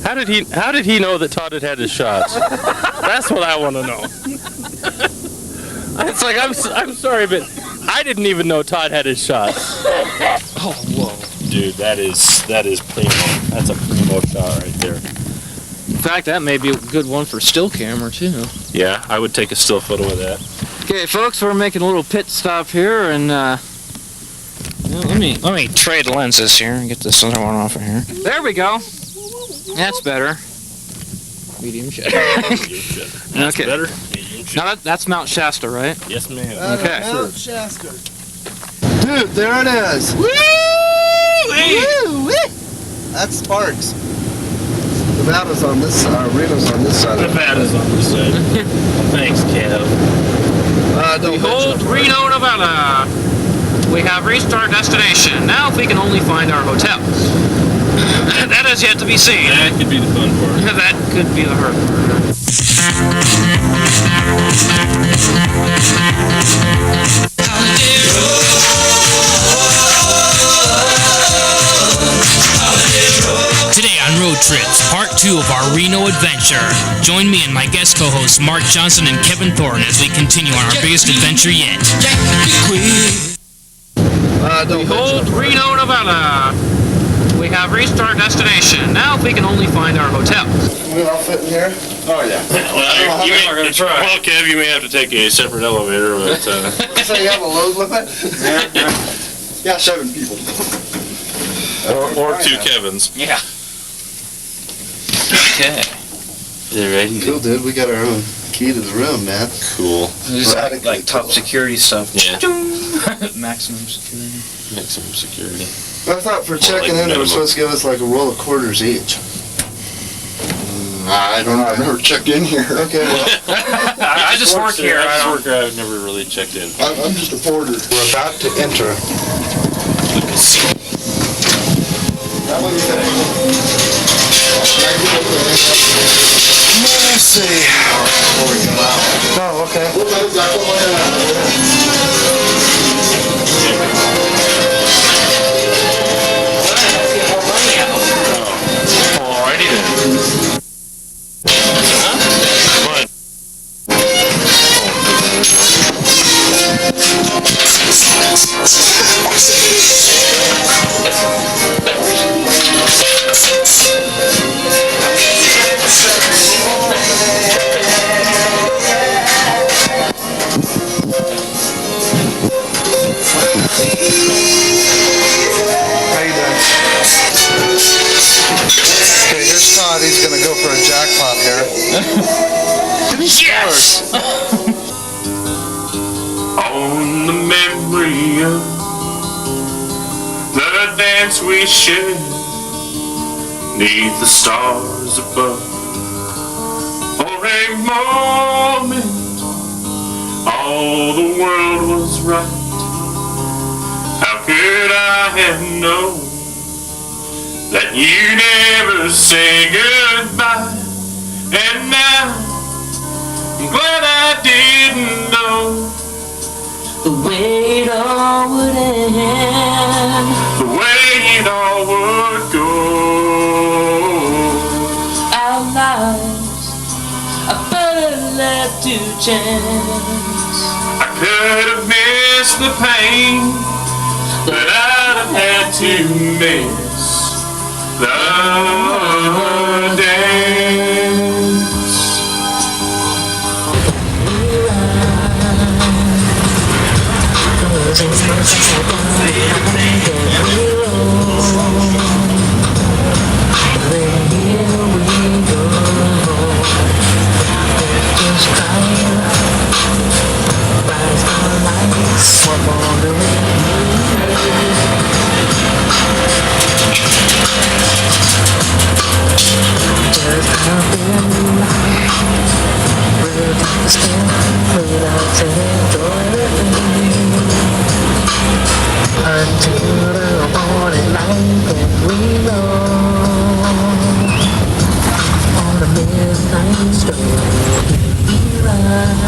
How did he know that Todd had his shots? That's what I want to know. It's like I'm sorry, but I didn't even know Todd had his shots. Oh, whoa. Dude, that is primo. That's a primo shot right there. In fact, that may be a good one for still camera, too. Yeah, I would take a still photo of that. Okay, folks, we're making a little pit stop here, and let me trade lenses here and get this other one off of here. There we go. That's better. Medium shutter. That's Okay. better. Now that's Mount Shasta, right? Yes, ma'am. Okay. Mount Shasta. Dude, there it is. Woo! That's Sparks. Nevada's on this side. Reno's on this side. Nevada's on this side. Thanks, Kev. Behold, Reno, Nevada. We have reached our destination. Now, if we can only find our hotel. That is yet to be seen. That could be the fun part. That could be the hard part. Today on Road Trips, part 2 of our Reno adventure. Join me and my guest co-hosts Mark Johnson and Kevin Thornton as we continue on our biggest adventure yet. Behold, Reno, Nevada. We have reached our destination. Now, if we can only find our hotel. We all fit in here? Oh, yeah. Well, well, Kev, you may have to take a separate elevator, but... So you have a load with it? Yeah, 7 people. or 2 Kevins. Yeah. Okay. They're ready. Cool, dude. We got our own key to the room, man. Cool. This is like top security stuff. Yeah. Maximum security. Maximum security. I thought for checking in, they were supposed to give us like a roll of quarters each. I don't know. I've never checked in here. Okay, well, I just work here. I've never really checked in. I'm just a porter. we're about to enter. Let's see. Oh, okay. Alrighty then. How you doing? Okay, here's Todd. He's gonna go for a jackpot here. Yes! On the memory of the dance we shared neath the stars above. For a moment, all the world was right. How could I have known that you never say goodbye? And now I'm glad I didn't know The way it all would end. the way it all would go. Our lives are better left to chance. I could have missed the pain, but I'd have had to miss the dance.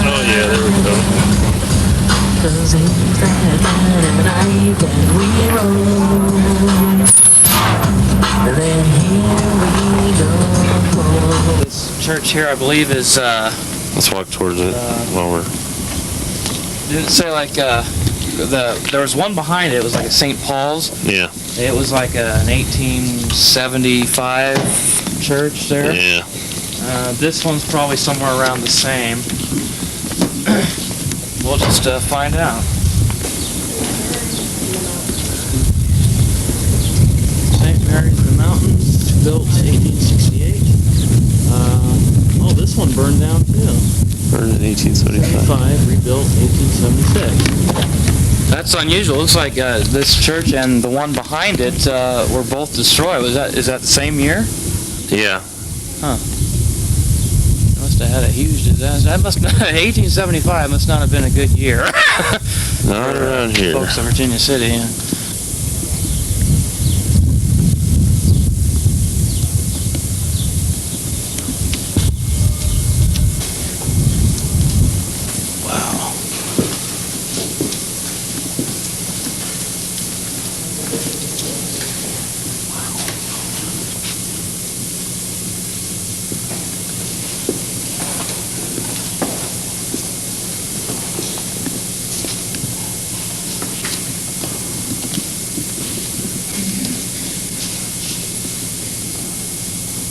Oh yeah, there we go. This church here, I believe, is, Let's walk towards it while we're. didn't it say like, there was one behind it, it was like a St. Paul's. Yeah. It was like an 1875 church there. Yeah. This one's probably somewhere around the same. We'll just find out. St. Mary's in the Mountains, built 1868. Oh, this one burned down too. Burned in 1875. Rebuilt 1876. That's unusual. Looks like this church and the one behind it were both destroyed. Is that the same year? Yeah. Huh. Must have had a huge disaster. That must not, 1875 must not have been a good year. Not around here. Folks in Virginia City. Yeah. Wow.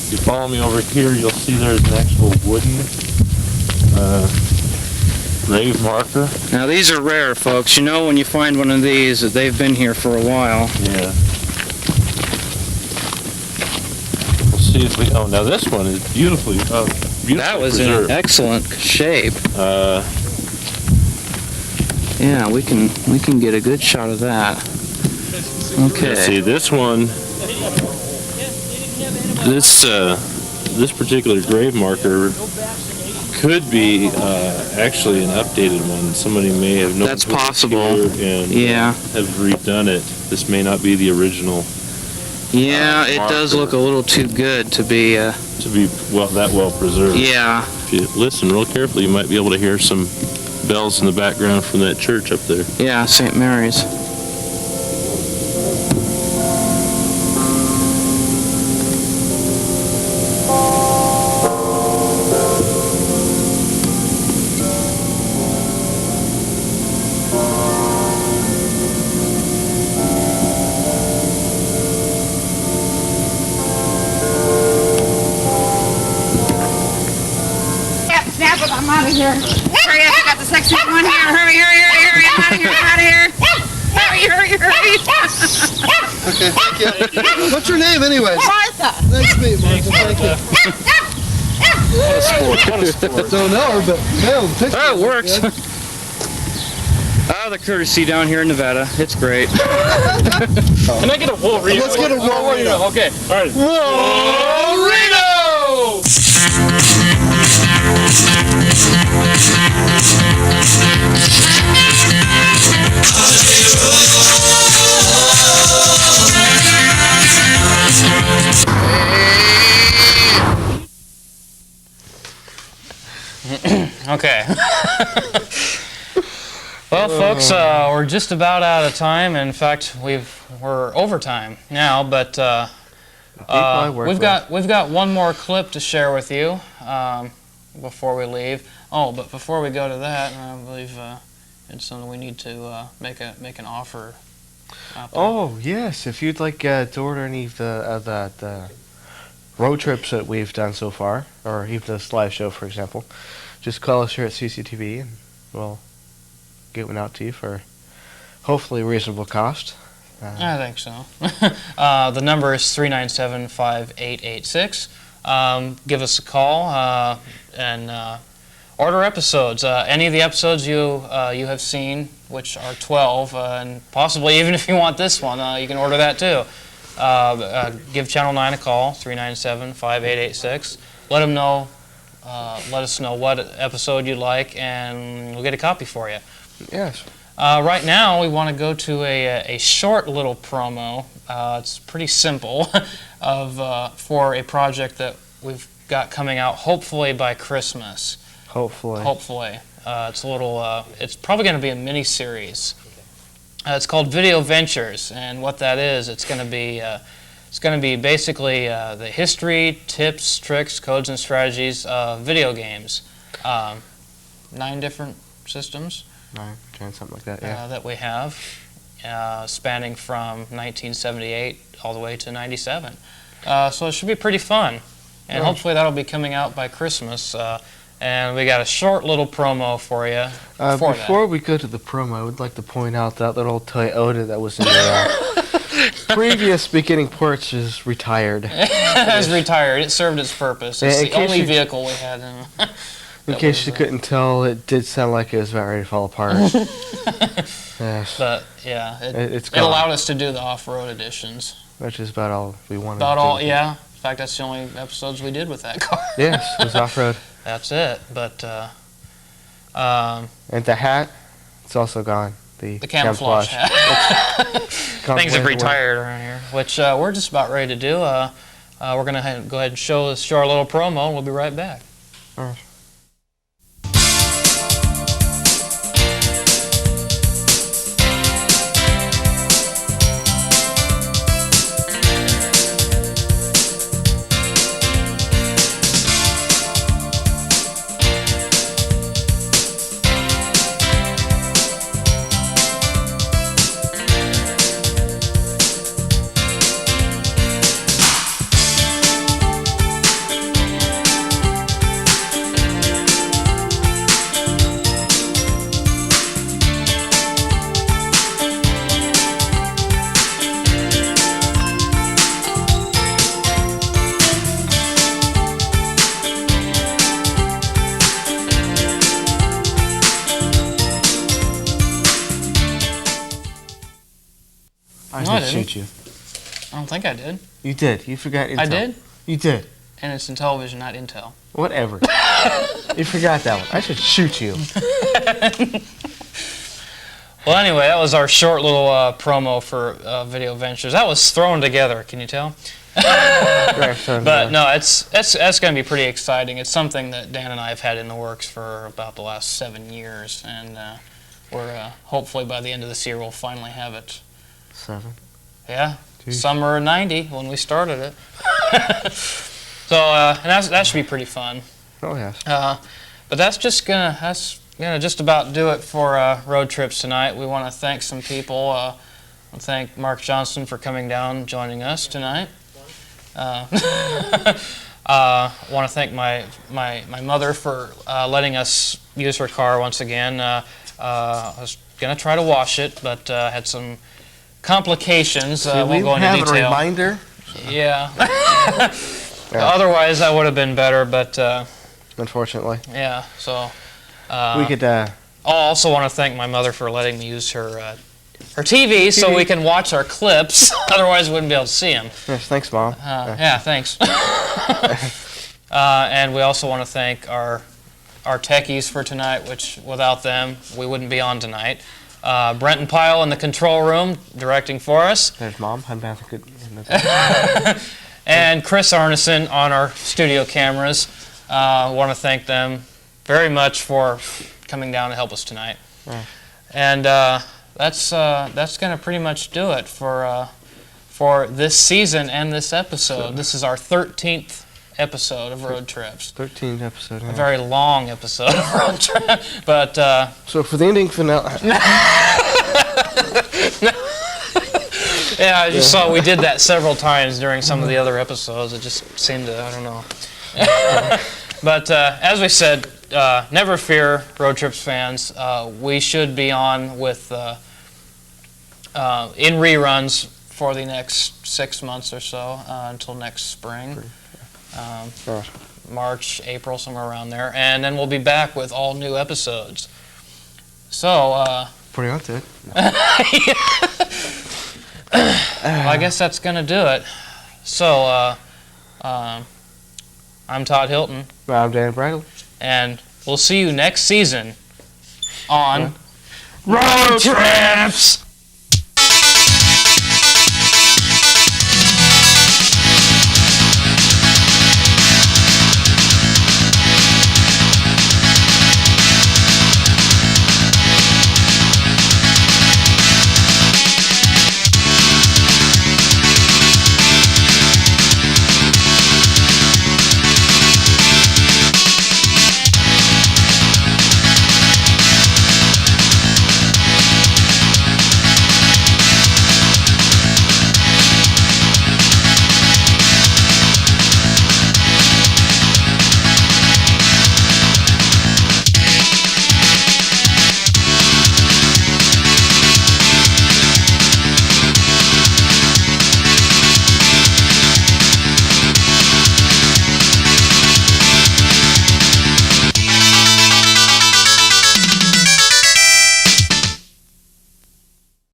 If you follow me over here, you'll see there's an actual wooden grave marker. Now these are rare, folks. You know when you find one of these that they've been here for a while. Yeah. We'll see if we. Oh, now this one is beautifully. Beautifully That was preserved. in excellent shape. Uh, Yeah, we can get a good shot of that. Okay. yeah, see this one. This particular grave marker could be actually an updated one. Somebody may have known. That's possible. And Yeah. have redone it. This may not be the original. Yeah, it does look a little too good to be. That well preserved. Yeah. If you listen real carefully, you might be able to hear some bells in the background from that church up there. Yeah, St. Mary's. Snap it, I'm out of here. Hurry up, I got the sexiest one here. Hurry, I'm out of here, Hurry. Okay, thank you. What's your name, anyways? Martha. Nice to meet you, Martha. Thank you. What a sport. Don't know her, but man, the picture. Oh, it works. The courtesy down here in Nevada. It's great. Can I get a Wolverine? Let's get a Wolverine. Okay. All right. Wolverino! Okay. Well, folks, we're just about out of time. In fact, we're overtime now, but we've got one more clip to share with you before we leave. Oh, but before we go to that, I believe it's something we need to make an offer. Oh yes, if you'd like to order any of the road trips that we've done so far, or even this live show, for example, just call us here at CCTV, and we'll get one out to you for hopefully reasonable cost. I think so. The number is 397-5886. Give us a call and order episodes. Any of the episodes you have seen, which are 12, and possibly even if you want this one, you can order that too. Give Channel 9 a call, 397-5886. Let them know. Let us know what episode you'd like, and we'll get a copy for you. Yes. Right now, we want to go to a short little promo. It's pretty simple for a project that we've got coming out hopefully by Christmas. Hopefully. It's a little. It's probably going to be a mini series. It's called Video Ventures, and what that is, it's going to be basically the history, tips, tricks, codes, and strategies of video games. 9 different systems. 9, something like that. Yeah. That we have, spanning from 1978 all the way to 97. So it should be pretty fun, and hopefully that'll be coming out by Christmas. And we got a short little promo for you. Before we go to the promo, I would like to point out that little Toyota that was in the previous beginning porch is retired. It's retired. It served its purpose. It's the only vehicle we had. In case you couldn't tell, it did sound like it was about ready to fall apart. Yes. But yeah, it gone. allowed us to do the off-road editions. Which is about all we wanted. About all, yeah. In fact, that's the only episodes we did with that car. Yes, it was off-road. That's it. But and the hat, it's also gone. The camouflage hat. Things have retired around here, which we're just about ready to do. We're going to go ahead and show our little promo, and we'll be right back. All right. I No, I should didn't. shoot you. I don't think I did. You did. You forgot Intel. I did? You did. And it's in television, not Intel. Whatever. You forgot that one. I should shoot you. Well, anyway, that was our short little promo for Video Ventures. That was thrown together, can you tell? But no, that's going to be pretty exciting. It's something that Dan and I have had in the works for about the last 7 years, and we're hopefully by the end of this year we'll finally have it. 7. Yeah, Jeez. summer of '90 when we started it. So and that should be pretty fun. Oh yes. But that's gonna just about do it for road trips tonight. We want to thank some people. I want to thank Mark Johnson for coming down, joining us tonight. I want to thank my mother for letting us use her car once again. I was gonna try to wash it, but had some complications. Won't go into have detail. a reminder. Yeah. Otherwise, that would have been better, but unfortunately. Yeah. So. We could. I also want to thank my mother for letting me use her TV so we can watch our clips. Otherwise, we wouldn't be able to see them. Yes, thanks, Mom. Yeah, thanks. And we also want to thank our techies for tonight, which without them, we wouldn't be on tonight. Brenton Pyle in the control room, directing for us. There's Mom. I'm back. Good. And Chris Arneson on our studio cameras. Want to thank them very much for coming down to help us tonight. Yeah. And that's going to pretty much do it for this season and this episode. This is our 13th episode of Road Trips. 13th episode. Yeah. A very long episode of Road Trip, but so for the ending finale. Yeah, I just saw we did that several times during some of the other episodes. It just seemed to, I don't know. But as we said, never fear, Road Trips fans. We should be on with in reruns for the next 6 months or so until next spring. March, April, somewhere around there. And then we'll be back with all new episodes. So... pretty on to it. Well, I guess that's going to do it. So, I'm Todd Hilton. I'm Dan Bridle. And we'll see you next season on Road Trips!